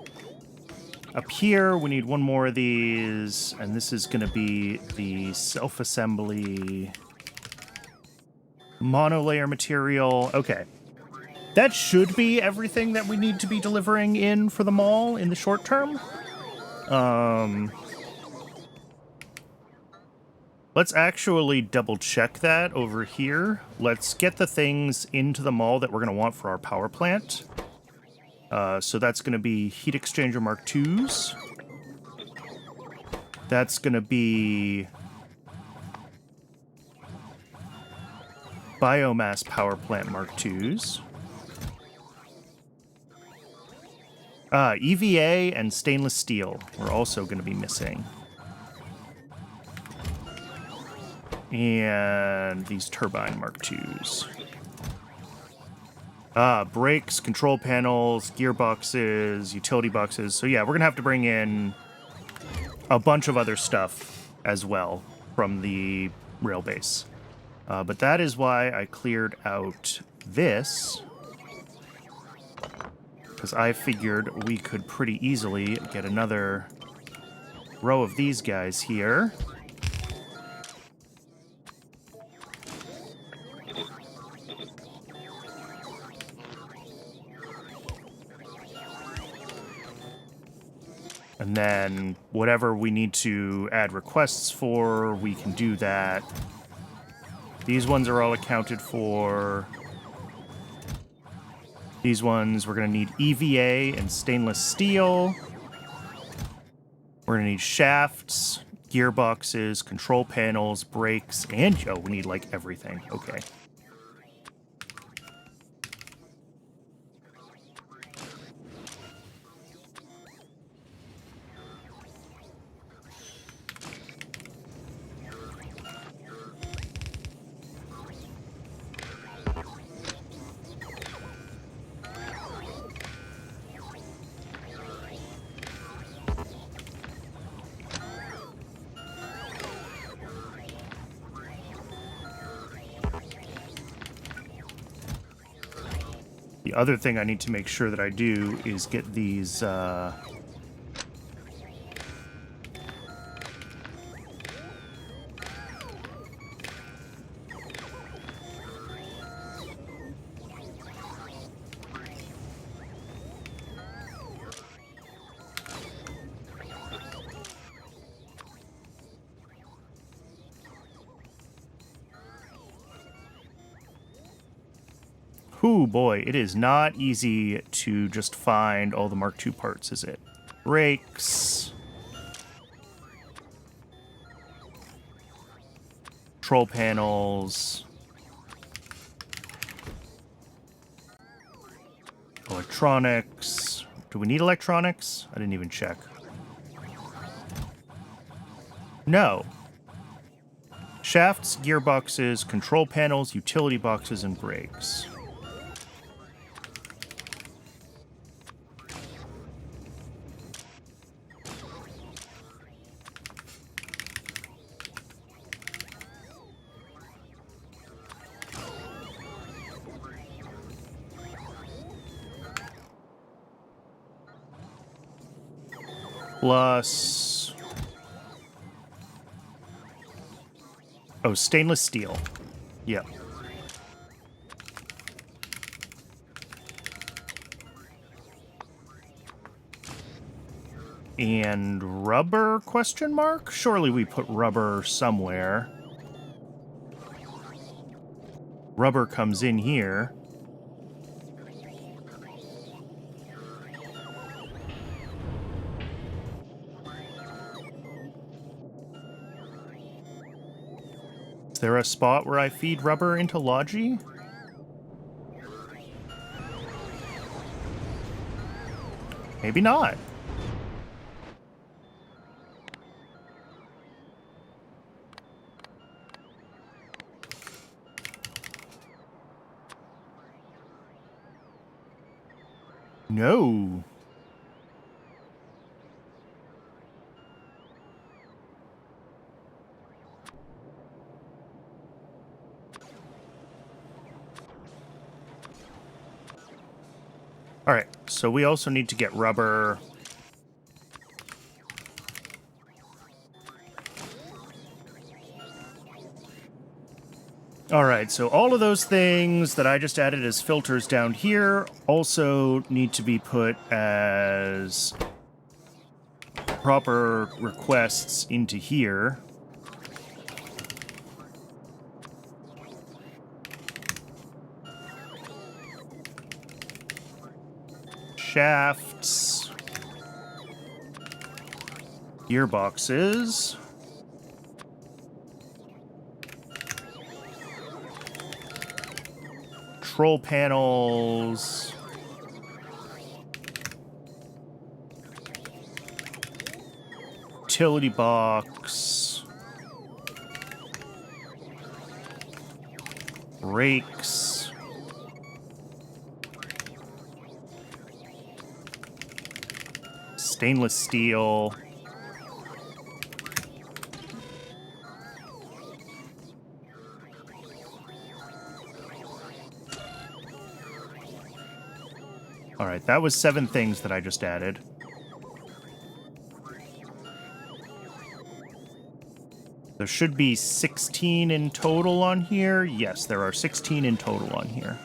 Up here, we need one more of these, and this is going to be the self-assembly monolayer material. Okay. That should be everything that we need to be delivering in for the mall in the short term. Let's actually double-check that over here. Let's get the things into the mall that we're going to want for our power plant. So that's going to be heat exchanger Mark IIs. That's going to be biomass power plant Mark IIs. EVA and stainless steel are also going to be missing. And these turbine Mark IIs. Brakes, control panels, gearboxes, utility boxes. So yeah, we're going to have to bring in a bunch of other stuff as well from the rail base. But that is why I cleared out this, because I figured we could pretty easily get another row of these guys here. And then whatever we need to add requests for, we can do that. These ones are all accounted for. These ones, we're going to need EVA and stainless steel. We're going to need shafts, gearboxes, control panels, brakes, and... oh, we need, like, everything. Okay. The other thing I need to make sure that I do is get these, Ooh, boy, it is not easy to just find all the Mark II parts, is it? Brakes. Control panels. Electronics. Do we need electronics? I didn't even check. No. Shafts, gearboxes, control panels, utility boxes, and brakes. Plus... oh, stainless steel. Yep. And rubber, question mark? Surely we put rubber somewhere. Rubber comes in here. Is there a spot where I feed rubber into Logi? Maybe not. No. All right, so we also need to get rubber. All right, so all of those things that I just added as filters down here also need to be put as proper requests into here. shafts. Gearboxes. Control panels. Utility box. Brakes. Stainless steel. All right, that was 7 things that I just added. There should be 16 in total on here. Yes, there are 16 in total on here.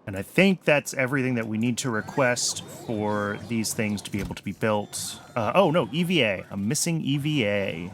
And I think that's everything that we need to request for these things to be able to be built. Oh, no, EVA. I'm missing EVA.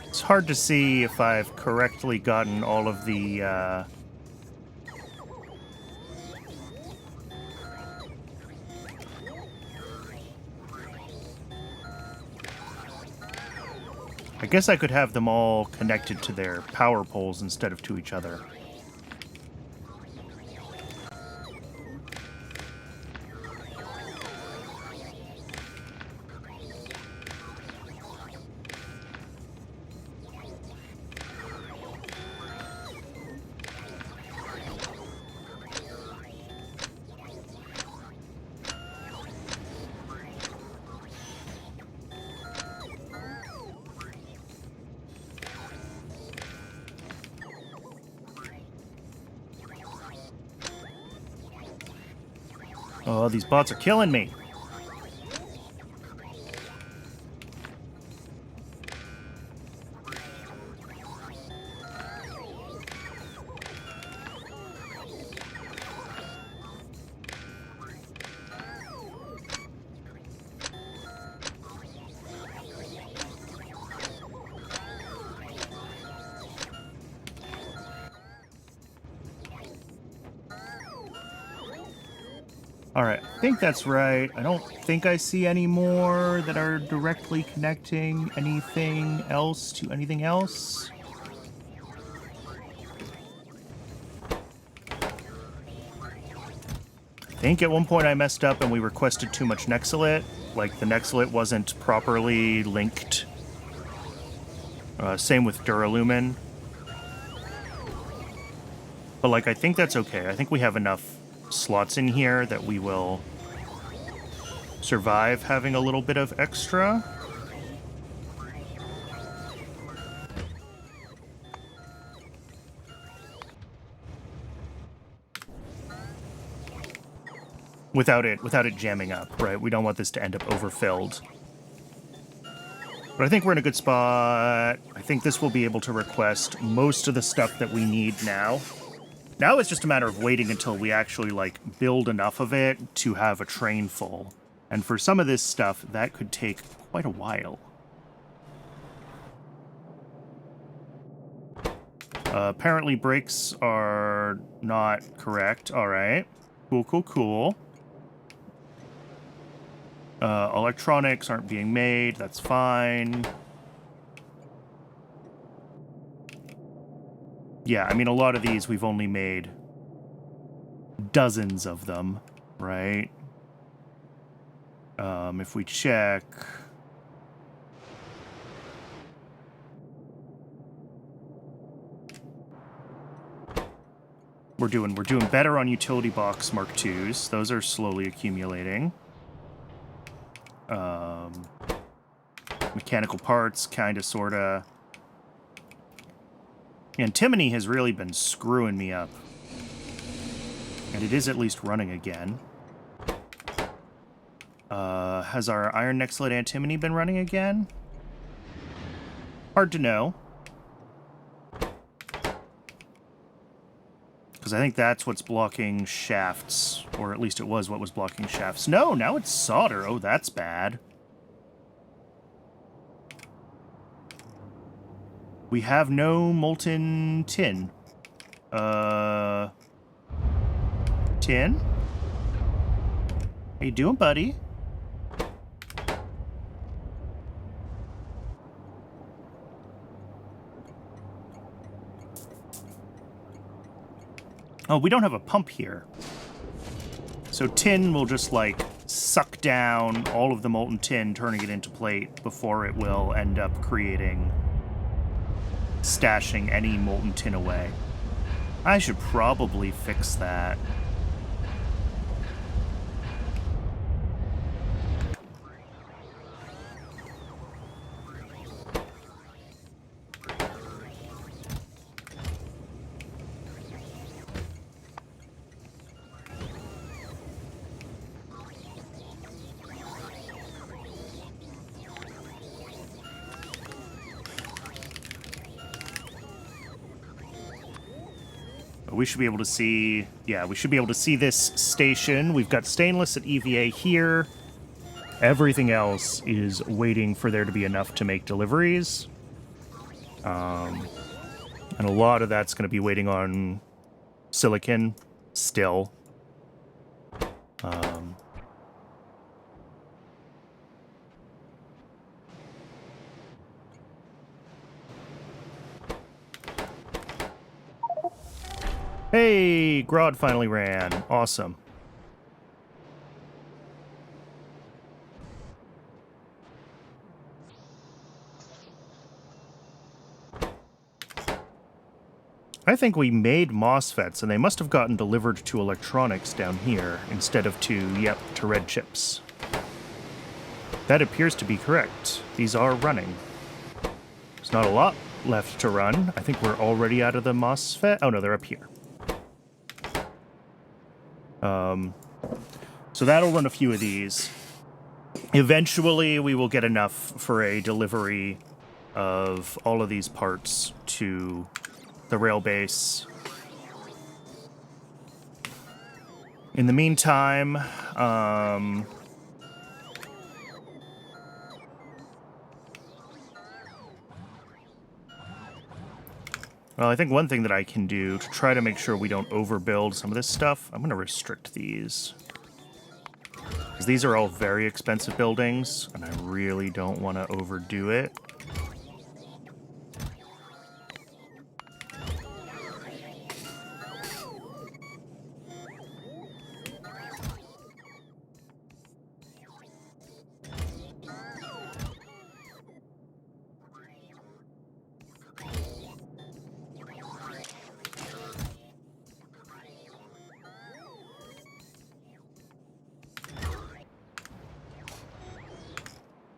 It's hard to see if I've correctly gotten all of the, I guess I could have them all connected to their power poles instead of to each other. Oh, these bots are killing me. All right, I think that's right. I don't think I see any more that are directly connecting anything else to anything else. I think at one point I messed up and we requested too much Nexalit. Like, the Nexalit wasn't properly linked. Same with Duralumin. But, like, I think that's okay. I think we have enough slots in here that we will survive having a little bit of extra. Without it jamming up, right? We don't want this to end up overfilled. But I think we're in a good spot. I think this will be able to request most of the stuff that we need now. Now it's just a matter of waiting until we actually, like, build enough of it to have a train full. And for some of this stuff, that could take quite a while. Apparently brakes are not correct. All right. Cool, cool, cool. Electronics aren't being made. That's fine. Yeah, I mean, a lot of these we've only made dozens of them, right? If we check... We're doing better on utility box Mark IIs. Those are slowly accumulating. Mechanical parts, kinda, sorta. Antimony has really been screwing me up. And it is at least running again. Has our iron nexolite antimony been running again? Hard to know. Because I think that's what's blocking shafts. Or at least it was what was blocking shafts. No, now it's solder. Oh, that's bad. We have no molten tin. Tin? How you doing, buddy? Oh, we don't have a pump here. So tin will just, like, suck down all of the molten tin, turning it into plate, before it will end up stashing any molten tin away. I should probably fix that. We should be able to see, yeah, we should be able to see this station. We've got stainless at EVA here. Everything else is waiting for there to be enough to make deliveries. And a lot of that's going to be waiting on silicon still. Hey, Grodd finally ran. Awesome. I think we made MOSFETs, and they must have gotten delivered to electronics down here instead of to red chips. That appears to be correct. These are running. There's not a lot left to run. I think we're already out of the MOSFET. Oh, no, they're up here. So that'll run a few of these. Eventually, we will get enough for a delivery of all of these parts to the rail base. In the meantime, well, I think one thing that I can do to try to make sure we don't overbuild some of this stuff, I'm going to restrict these. Because these are all very expensive buildings, and I really don't want to overdo it.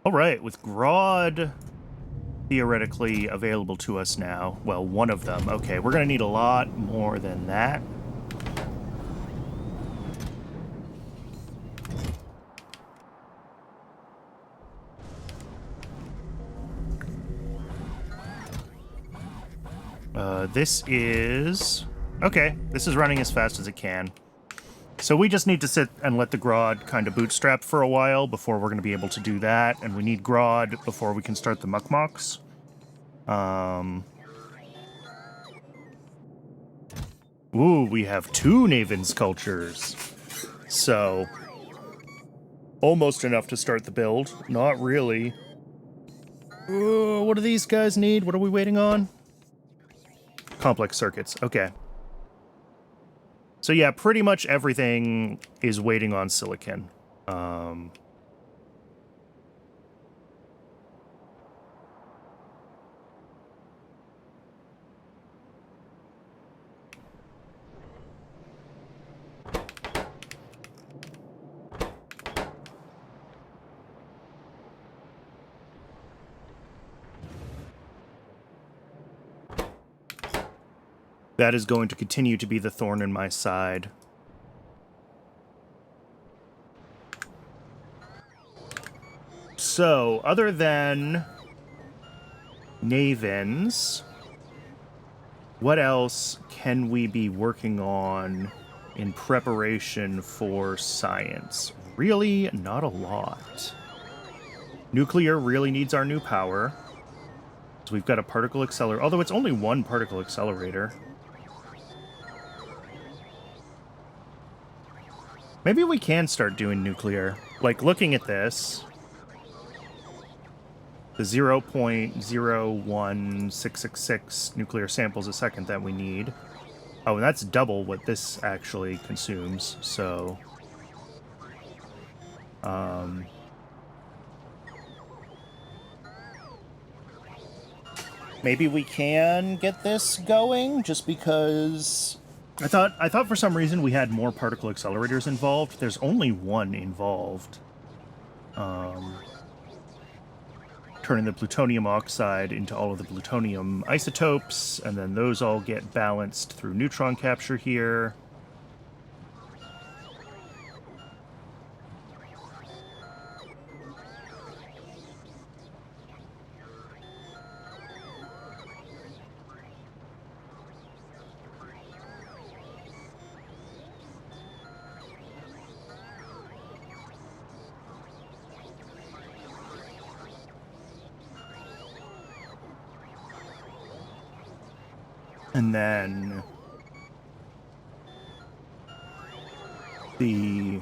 Alright, with Grodd theoretically available to us now, well, one of them. Okay, we're going to need a lot more than that. This is... Okay, this is running as fast as it can. So we just need to sit and let the Grodd kind of bootstrap for a while before we're going to be able to do that, and we need Grodd before we can start the Mukmoks. Ooh, we have 2 Naven sculptures. So, almost enough to start the build. Not really. What do these guys need? What are we waiting on? Complex circuits. Okay. So yeah, pretty much everything is waiting on silicon. That is going to continue to be the thorn in my side. So, other than Navens, what else can we be working on in preparation for science? Really, not a lot. Nuclear really needs our new power. So we've got a particle accelerator, although it's only one particle accelerator. Maybe we can start doing nuclear. Like, looking at this, the 0.01666 nuclear samples a second that we need. Oh, and that's double what this actually consumes, so... maybe we can get this going, just because... I thought for some reason we had more particle accelerators involved. There's only one involved. Turning the plutonium oxide into all of the plutonium isotopes, and then those all get balanced through neutron capture here. And then the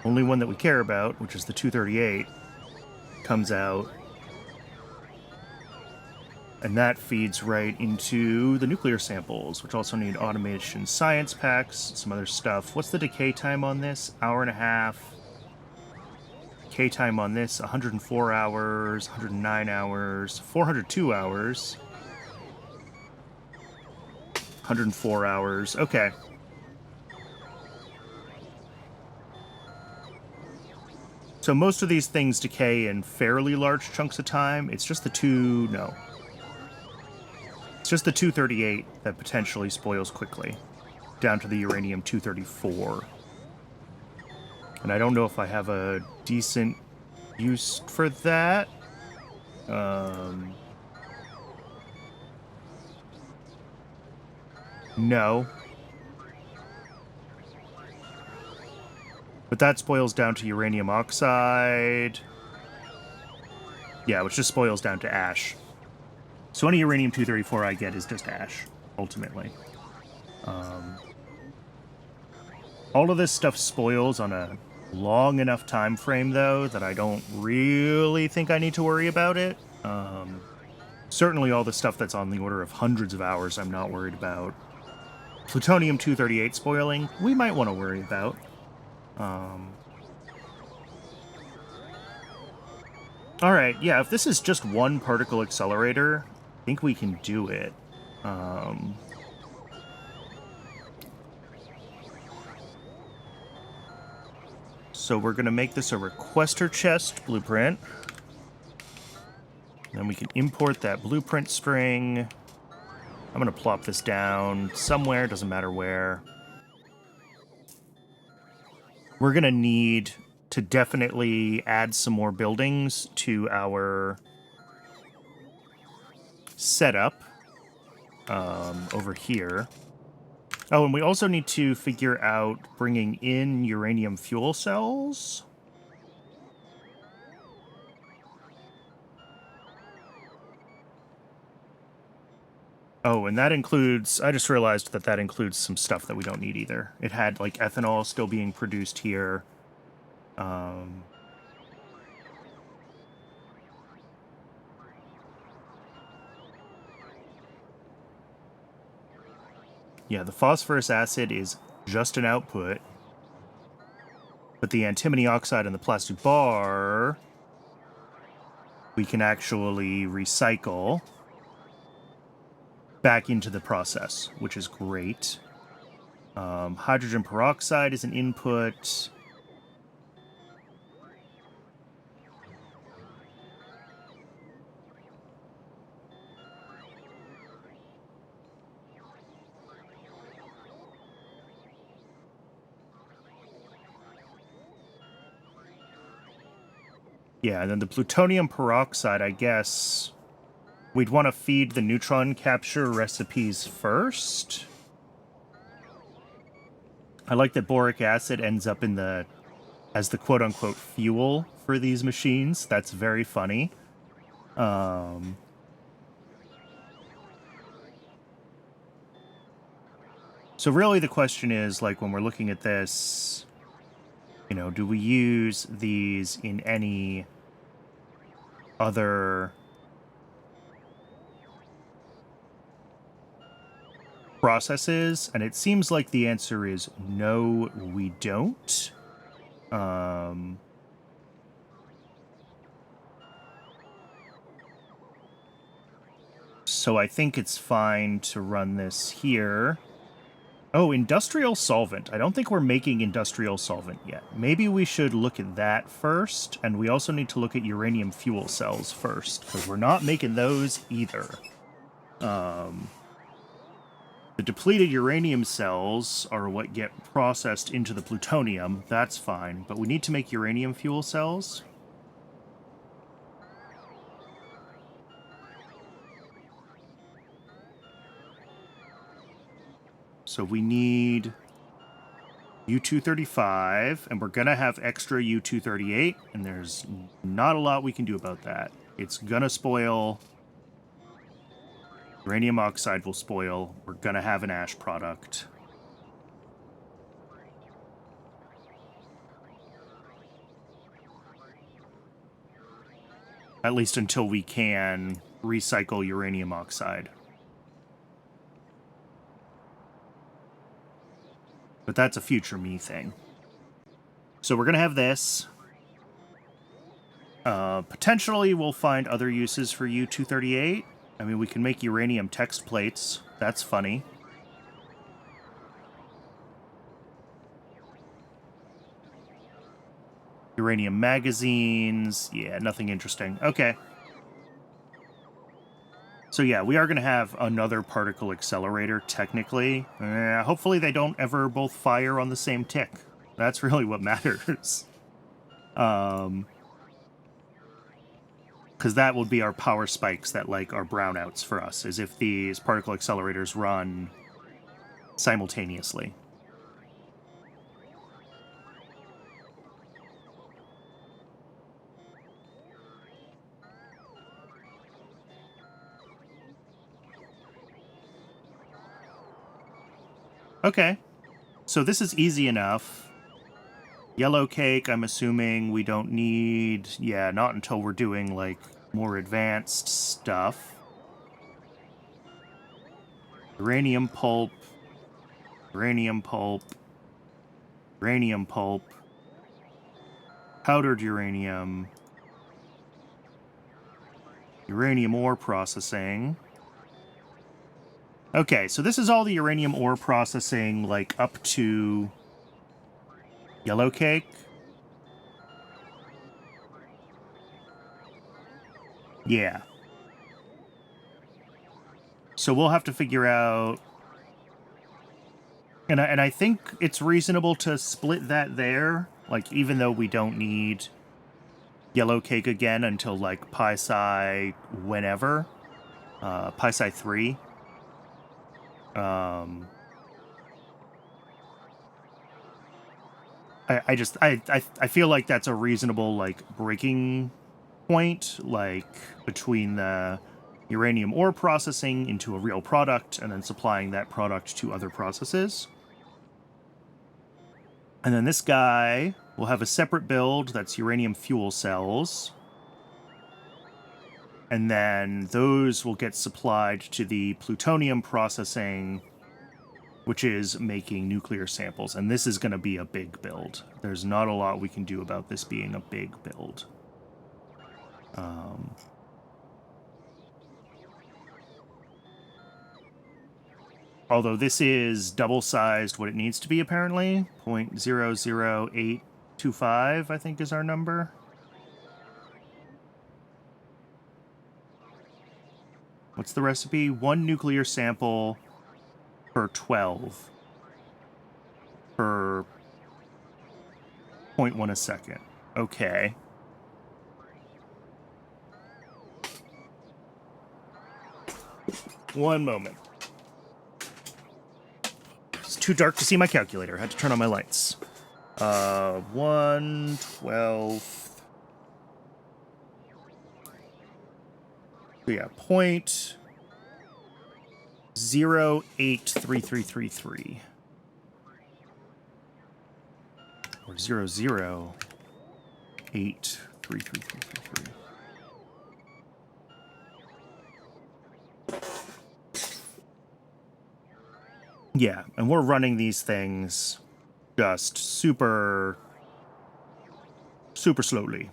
only one that we care about, which is the 238, comes out. And that feeds right into the nuclear samples, which also need automation science packs, some other stuff. What's the decay time on this? Hour and a half. Decay time on this, 104 hours, 109 hours, 402 hours. 104 hours. Okay. So most of these things decay in fairly large chunks of time. It's just the It's just the 238 that potentially spoils quickly, down to the uranium-234. And I don't know if I have a decent use for that. No. But that spoils down to uranium oxide. Yeah, which just spoils down to ash. So any uranium-234 I get is just ash, ultimately. All of this stuff spoils on a long enough time frame, though, that I don't really think I need to worry about it. Certainly all the stuff that's on the order of hundreds of hours I'm not worried about. Plutonium-238 spoiling, we might want to worry about. Alright, yeah, if this is just one particle accelerator, I think we can do it. So we're going to make this a requester chest blueprint. Then we can import that blueprint string. I'm going to plop this down somewhere, doesn't matter where. We're going to need to definitely add some more buildings to our setup over here. Oh, and we also need to figure out bringing in uranium fuel cells. Oh, and that includes, I just realized that that includes some stuff that we don't need either. It had like ethanol still being produced here. Yeah, the phosphorus acid is just an output, but the antimony oxide and the plastic bar we can actually recycle back into the process, which is great. Hydrogen peroxide is an input. Yeah, and then the plutonium peroxide, I guess we'd want to feed the neutron capture recipes first. I like that boric acid ends up in as the quote-unquote fuel for these machines. That's very funny. So really the question is, like, when we're looking at this, you know, do we use these in any other processes? And it seems like the answer is no, we don't. So I think it's fine to run this here. Oh, industrial solvent. I don't think we're making industrial solvent yet. Maybe we should look at that first, and we also need to look at uranium fuel cells first, because we're not making those either. The depleted uranium cells are what get processed into the plutonium. That's fine, but we need to make uranium fuel cells. So we need U-235, and we're going to have extra U-238, and there's not a lot we can do about that. It's going to spoil. Uranium oxide will spoil. We're going to have an ash product. At least until we can recycle uranium oxide. But that's a future me thing. So we're going to have this. Potentially we'll find other uses for U-238. I mean, we can make uranium text plates. That's funny. Uranium magazines. Yeah, nothing interesting. Okay. So yeah, we are going to have another particle accelerator, technically. Hopefully they don't ever both fire on the same tick. That's really what matters. Because that would be our power spikes that, like, are brownouts for us, is if these particle accelerators run simultaneously. Okay, so this is easy enough. Yellow cake, I'm assuming we don't need... Yeah, not until we're doing, like, more advanced stuff. Uranium pulp. Uranium pulp. Uranium pulp. Powdered uranium. Uranium ore processing. Okay, so this is all the uranium ore processing, like, up to yellow cake. Yeah. So we'll have to figure out... And I think it's reasonable to split that there, like, even though we don't need yellow cake again until, like, Pi-Sci whenever. Pi-Sci 3. I feel like that's a reasonable, like, breaking point, like, between the uranium ore processing into a real product, and then supplying that product to other processes. And then this guy will have a separate build that's uranium fuel cells. And then those will get supplied to the plutonium processing, which is making nuclear samples. And this is going to be a big build. There's not a lot we can do about this being a big build. Although this is double-sized what it needs to be, apparently. 0.00825, I think, is our number. What's the recipe? 1 nuclear sample per 12 per 0.1 a second. Okay. One moment. It's too dark to see my calculator. I had to turn on my lights. 1/12. So yeah, 0.083333. Or 0.083333. Yeah, and we're running these things just super slowly.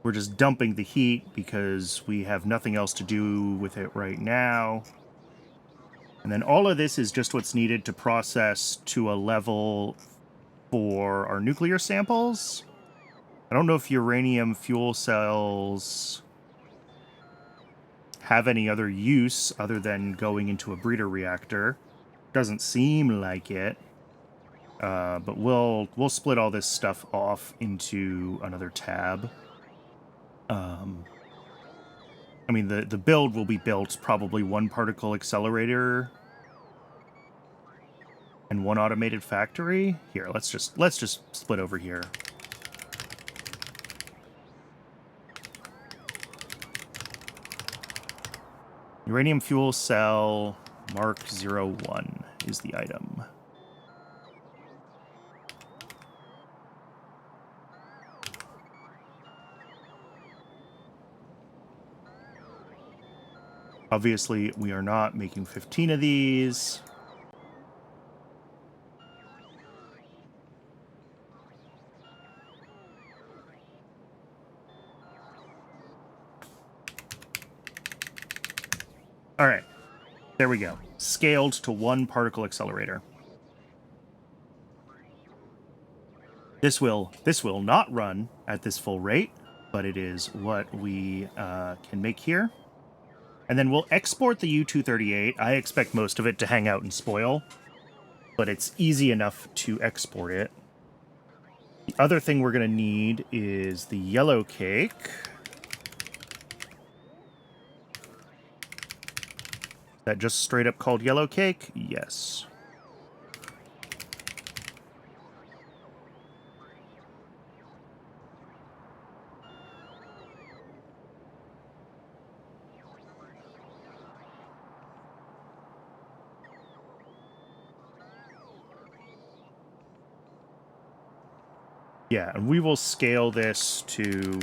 We're just dumping the heat because we have nothing else to do with it right now. And then all of this is just what's needed to process to a level for our nuclear samples. I don't know if uranium fuel cells have any other use other than going into a breeder reactor. Doesn't seem like it. But we'll split all this stuff off into another tab. I mean, the build will be built probably 1 particle accelerator and 1 automated factory. Here, let's just split over here. Uranium fuel cell Mark 01 is the item. Obviously, we are not making 15 of these. All right, there we go. Scaled to 1 particle accelerator. This will not run at this full rate, but it is what we can make here. And then we'll export the U-238. I expect most of it to hang out and spoil, but it's easy enough to export it. The other thing we're going to need is the yellow cake. Is that just straight up called yellow cake? Yes. Yeah, and we will scale this to...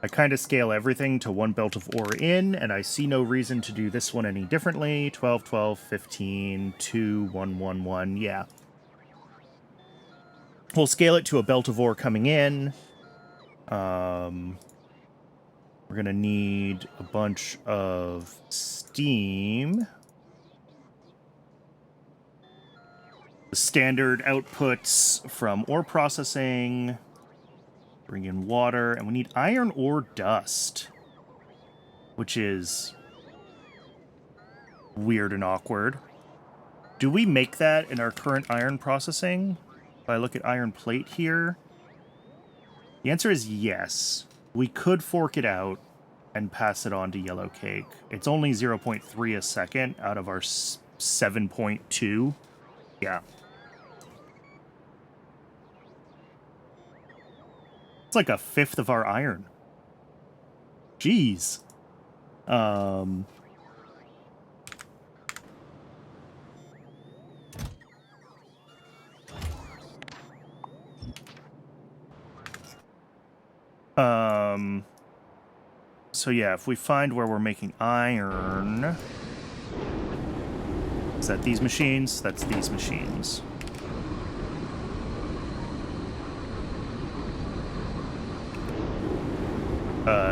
I kind of scale everything to 1 belt of ore in, and I see no reason to do this one any differently. 12, 12, 15, 2, 1, 1, 1, yeah. We'll scale it to a belt of ore coming in. We're going to need a bunch of steam. The standard outputs from ore processing. Bring in water, and we need iron ore dust, which is weird and awkward. Do we make that in our current iron processing? If I look at iron plate here, the answer is yes. We could fork it out and pass it on to yellow cake. It's only 0.3 a second out of our 7.2. Yeah. It's like a fifth of our iron. Jeez. So yeah, if we find where we're making iron... Is that these machines? That's these machines.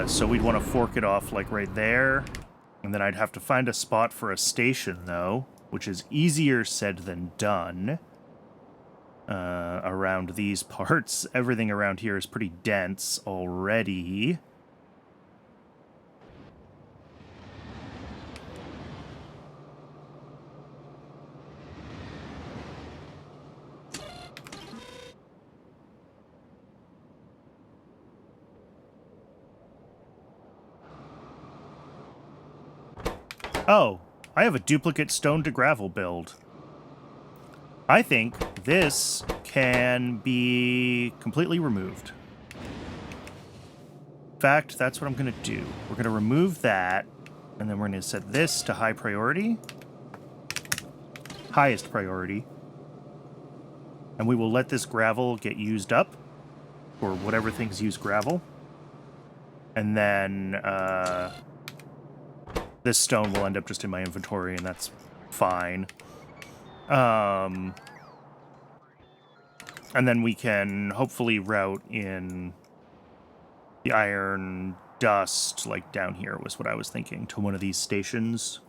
So we'd want to fork it off like right there. And then I'd have to find a spot for a station, though, which is easier said than done. Around these parts. Everything around here is pretty dense already. Oh, I have a duplicate stone to gravel build. I think this can be completely removed. In fact, that's what I'm going to do. We're going to remove that, and then we're going to set this to high priority. Highest priority. And we will let this gravel get used up, or whatever things use gravel. And then this stone will end up just in my inventory, and that's fine. And then we can hopefully route in the iron dust, like down here was what I was thinking, to one of these stations.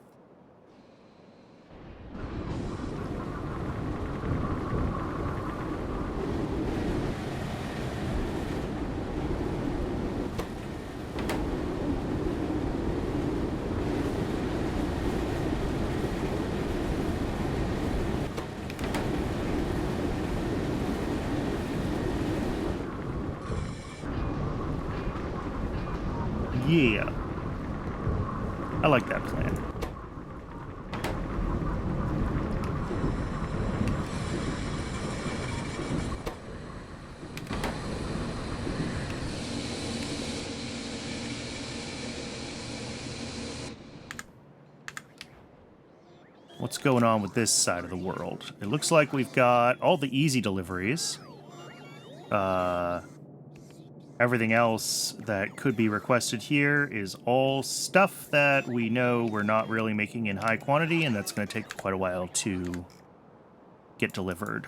Yeah. I like that plan. What's going on with this side of the world? It looks like we've got all the easy deliveries. Everything else that could be requested here is all stuff that we know we're not really making in high quantity, and that's going to take quite a while to get delivered.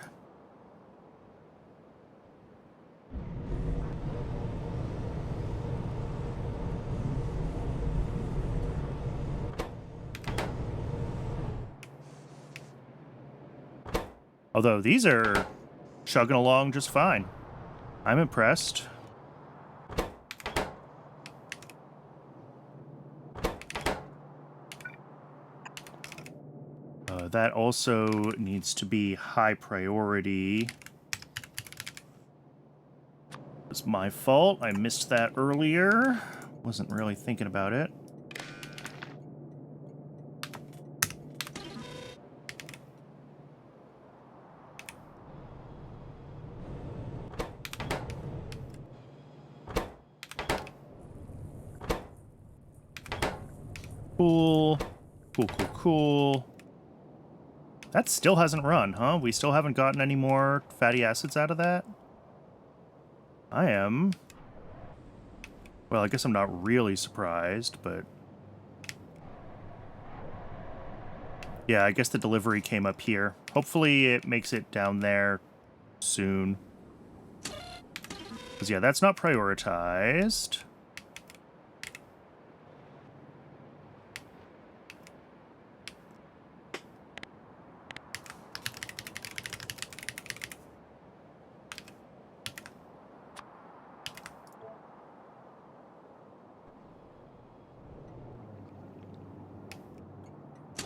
Although these are chugging along just fine. I'm impressed. That also needs to be high priority. It's my fault. I missed that earlier. Wasn't really thinking about it. Cool. Cool, cool, cool. That still hasn't run, huh? We still haven't gotten any more fatty acids out of that? I am... Well, I guess I'm not really surprised, but... Yeah, I guess the delivery came up here. Hopefully it makes it down there soon. Because, yeah, that's not prioritized.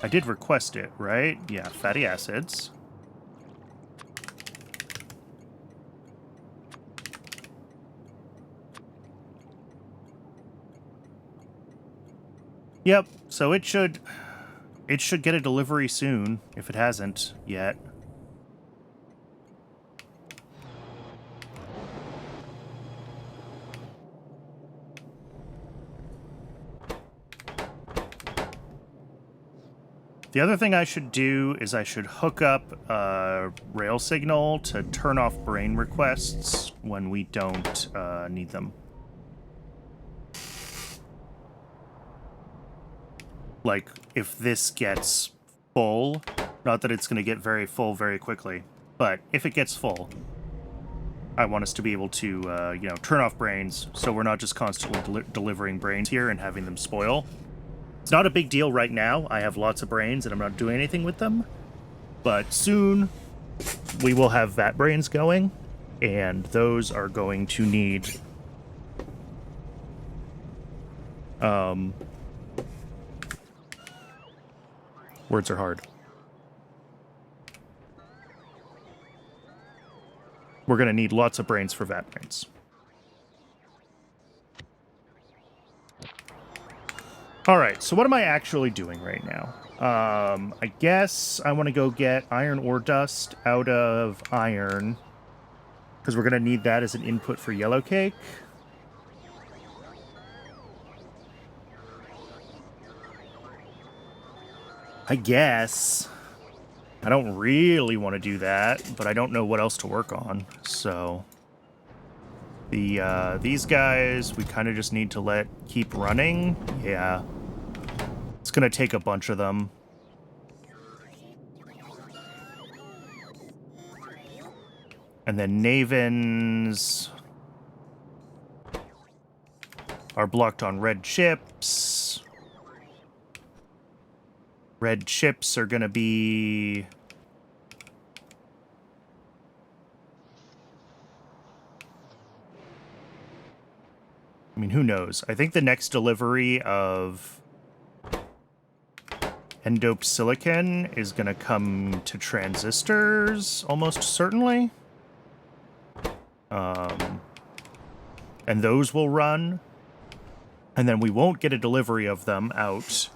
I did request it, right? Yeah, fatty acids. Yep, so it should get a delivery soon, if it hasn't yet. The other thing I should do is I should hook up a rail signal to turn off brain requests when we don't need them. Like, if this gets full, not that it's going to get very full very quickly, but if it gets full, I want us to be able to, turn off brains so we're not just constantly delivering brains here and having them spoil. It's not a big deal right now. I have lots of brains and I'm not doing anything with them. But soon we will have vat brains going, and those are going to need words are hard. We're going to need lots of brains for vat brains. All right, so what am I actually doing right now? I guess I want to go get iron ore dust out of iron, because we're going to need that as an input for yellow cake. I guess. I don't really want to do that, but I don't know what else to work on, so... these guys, we kind of just need to keep running. Yeah. It's gonna take a bunch of them. And then Navens are blocked on red chips. Red chips are gonna be... I mean, who knows? I think the next delivery of N-doped silicon is going to come to transistors, almost certainly. And those will run. And then we won't get a delivery of them out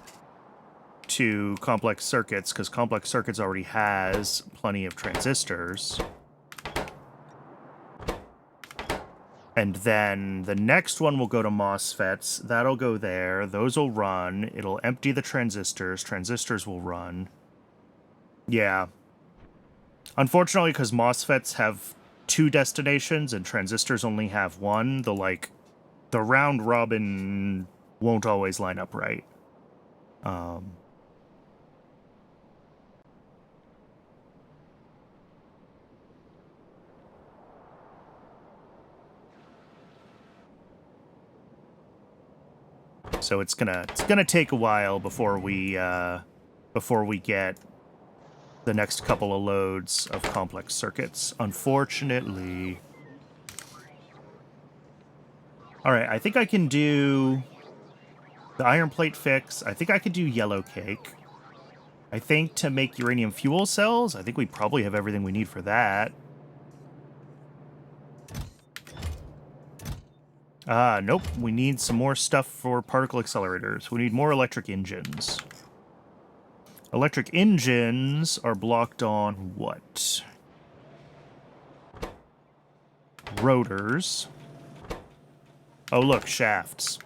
to complex circuits, because complex circuits already has plenty of transistors. And then the next one will go to MOSFETs. That'll go there. Those will run. It'll empty the transistors. Transistors will run. Yeah. Unfortunately, because MOSFETs have 2 destinations and transistors only have 1, the round robin won't always line up right. So it's gonna take a while before we get the next couple of loads of complex circuits, unfortunately. All right, I think I can do the iron plate fix. I think I could do yellow cake. I think to make uranium fuel cells, I think we probably have everything we need for that. Nope. We need some more stuff for particle accelerators. We need more electric engines. Electric engines are blocked on what? Rotors. Oh, look, shafts.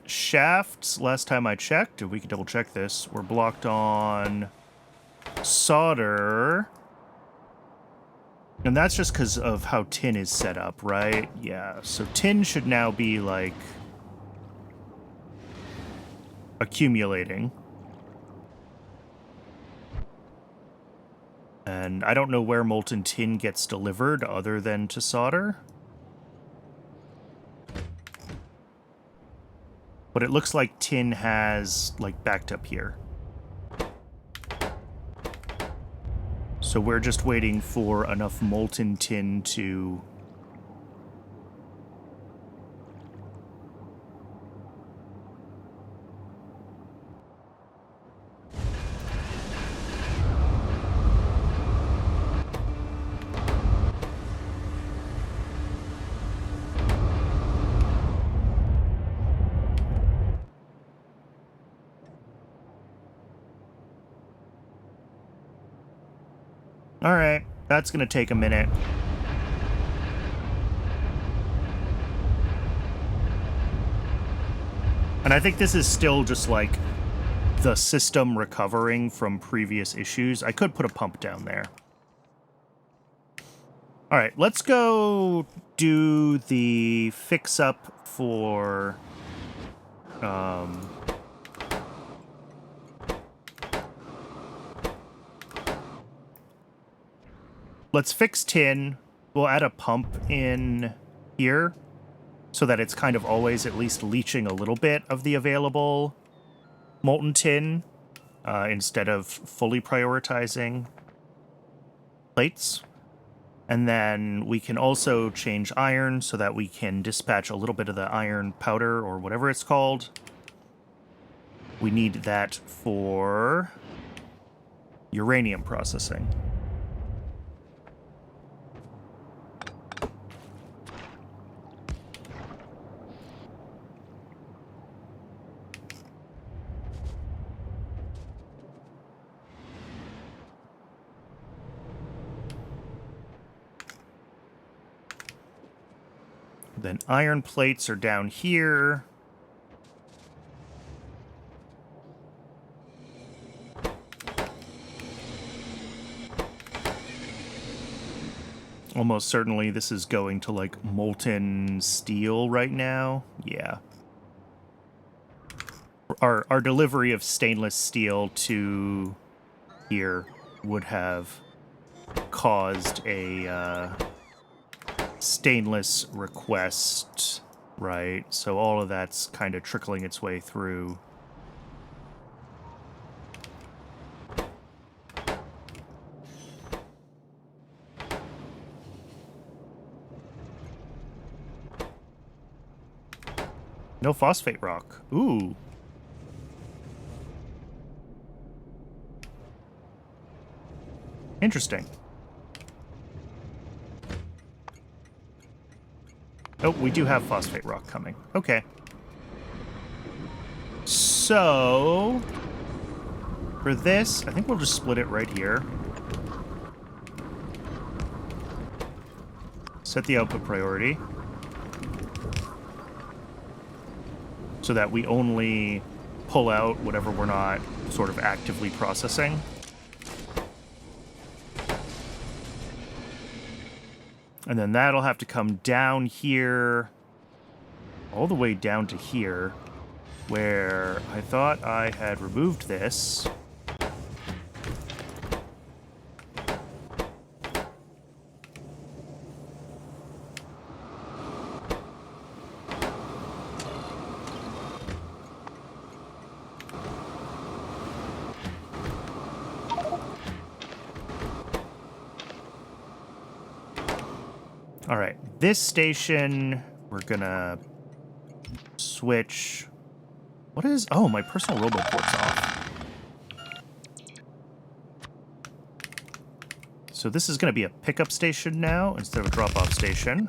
Shafts, last time I checked, we can double check this, were blocked on solder. And that's just because of how tin is set up, right? Yeah, so tin should now be, accumulating. And I don't know where molten tin gets delivered other than to solder. But it looks like tin has, backed up here. So we're just waiting for enough molten tin to... All right, that's going to take a minute. And I think this is still just, the system recovering from previous issues. I could put a pump down there. All right, let's go do the fix-up for... let's fix tin. We'll add a pump in here so that it's kind of always at least leaching a little bit of the available molten tin instead of fully prioritizing plates. And then we can also change iron so that we can dispatch a little bit of the iron powder or whatever it's called. We need that for uranium processing. Then iron plates are down here. Almost certainly this is going to, like, molten steel right now. Yeah. Our delivery of stainless steel to here would have caused a... stainless request, right? So all of that's kind of trickling its way through. No phosphate rock. Ooh. Interesting. Oh, we do have phosphate rock coming. Okay. So, for this, I think we'll just split it right here. Set the output priority. So that we only pull out whatever we're not sort of actively processing. And then that'll have to come down here, all the way down to here, where I thought I had removed this. All right, this station, we're gonna switch. What is, oh, my personal roboport's off. So this is gonna be a pickup station now instead of a drop-off station.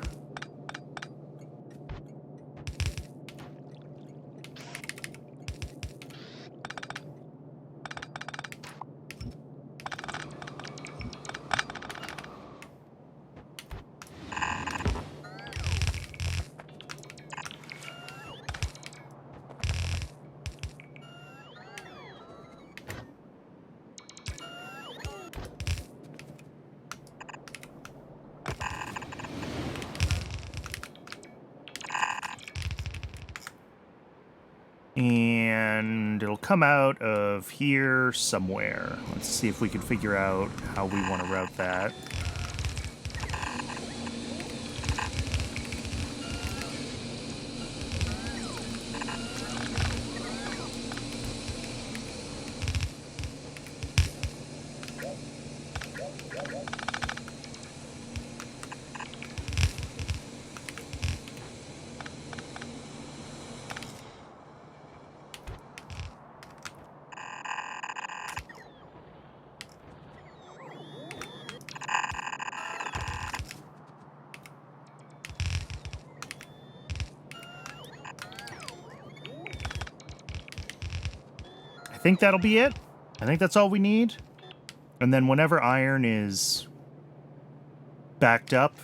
And it'll come out of here somewhere. Let's see if we can figure out how we want to route that. I think that'll be it. I think that's all we need. And then whenever iron is backed up,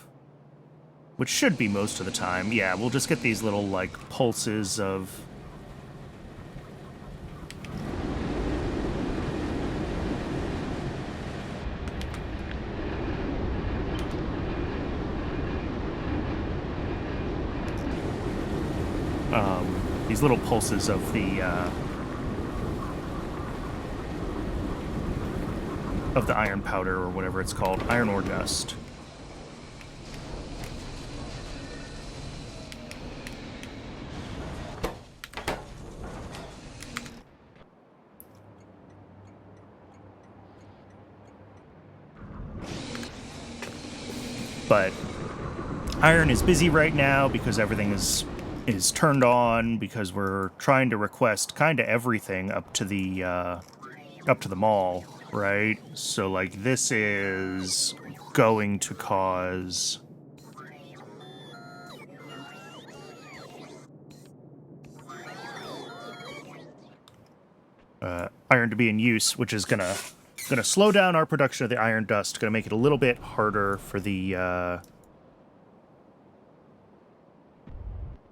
which should be most of the time, yeah, we'll just get these little, like, pulses of these little pulses of the iron powder, or whatever it's called, iron ore dust. But iron is busy right now because everything is turned on, because we're trying to request kind of everything up to the mall, right? So like this is going to cause iron to be in use, which is gonna slow down our production of the iron dust, gonna make it a little bit harder for the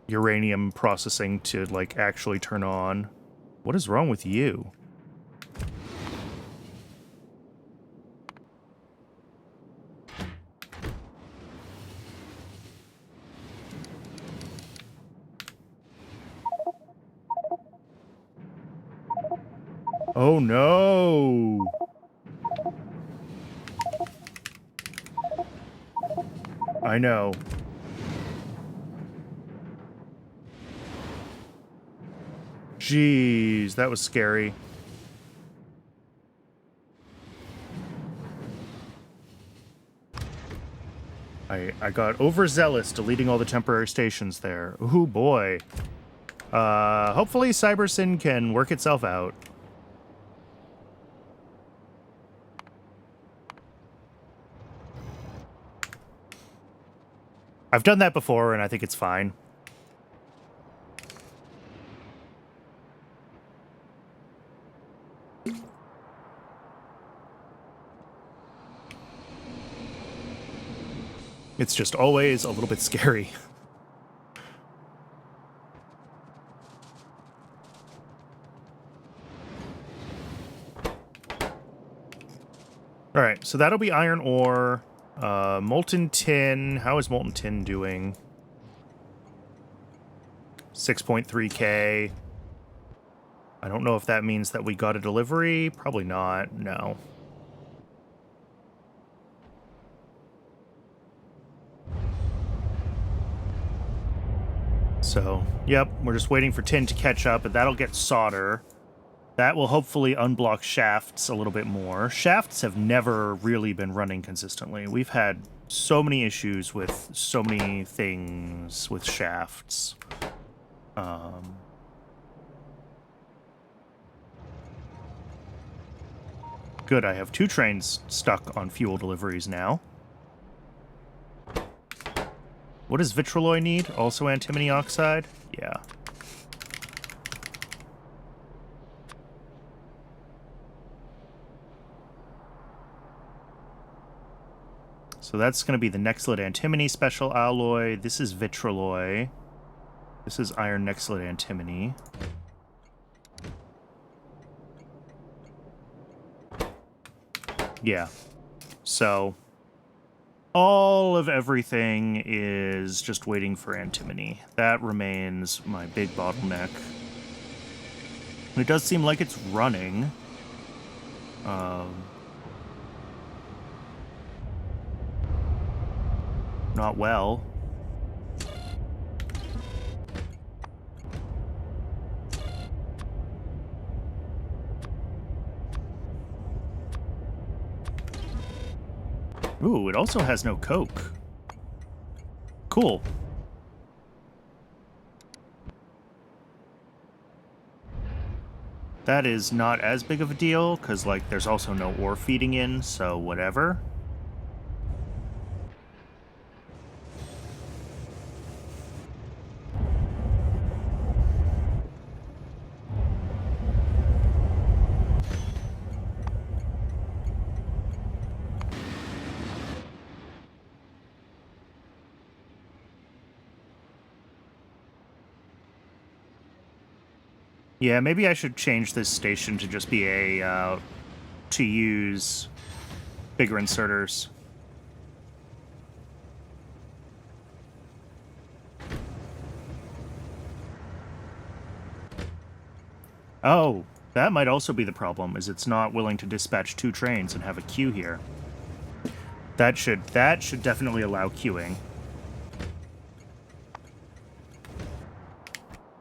uranium processing to like actually turn on. What is wrong with you? Oh no! I know. Jeez, that was scary. I got overzealous deleting all the temporary stations there. Ooh, boy. Hopefully CyberSyn can work itself out. I've done that before, and I think it's fine. It's just always a little bit scary. Alright, so that'll be iron ore. Molten tin. How is molten tin doing? 6.3k. I don't know if that means that we got a delivery. Probably not. No. So, yep, we're just waiting for tin to catch up, and that'll get solder. That will hopefully unblock shafts a little bit more. Shafts have never really been running consistently. We've had so many issues with so many things with shafts. Good, I have 2 trains stuck on fuel deliveries now. What does vitroloi need? Also antimony oxide? Yeah. So that's going to be the Nexilid antimony special alloy. This is vitroloi. This is iron Nexilid antimony. Yeah. So all of everything is just waiting for antimony. That remains my big bottleneck. It does seem like it's running. Not well. Ooh, it also has no coke. Cool. That is not as big of a deal, because, like, there's also no ore feeding in, so whatever. Yeah, maybe I should change this station to just be a, to use bigger inserters. Oh, that might also be the problem, is it's not willing to dispatch 2 trains and have a queue here. That should definitely allow queuing.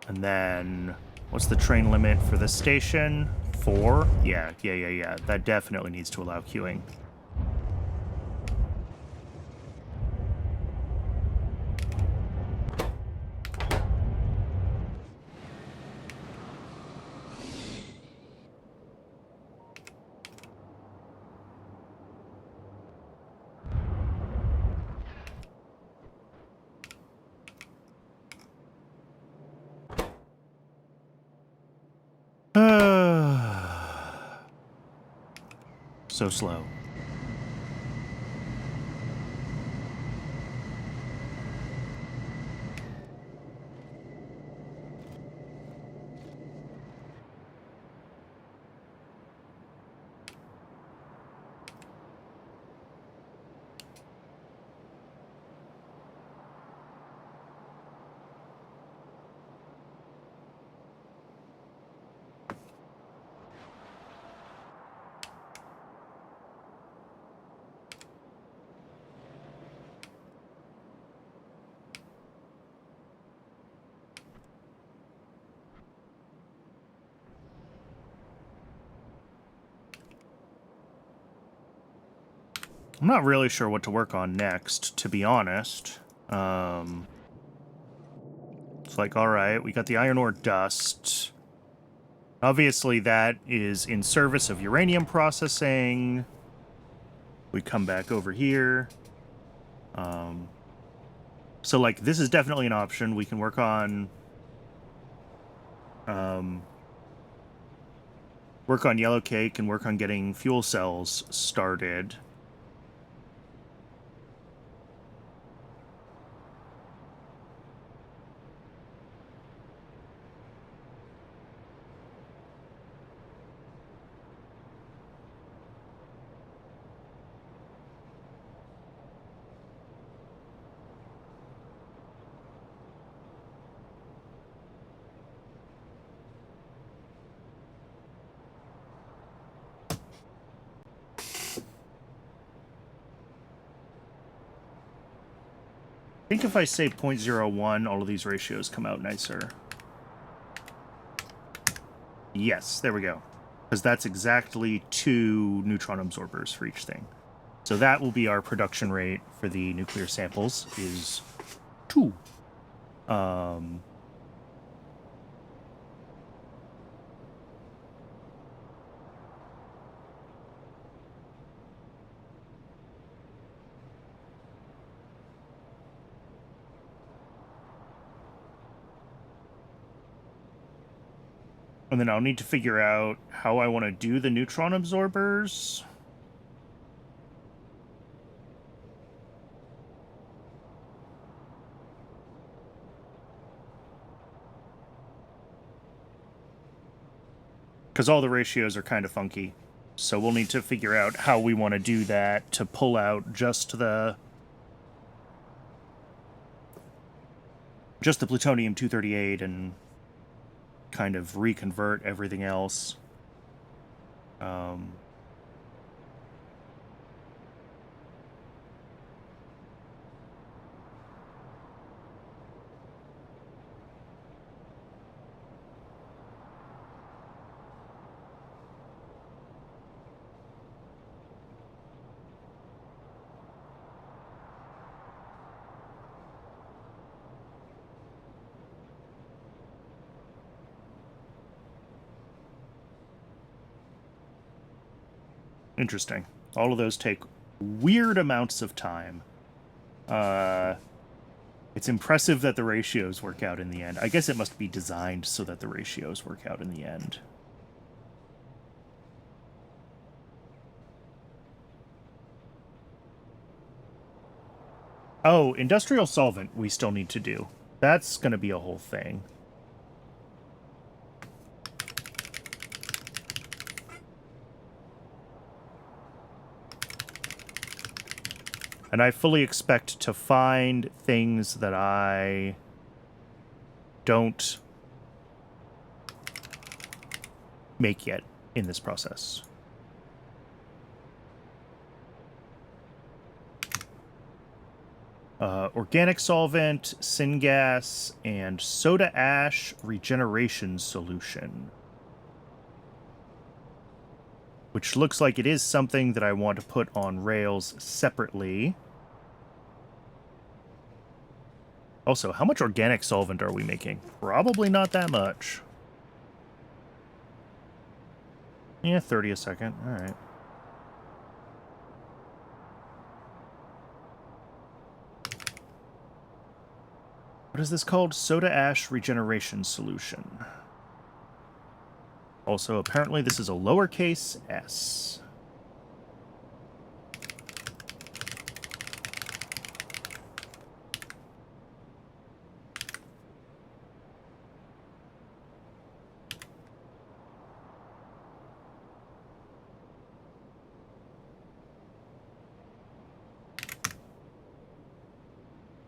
And then, what's the train limit for this station? 4? Yeah. That definitely needs to allow queuing. So slow. I'm not really sure what to work on next, to be honest. It's like, alright, we got the iron ore dust. Obviously, that is in service of uranium processing. We come back over here. So, like, this is definitely an option. We can work on... work on yellow cake and work on getting fuel cells started. I think if I say 0.01, all of these ratios come out nicer. Yes, there we go. Because that's exactly 2 neutron absorbers for each thing. So that will be our production rate for the nuclear samples, is 2. And then I'll need to figure out how I want to do the neutron absorbers. Because all the ratios are kind of funky. So we'll need to figure out how we want to do that to pull out just the plutonium-238 and kind of reconvert everything else. Interesting. All of those take weird amounts of time. It's impressive that the ratios work out in the end. I guess it must be designed so that the ratios work out in the end. Oh, industrial solvent we still need to do. That's going to be a whole thing. And I fully expect to find things that I don't make yet in this process. Organic solvent, syngas, and soda ash regeneration solution. Which looks like it is something that I want to put on rails separately. Also, how much organic solvent are we making? Probably not that much. Yeah, 30 a second. All right. What is this called? Soda ash regeneration solution. Also, apparently this is a lowercase s.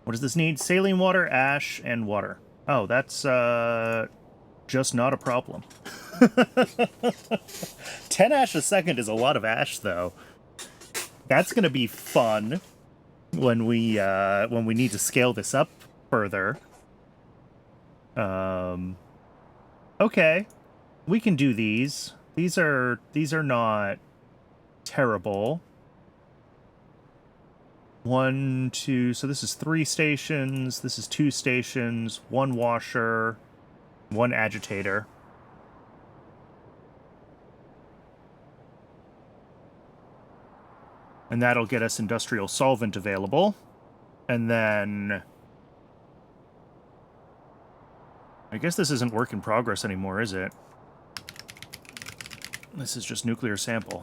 What does this need? Saline water, ash, and water. Oh, that's just not a problem. 10 ash a second is a lot of ash, though. That's going to be fun when we need to scale this up further. Okay, we can do these. These are not terrible. 1, 2, so this is 3 stations, this is 2 stations, 1 washer, 1 agitator. And that'll get us industrial solvent available. And then... I guess this isn't work in progress anymore, is it? This is just nuclear sample.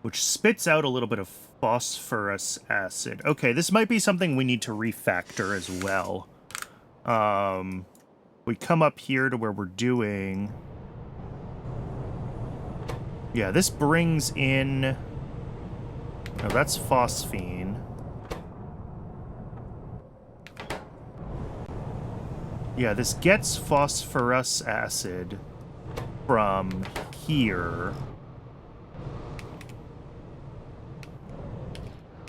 Which spits out a little bit of phosphorus acid. Okay, this might be something we need to refactor as well. We come up here to where we're doing... Yeah, this brings in... Oh, that's phosphine. Yeah, this gets phosphorus acid from here.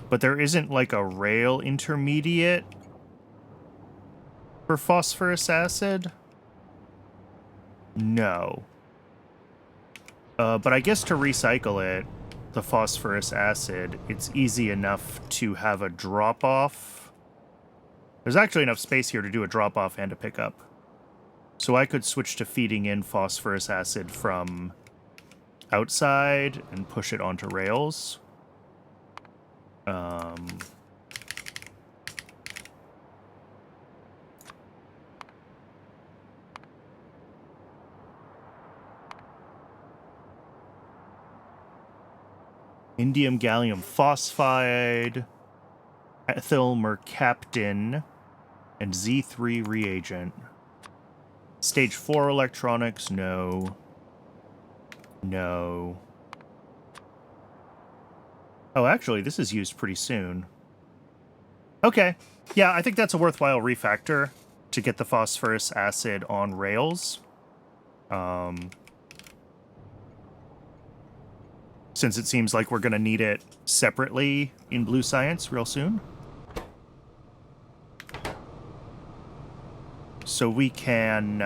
But there isn't, like, a rail intermediate for phosphorus acid? No. But I guess to recycle it, the phosphorus acid, it's easy enough to have a drop-off. There's actually enough space here to do a drop-off and a pickup. So I could switch to feeding in phosphorus acid from outside and push it onto rails. Indium gallium phosphide, ethyl mercaptan, and Z3 reagent. Stage 4 electronics, no. No. Oh, actually, this is used pretty soon. Okay. Yeah, I think that's a worthwhile refactor to get the phosphorus acid on rails. Since it seems like we're going to need it separately in Blue Science real soon. So we can,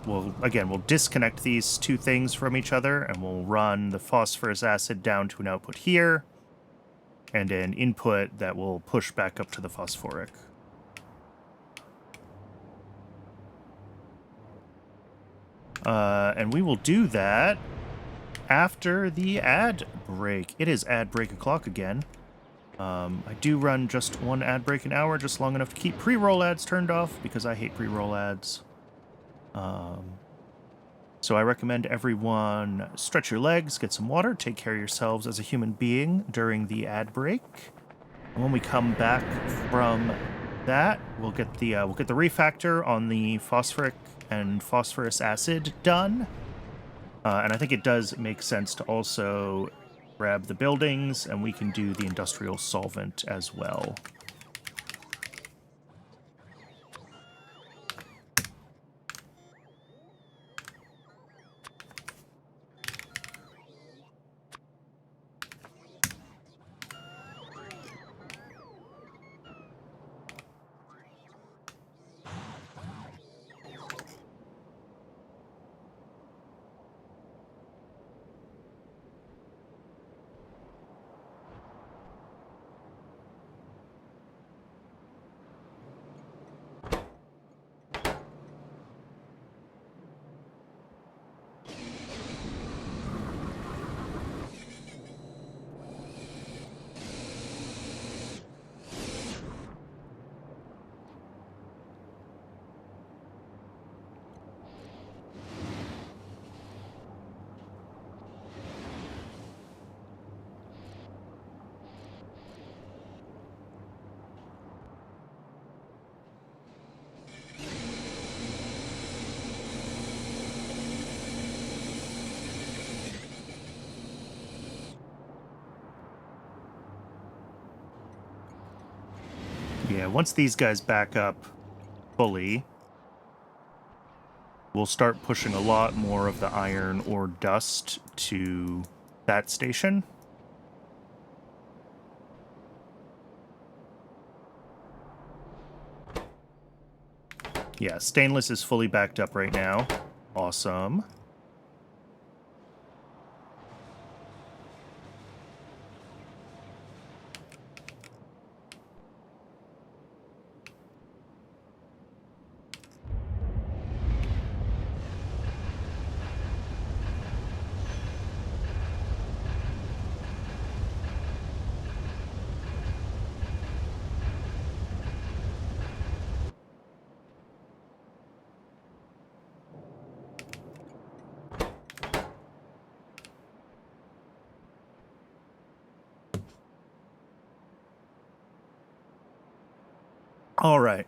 well, again, we'll disconnect these two things from each other, and we'll run the phosphorus acid down to an output here, and an input that will push back up to the phosphoric. And we will do that after the ad break. It is ad break o'clock again. I do run just one ad break an hour, just long enough to keep pre-roll ads turned off, because I hate pre-roll ads. So I recommend everyone stretch your legs, get some water, take care of yourselves as a human being during the ad break. And when we come back from that, we'll get the refactor on the phosphoric and phosphorus acid done. And I think it does make sense to also grab the buildings, and we can do the industrial solvent as well. Yeah, once these guys back up fully, we'll start pushing a lot more of the iron or dust to that station. Yeah, stainless is fully backed up right now. Awesome. All right.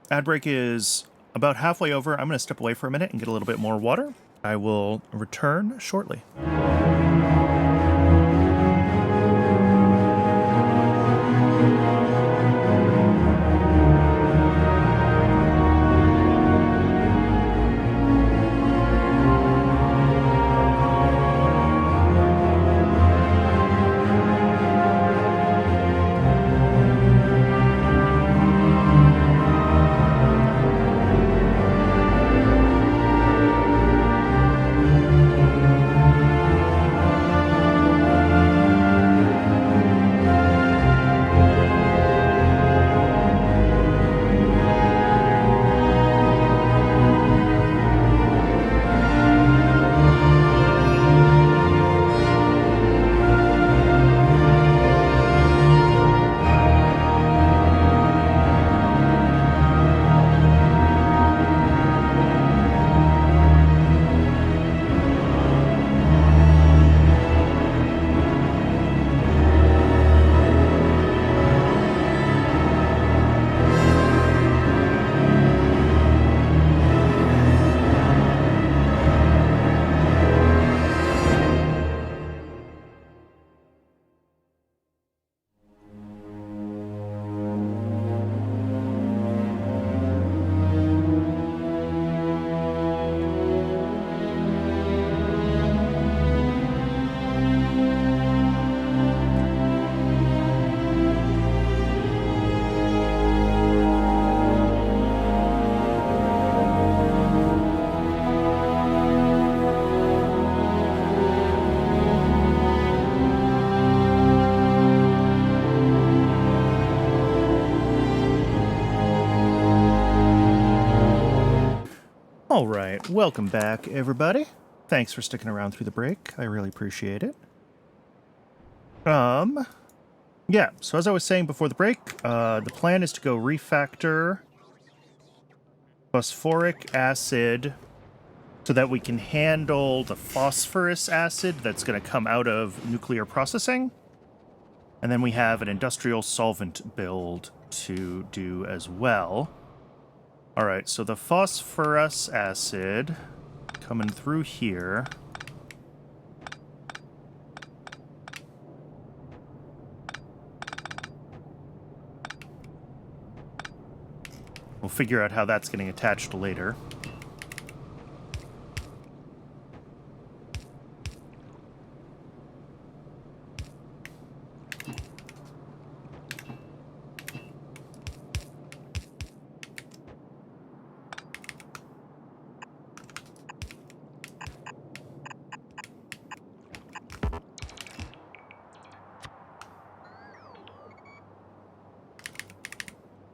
Ad break is about halfway over. I'm going to step away for a minute and get a little bit more water. I will return shortly. All right, welcome back, everybody. Thanks for sticking around through the break. I really appreciate it. Yeah, so as I was saying before the break, the plan is to go refactor phosphoric acid so that we can handle the phosphorus acid that's going to come out of nuclear processing. And then we have an industrial solvent build to do as well. All right, so the phosphorus acid coming through here. We'll figure out how that's getting attached later.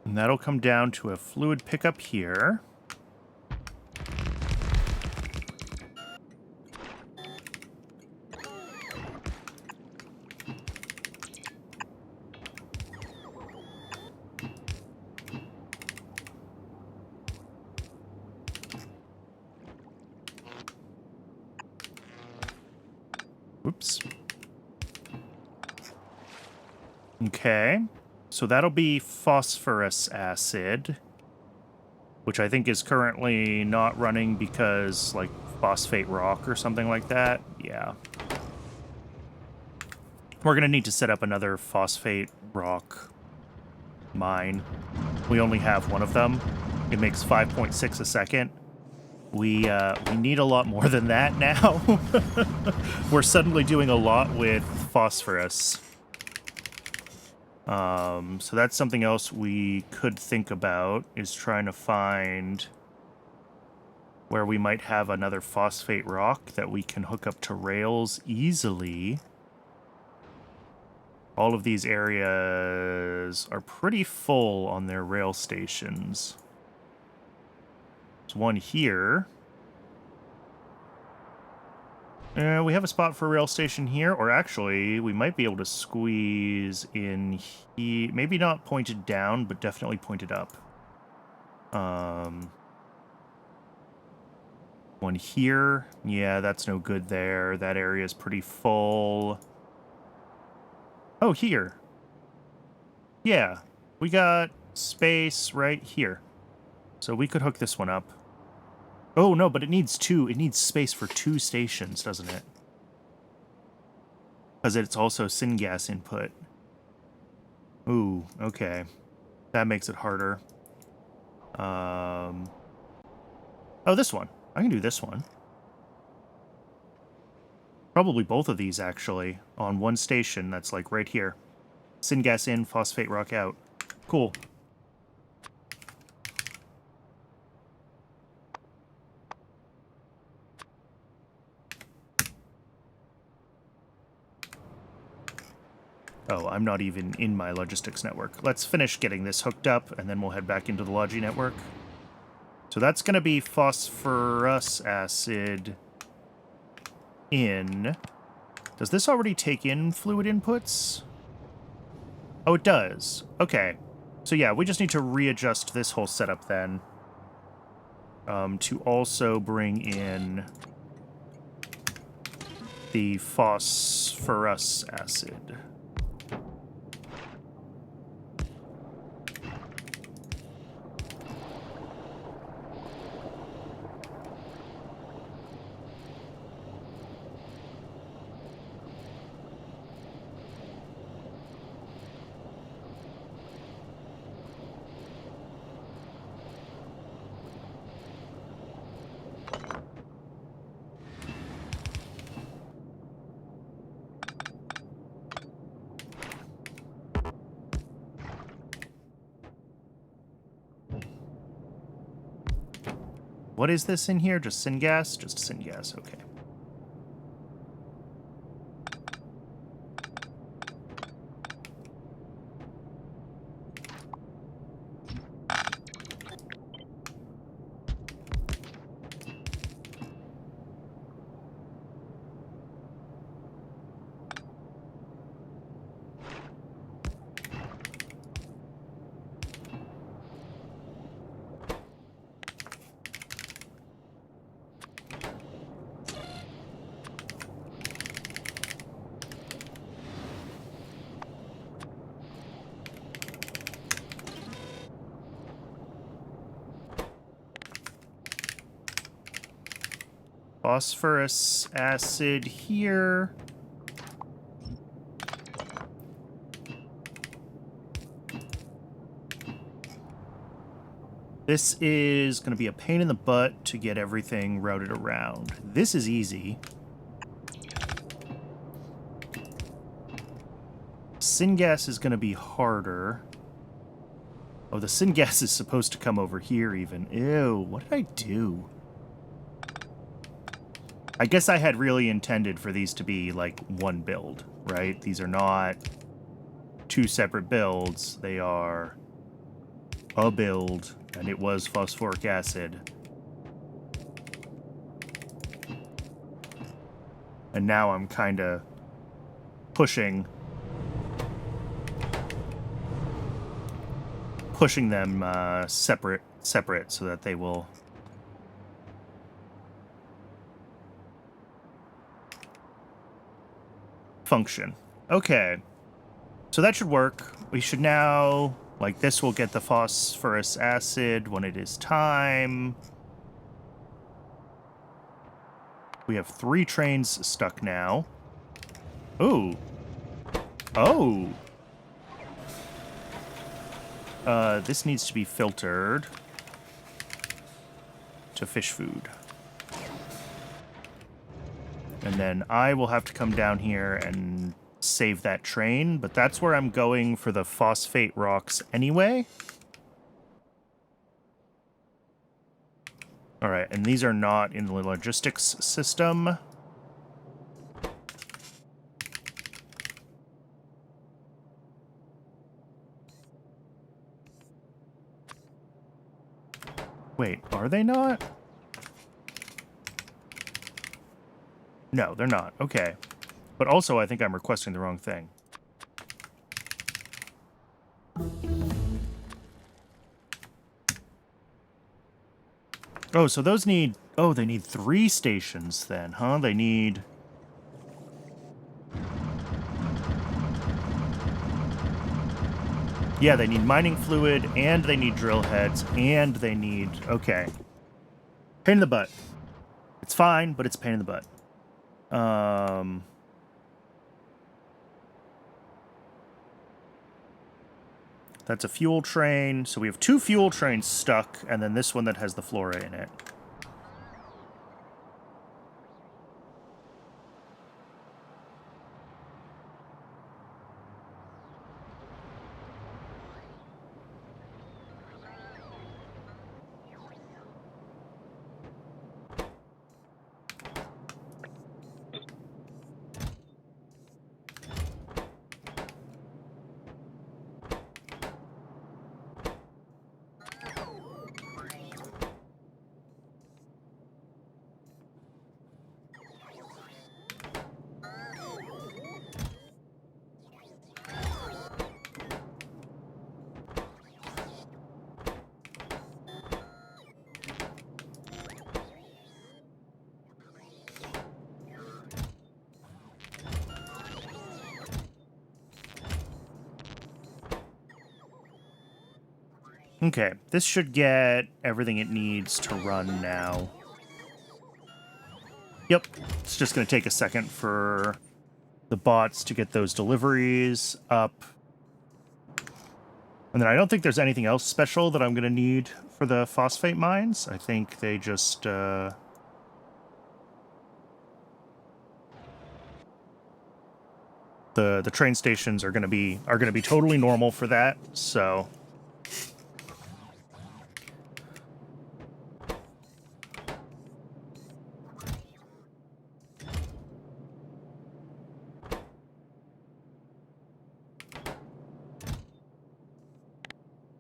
And that'll come down to a fluid pickup here. Oops. Okay. So that'll be phosphorus acid, which I think is currently not running because, like, phosphate rock or something like that. Yeah. We're going to need to set up another phosphate rock mine. We only have one of them. It makes 5.6 a second. We need a lot more than that now. We're suddenly doing a lot with phosphorus. So that's something else we could think about, is trying to find where we might have another phosphate rock that we can hook up to rails easily. All of these areas are pretty full on their rail stations. There's one here. We have a spot for a rail station here, or actually, we might be able to squeeze in here. Maybe not pointed down, but definitely pointed up. One here. Yeah, that's no good there. That area is pretty full. Oh, here. Yeah, we got space right here. So we could hook this one up. Oh, no, but it needs two. It needs space for 2 stations, doesn't it? Because it's also syngas input. Ooh, okay. That makes it harder. Oh, this one. I can do this one. Probably both of these, actually, on one station that's, like, right here. Syngas in, phosphate rock out. Cool. Oh, I'm not even in my logistics network. Let's finish getting this hooked up, and then we'll head back into the Logi network. So that's going to be phosphorus acid in. Does this already take in fluid inputs? Oh, it does. Okay. So yeah, we just need to readjust this whole setup then. To also bring in the phosphorus acid. What is this in here? Just syngas? Just syngas, okay. Phosphorus acid here. This is going to be a pain in the butt to get everything routed around. This is easy. Syngas is going to be harder. Oh, the syngas is supposed to come over here even. Ew, what did I do? I guess I had really intended for these to be, like, one build, right? These are not two separate builds. They are a build, and it was phosphoric acid. And now I'm kind of pushing them separate so that they will function. Okay. So that should work. We should now, like, this will get the phosphorus acid when it is time. We have 3 trains stuck now. Ooh. Oh. This needs to be filtered to fish food. And then I will have to come down here and save that train, but that's where I'm going for the phosphate rocks anyway. All right, and these are not in the logistics system. Wait, are they not? No, they're not. Okay. But also, I think I'm requesting the wrong thing. Oh, so those need... Oh, they need 3 stations then, huh? They need... Yeah, they need mining fluid, and they need drill heads, and they need... Okay. Pain in the butt. It's fine, but it's a pain in the butt. That's a fuel train. So we have 2 fuel trains stuck, and then this one that has the flora in it. Okay, this should get everything it needs to run now. Yep, it's just going to take a second for the bots to get those deliveries up. And then I don't think there's anything else special that I'm going to need for the phosphate mines. I think they just... The train stations are going to be totally normal for that, so...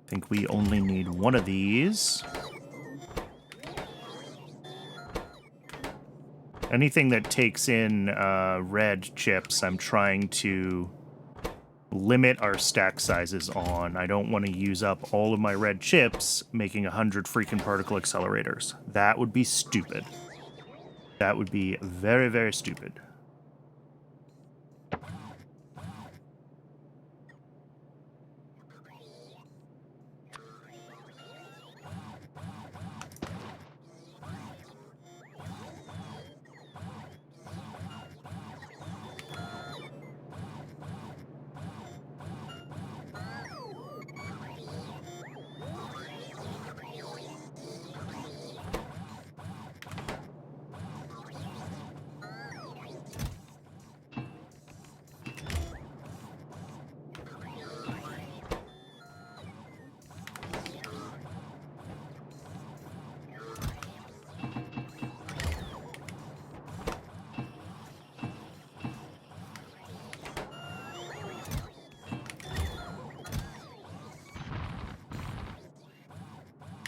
I think we only need one of these. Anything that takes in red chips, I'm trying to limit our stack sizes on. I don't want to use up all of my red chips making 100 freaking particle accelerators. That would be stupid. That would be very, very stupid.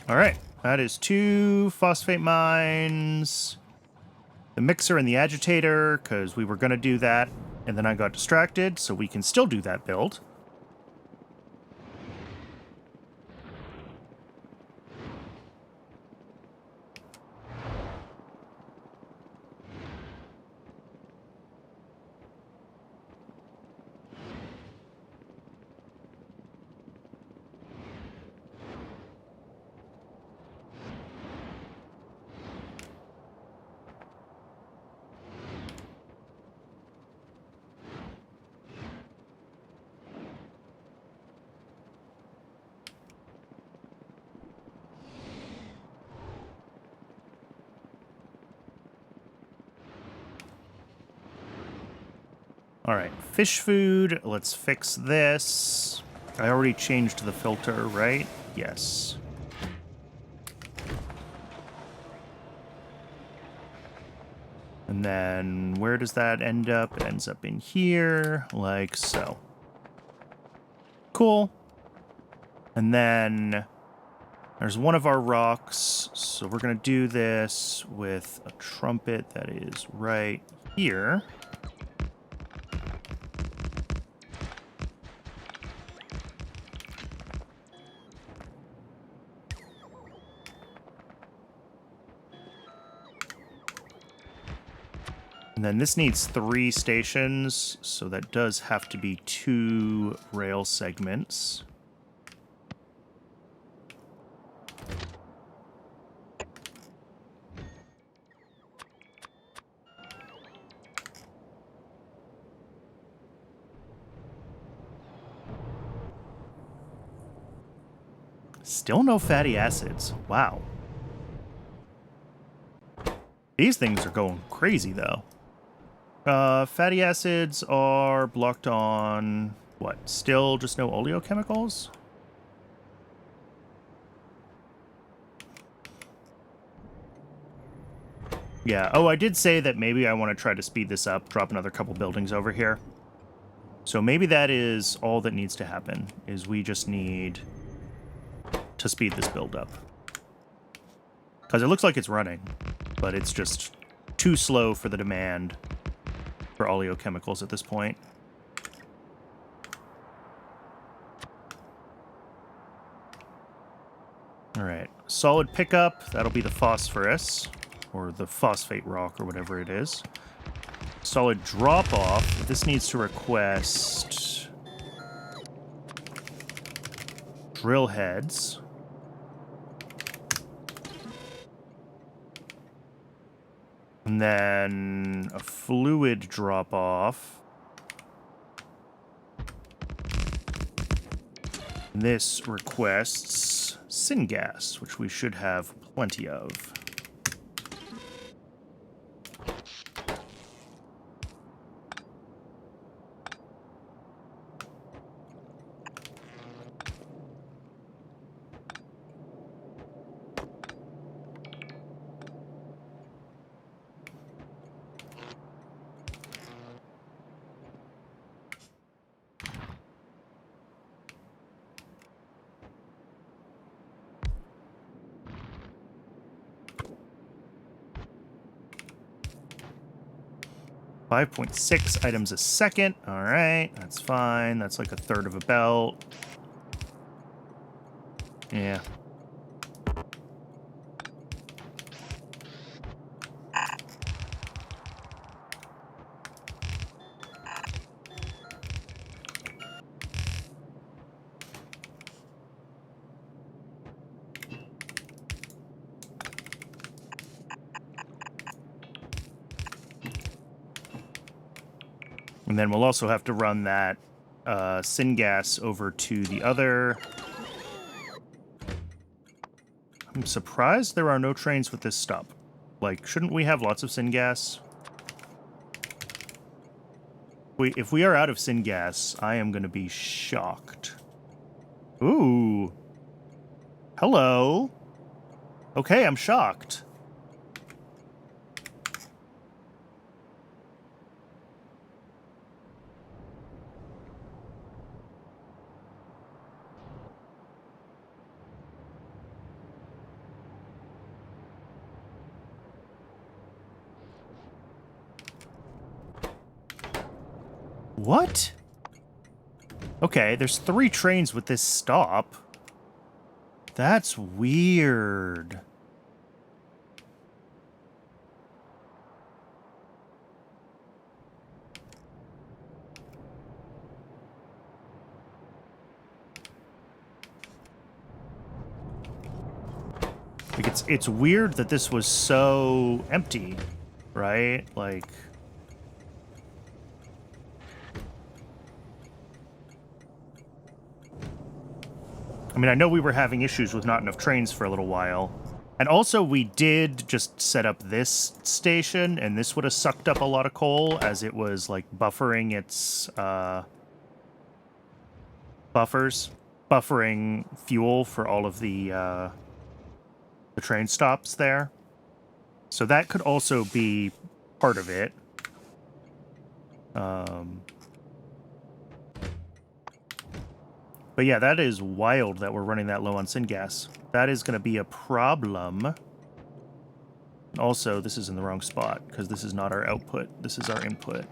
All right, that is 2 phosphate mines, the mixer and the agitator, because we were going to do that, and then I got distracted, so we can still do that build. All right, fish food. Let's fix this. I already changed the filter, right? Yes. And then where does that end up? It ends up in here, like so. Cool. And then there's one of our rocks. So we're going to do this with a trumpet that is right here. And then this needs 3 stations, so that does have to be 2 rail segments. Still no fatty acids. Wow. These things are going crazy, though. Fatty acids are blocked on, what, still just no oleochemicals? Yeah, oh, I did say that maybe I want to try to speed this up, drop another couple buildings over here. So maybe that is all that needs to happen, is we just need to speed this build up. Because it looks like it's running, but it's just too slow for the demand for oleochemicals at this point. All right, solid pickup. That'll be the phosphorus, or the phosphate rock, or whatever it is. Solid drop off. This needs to request drill heads. And then a fluid drop off. This requests syngas, which we should have plenty of. .6 items a second. All right, that's fine. That's like a third of a belt. Yeah. And then we'll also have to run that syngas over to the other. I'm surprised there are no trains with this stop. Like, shouldn't we have lots of syngas? If we are out of syngas, I am going to be shocked. Ooh. Hello. Okay, I'm shocked. What? Okay, there's 3 trains with this stop. That's weird. Like, it's weird that this was so empty, right? Like... I mean, I know we were having issues with not enough trains for a little while. And also, we did just set up this station, and this would have sucked up a lot of coal as it was, like, buffering its, buffering fuel for all of the train stops there. So that could also be part of it. But yeah, that is wild that we're running that low on syngas. That is going to be a problem. Also, this is in the wrong spot, because this is not our output. This is our input.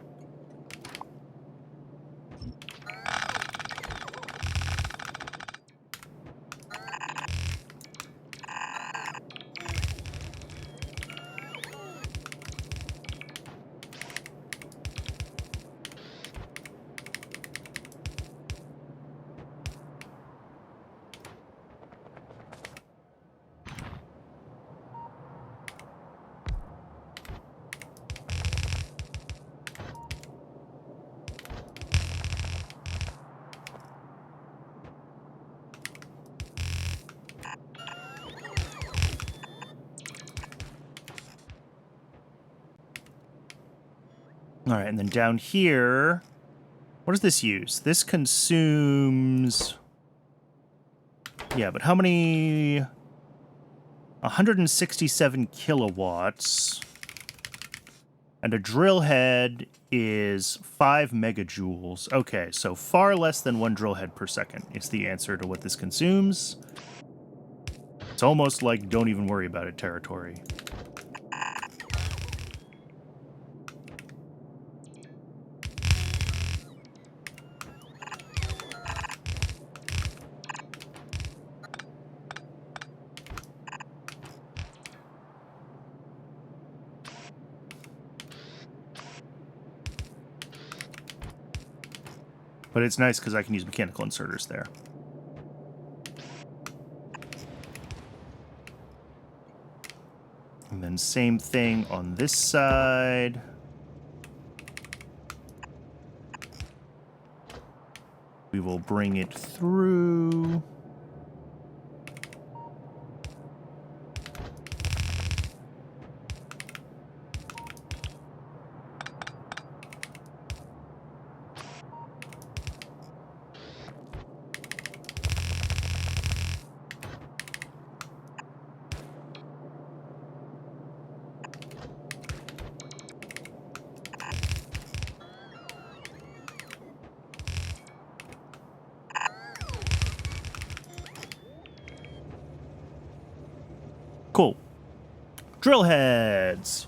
All right, and then down here, what does this use? This consumes... Yeah, but how many... 167 kilowatts. And a drill head is 5 megajoules. Okay, so far less than 1 drill head per second is the answer to what this consumes. It's almost like don't even worry about it territory. But it's nice because I can use mechanical inserters there. And then same thing on this side. We will bring it through. Cool. Drill heads.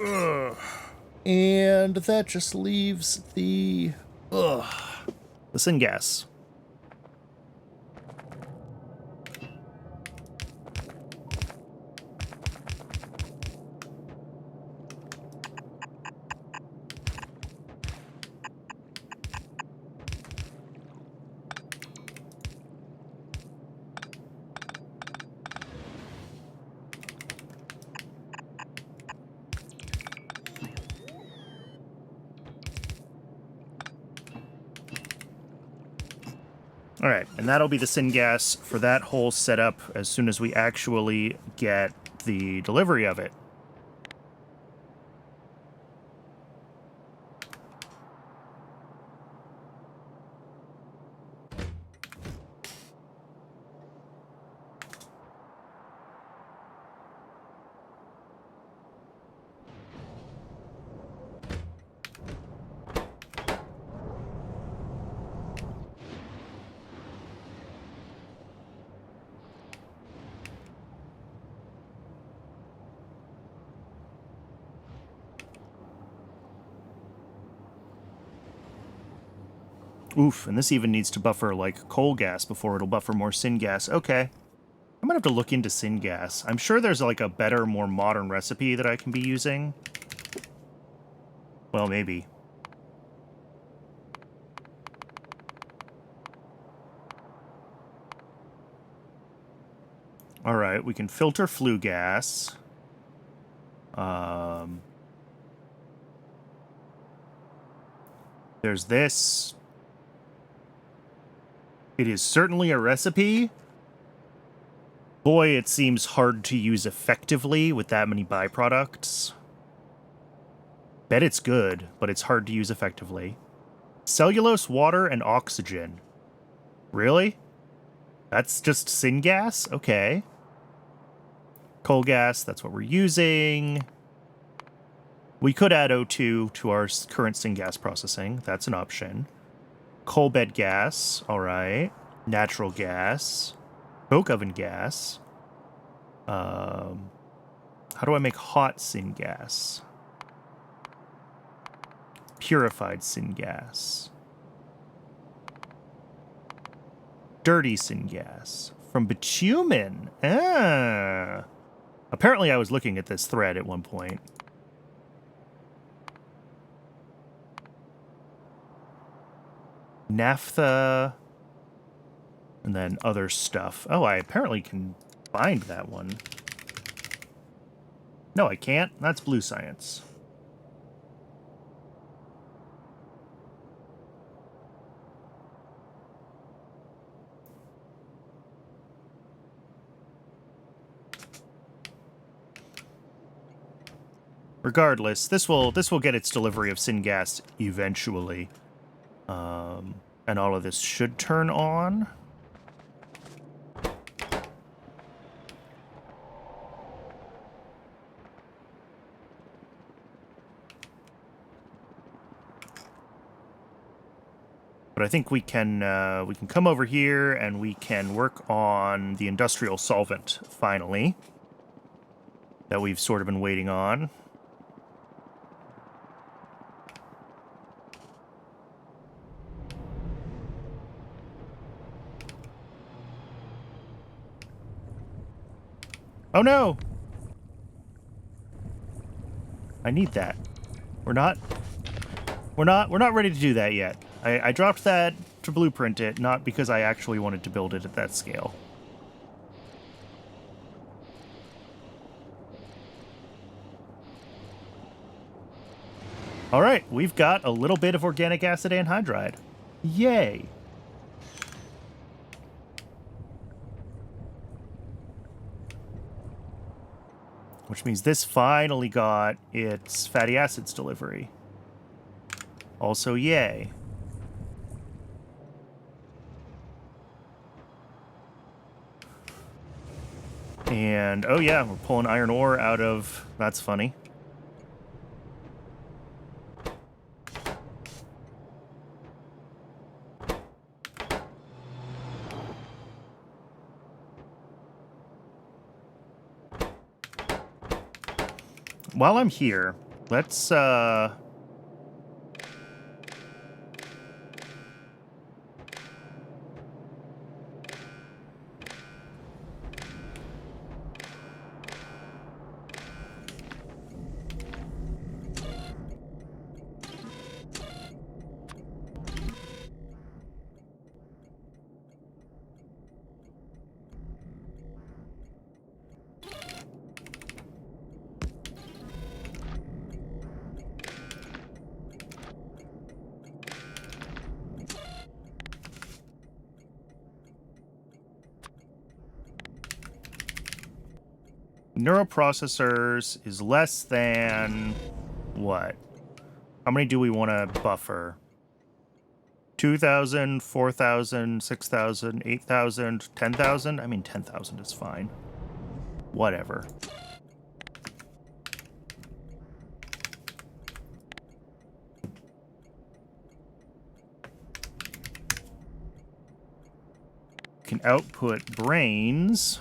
Ugh. And that just leaves the syngas. All right, and that'll be the syngas for that whole setup as soon as we actually get the delivery of it. Oof, and this even needs to buffer, like, coal gas before it'll buffer more syngas. Okay. I'm gonna have to look into syngas. I'm sure there's, like, a better, more modern recipe that I can be using. Well, maybe. Alright, we can filter flue gas. There's this. It is certainly a recipe. Boy, it seems hard to use effectively with that many byproducts. Bet it's good, but it's hard to use effectively. Cellulose, water, and oxygen. Really? That's just syngas? Okay. Coal gas, that's what we're using. We could add O2 to our current syngas processing. That's an option. Coal bed gas, all right. Natural gas. Coke oven gas. How do I make hot syngas? Purified syngas. Dirty syngas. From bitumen. Ah. Apparently I was looking at this thread at one point. Naphtha. And then other stuff. Oh, I apparently can find that one. No, I can't. That's blue science. Regardless, this will get its delivery of syngas eventually. And all of this should turn on. But I think we can come over here and we can work on the industrial solvent finally that we've sort of been waiting on. Oh no! I need that. We're not ready to do that yet. I dropped that to blueprint it, not because I actually wanted to build it at that scale. Alright, we've got a little bit of organic acid anhydride. Yay! Which means this finally got its fatty acids delivery. Also, yay. And, oh yeah, we're pulling iron ore out of... That's funny. While I'm here, let's, neuroprocessors is less than what? How many do we want to buffer? 2,000, 4,000, 6,000, 8,000, 10,000? I mean, 10,000 is fine. Whatever. Can output brains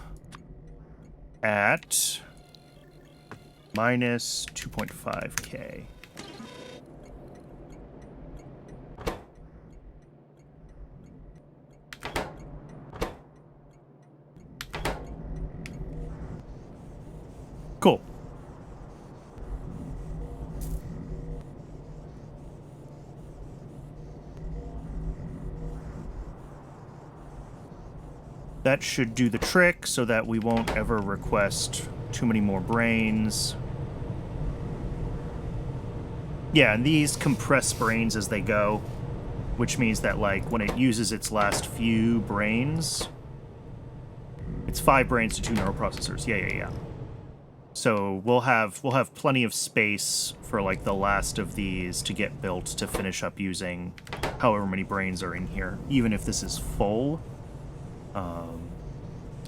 at minus 2.5K. Cool. That should do the trick so that we won't ever request too many more brains. Yeah, and these compress brains as they go, which means that, like, when it uses its last few brains, it's 5 brains to 2 neuroprocessors. Yeah. So we'll have plenty of space for, like, the last of these to get built to finish up using however many brains are in here, even if this is full.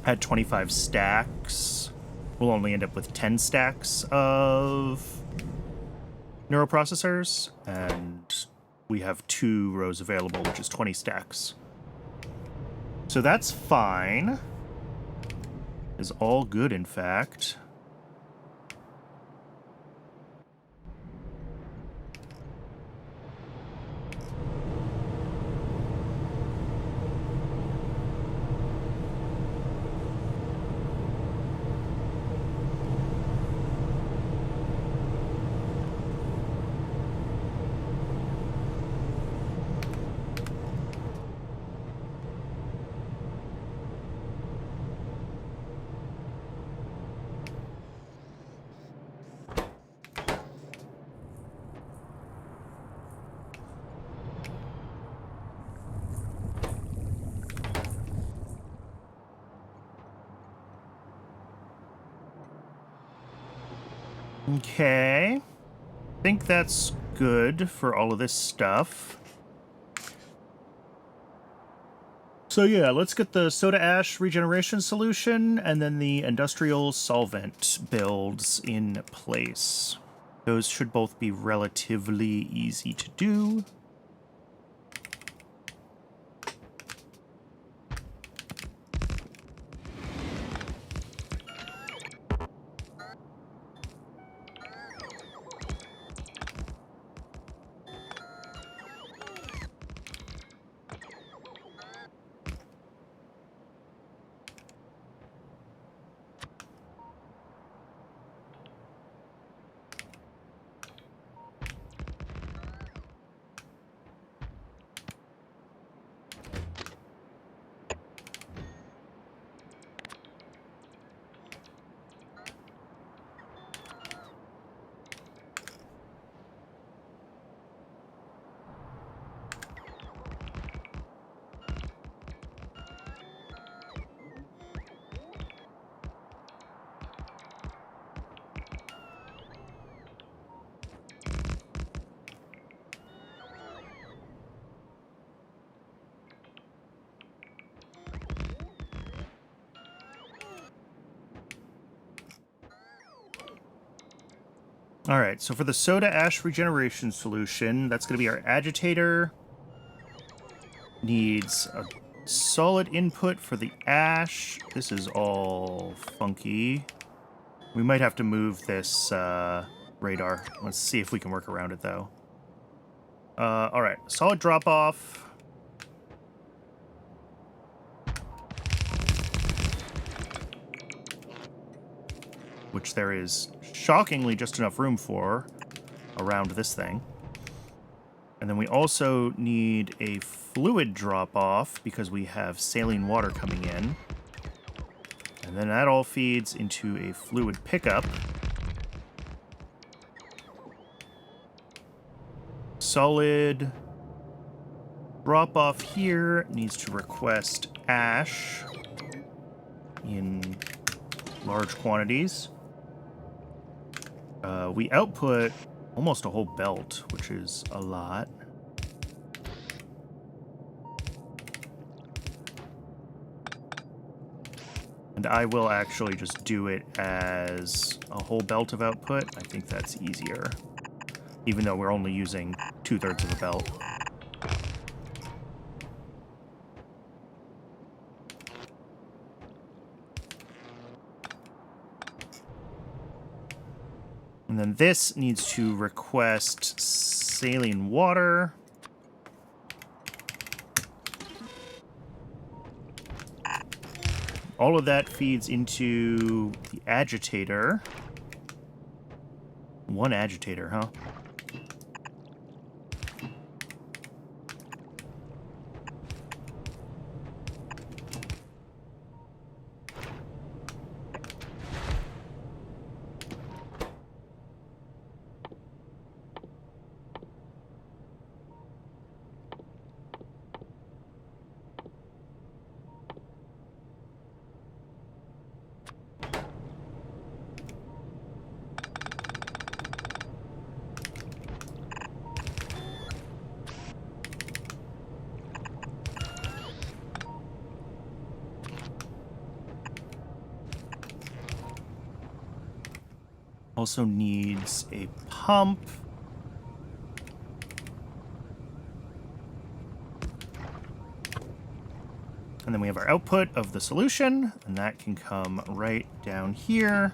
Had 25 stacks. We'll only end up with 10 stacks of neuroprocessors, and we have 2 rows available, which is 20 stacks. So that's fine. Is all good, in fact. Okay. I think that's good for all of this stuff. So yeah, let's get the soda ash regeneration solution and then the industrial solvent builds in place. Those should both be relatively easy to do. All right, so for the soda ash regeneration solution, that's going to be our agitator. Needs a solid input for the ash. This is all funky. We might have to move this radar. Let's see if we can work around it, though. All right, solid drop-off. Which there is shockingly just enough room for around this thing. And then we also need a fluid drop-off because we have saline water coming in. And then that all feeds into a fluid pickup. Solid drop-off here needs to request ash in large quantities. We output almost a whole belt, which is a lot. And I will actually just do it as a whole belt of output. I think that's easier, even though we're only using 2/3 of the belt. And then this needs to request saline water. All of that feeds into the agitator. One agitator, huh? Also needs a pump. And then we have our output of the solution, and that can come right down here.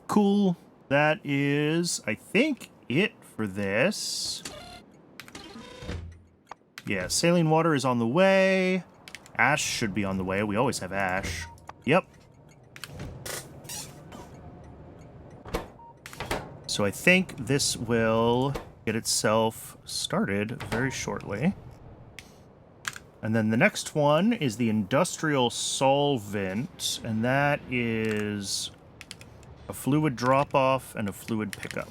Cool. That is, I think, it for this. Yeah, saline water is on the way. Ash should be on the way. We always have ash. Yep. So I think this will get itself started very shortly. And then the next one is the industrial solvent, and that is a fluid drop-off and a fluid pickup.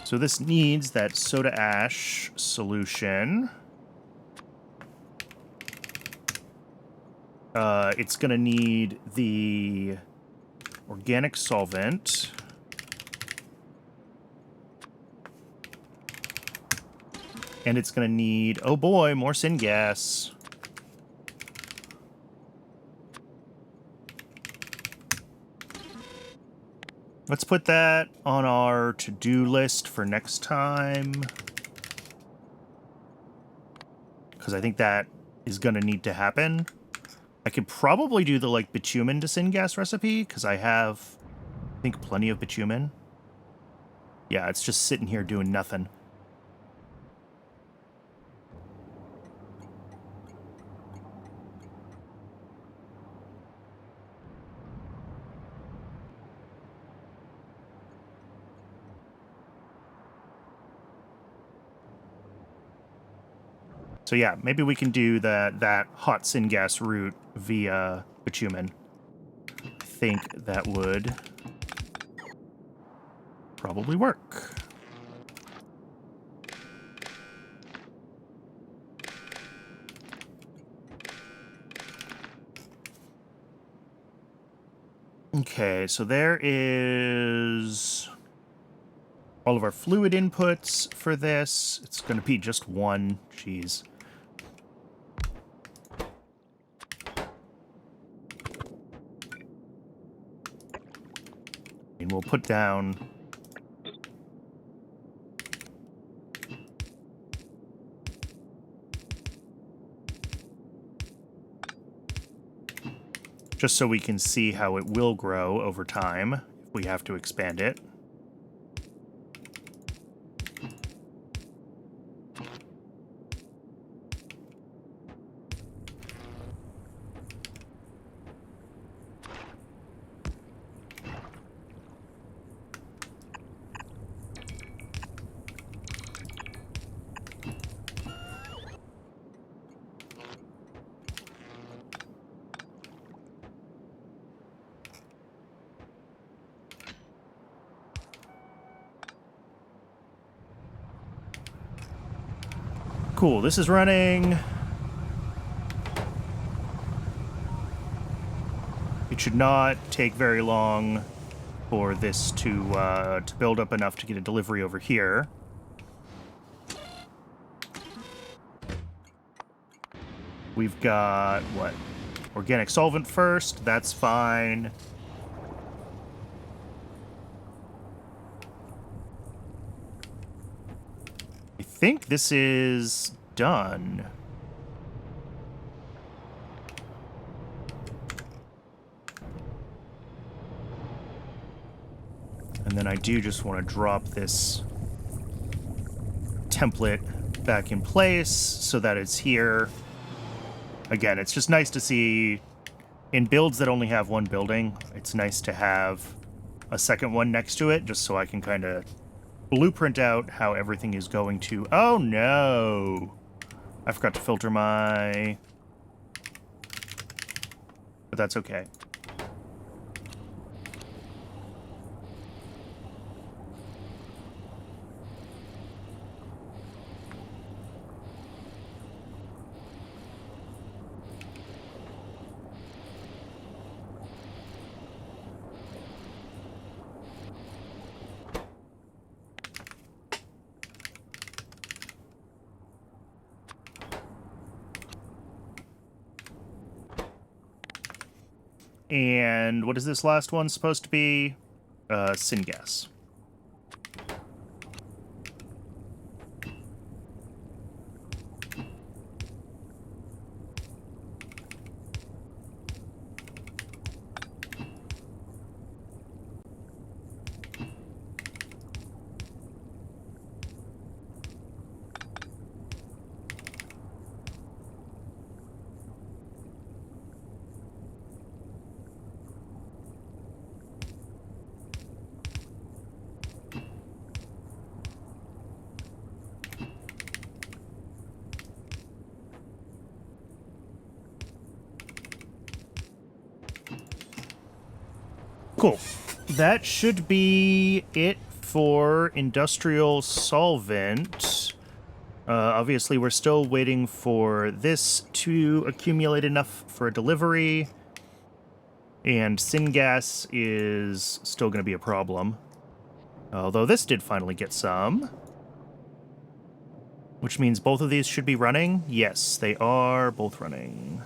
So this needs that soda ash solution. It's going to need the organic solvent. And it's going to need, oh boy, more syngas. Let's put that on our to-do list for next time. Because I think that is going to need to happen. I could probably do the, like, bitumen to syngas recipe, because I have, I think, plenty of bitumen. Yeah, it's just sitting here doing nothing. So yeah, maybe we can do that hot syngas route via bitumen. I think that would probably work. Okay, so there is all of our fluid inputs for this. It's going to be just one. Jeez. And we'll put down just so we can see how it will grow over time if we have to expand it. Cool, this is running. It should not take very long for this to build up enough to get a delivery over here. We've got, what? Organic solvent first. That's fine. I think this is done. And then I do just want to drop this template back in place so that it's here. Again, it's just nice to see in builds that only have one building, it's nice to have a second one next to it just so I can kind of blueprint out how everything is going to... Oh, no! I forgot to filter my... But that's okay. And what is this last one supposed to be? Syngas. Cool. That should be it for industrial solvent. Obviously, we're still waiting for this to accumulate enough for a delivery. And syngas is still going to be a problem. Although this did finally get some. Which means both of these should be running. Yes, they are both running.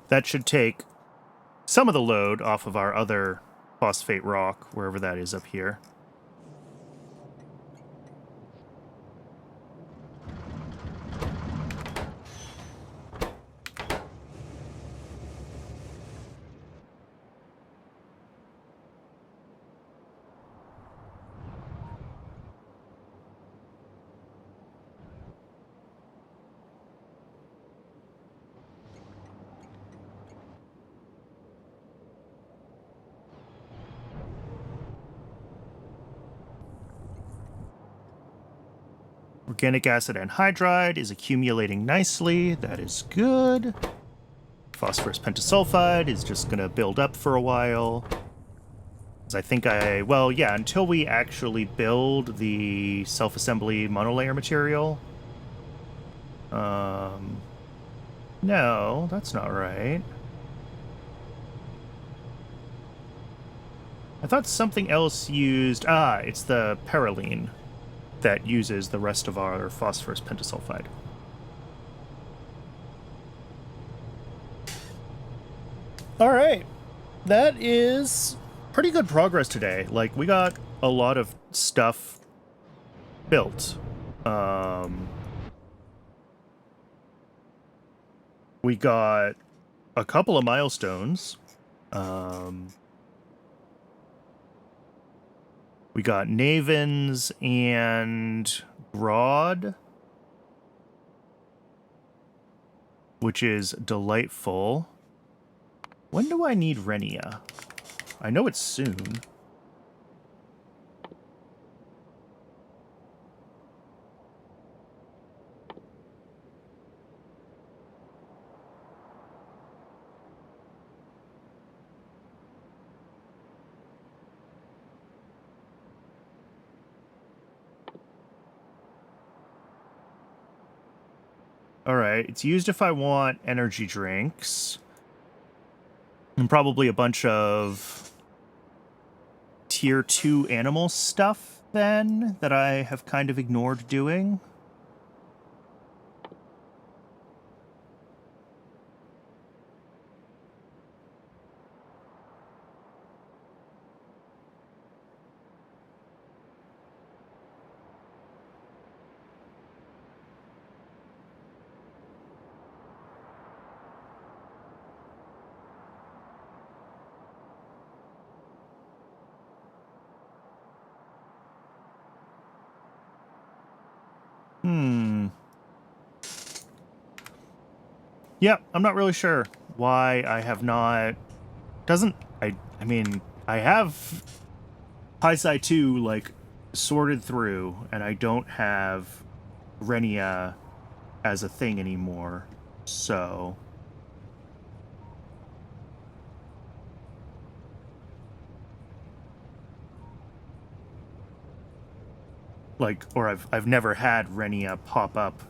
That should take some of the load off of our other phosphate rock, wherever that is up here. Organic acid anhydride is accumulating nicely. That is good. Phosphorus pentasulfide is just going to build up for a while. I think well, yeah, until we actually build the self-assembly monolayer material. No, that's not right. I thought something else used... it's the perylene that uses the rest of our phosphorus pentasulfide. All right. That is pretty good progress today. Like, we got a lot of stuff built. We got a couple of milestones. We got Navens and Grodd, which is delightful. When do I need Renia? I know it's soon. Alright, it's used if I want energy drinks. And probably a bunch of tier 2 animal stuff, then, that I have kind of ignored doing. Yeah, I'm not really sure why I have not... I mean, I have Paisai 2, like, sorted through, and I don't have Renia as a thing anymore, so... Like, or I've never had Renia pop up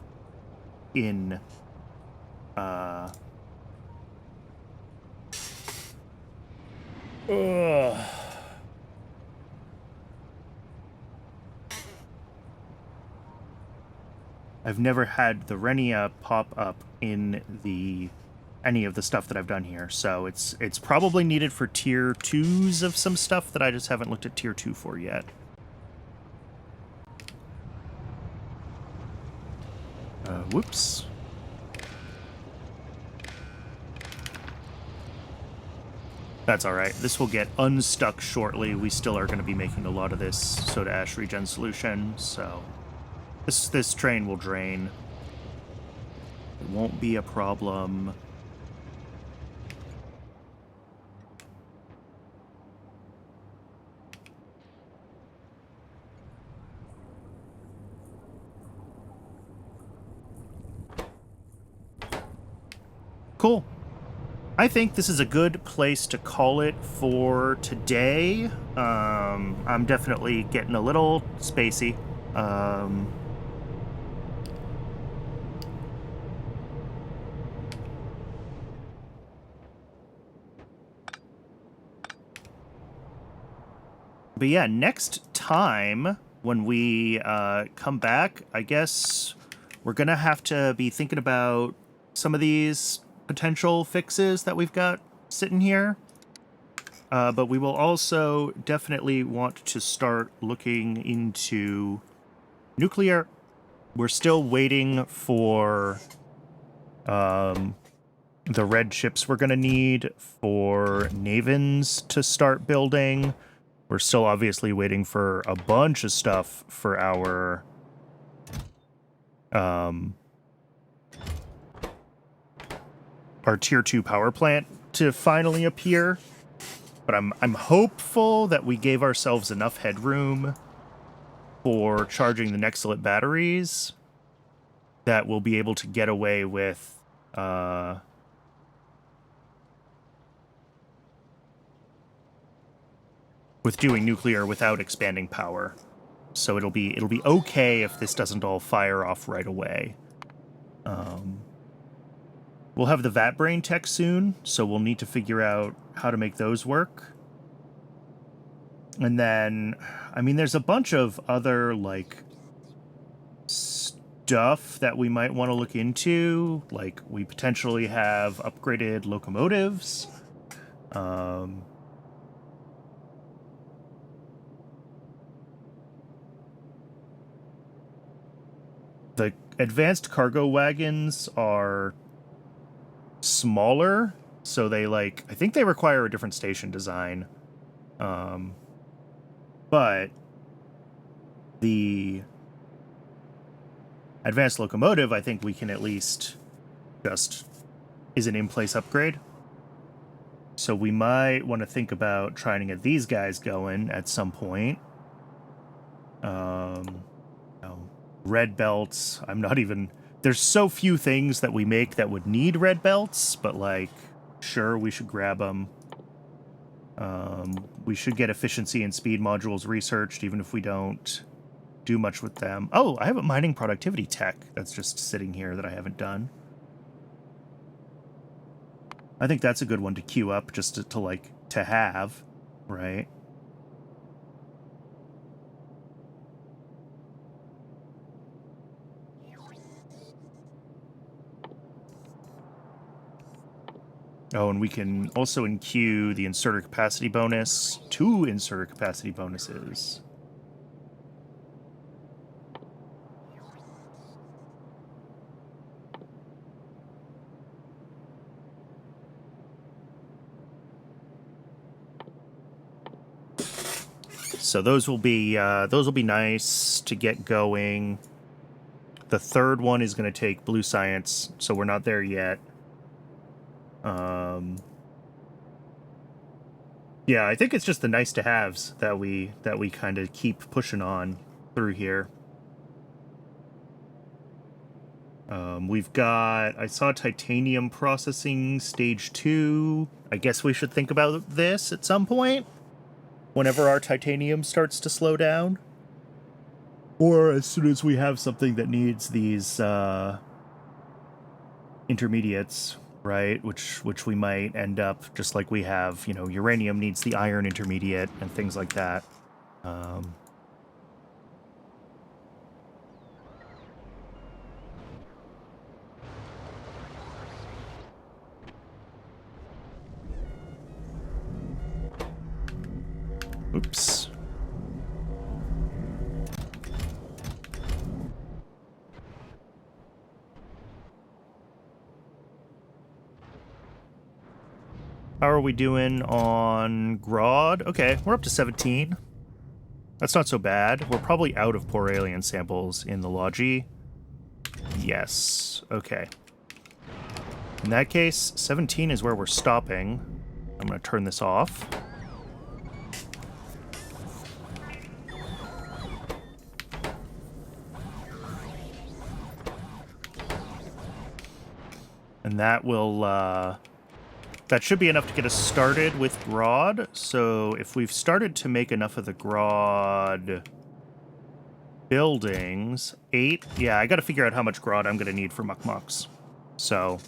in I've never had the Renia pop up in any of the stuff that I've done here, so it's probably needed for tier 2s of some stuff that I just haven't looked at tier 2 for yet. Whoops. That's alright. This will get unstuck shortly. We still are going to be making a lot of this soda ash regen solution, so this train will drain. It won't be a problem. Cool. I think this is a good place to call it for today. I'm definitely getting a little spacey. But yeah, next time when we come back, I guess we're going to have to be thinking about some of these potential fixes that we've got sitting here. But we will also definitely want to start looking into nuclear. We're still waiting for the red chips we're going to need for Navens to start building. We're still obviously waiting for a bunch of stuff for our tier 2 power plant to finally appear. But I'm hopeful that we gave ourselves enough headroom for charging the Nexalit batteries that we'll be able to get away with doing nuclear without expanding power. So it'll be okay if this doesn't all fire off right away. We'll have the Vat Brain tech soon, so we'll need to figure out how to make those work. And then, I mean, there's a bunch of other, like, stuff that we might want to look into. Like, we potentially have upgraded locomotives. The advanced cargo wagons are smaller, so they, like, I think they require a different station design. But the advanced locomotive, I think we can at least just is an in-place upgrade. So we might want to think about trying to get these guys going at some point. Red belts, I'm not even... There's so few things that we make that would need red belts, but, like, sure, we should grab them. We should get efficiency and speed modules researched, even if we don't do much with them. Oh, I have a mining productivity tech that's just sitting here that I haven't done. I think that's a good one to queue up just to have, right? Oh, and we can also queue the inserter capacity bonus. 2 inserter capacity bonuses. So those will be nice to get going. The third one is going to take blue science, so we're not there yet. Yeah, I think it's just the nice to haves that we kind of keep pushing on through here. We've got, I saw titanium processing stage 2. I guess we should think about this at some point, whenever our titanium starts to slow down. Or as soon as we have something that needs these intermediates, right? Which we might end up, just like we have, uranium needs the iron intermediate and things like that. Oops. How are we doing on Grodd? Okay, we're up to 17. That's not so bad. We're probably out of poor alien samples in the Logi. Yes. Okay. In that case, 17 is where we're stopping. I'm going to turn this off. And that will, that should be enough to get us started with Grodd. So if we've started to make enough of the Grodd buildings, 8, yeah, I got to figure out how much Grodd I'm going to need for Muckmucks. So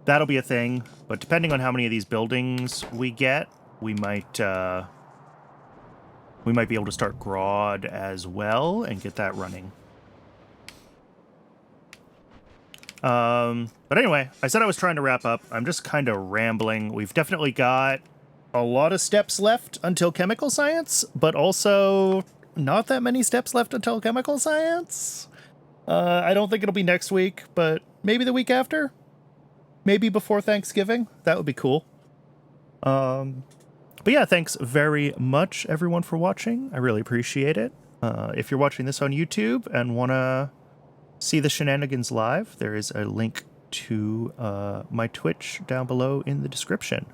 that'll be a thing. But depending on how many of these buildings we get, we might be able to start Grodd as well and get that running. But anyway, I said I was trying to wrap up. I'm just kind of rambling. We've definitely got a lot of steps left until chemical science, but also not that many steps left until chemical science. I don't think it'll be next week, but maybe the week after? Maybe before Thanksgiving? That would be cool. But yeah, thanks very much, everyone, for watching. I really appreciate it. If you're watching this on YouTube and want to see the shenanigans live, there is a link to my Twitch down below in the description.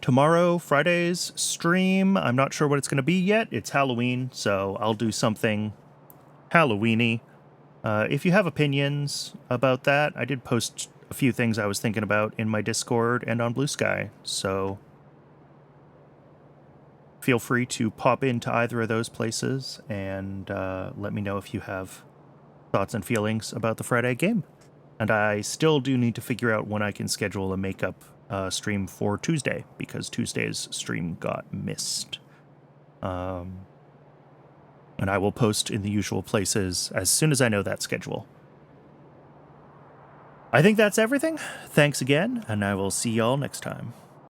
Tomorrow, Friday's stream, I'm not sure what it's going to be yet. It's Halloween, so I'll do something Halloween-y. If you have opinions about that, I did post a few things I was thinking about in my Discord and on Blue Sky, so feel free to pop into either of those places and let me know if you have thoughts and feelings about the Friday game. And I still do need to figure out when I can schedule a makeup stream for Tuesday, because Tuesday's stream got missed. And I will post in the usual places as soon as I know that schedule. I think that's everything. Thanks again, and I will see y'all next time.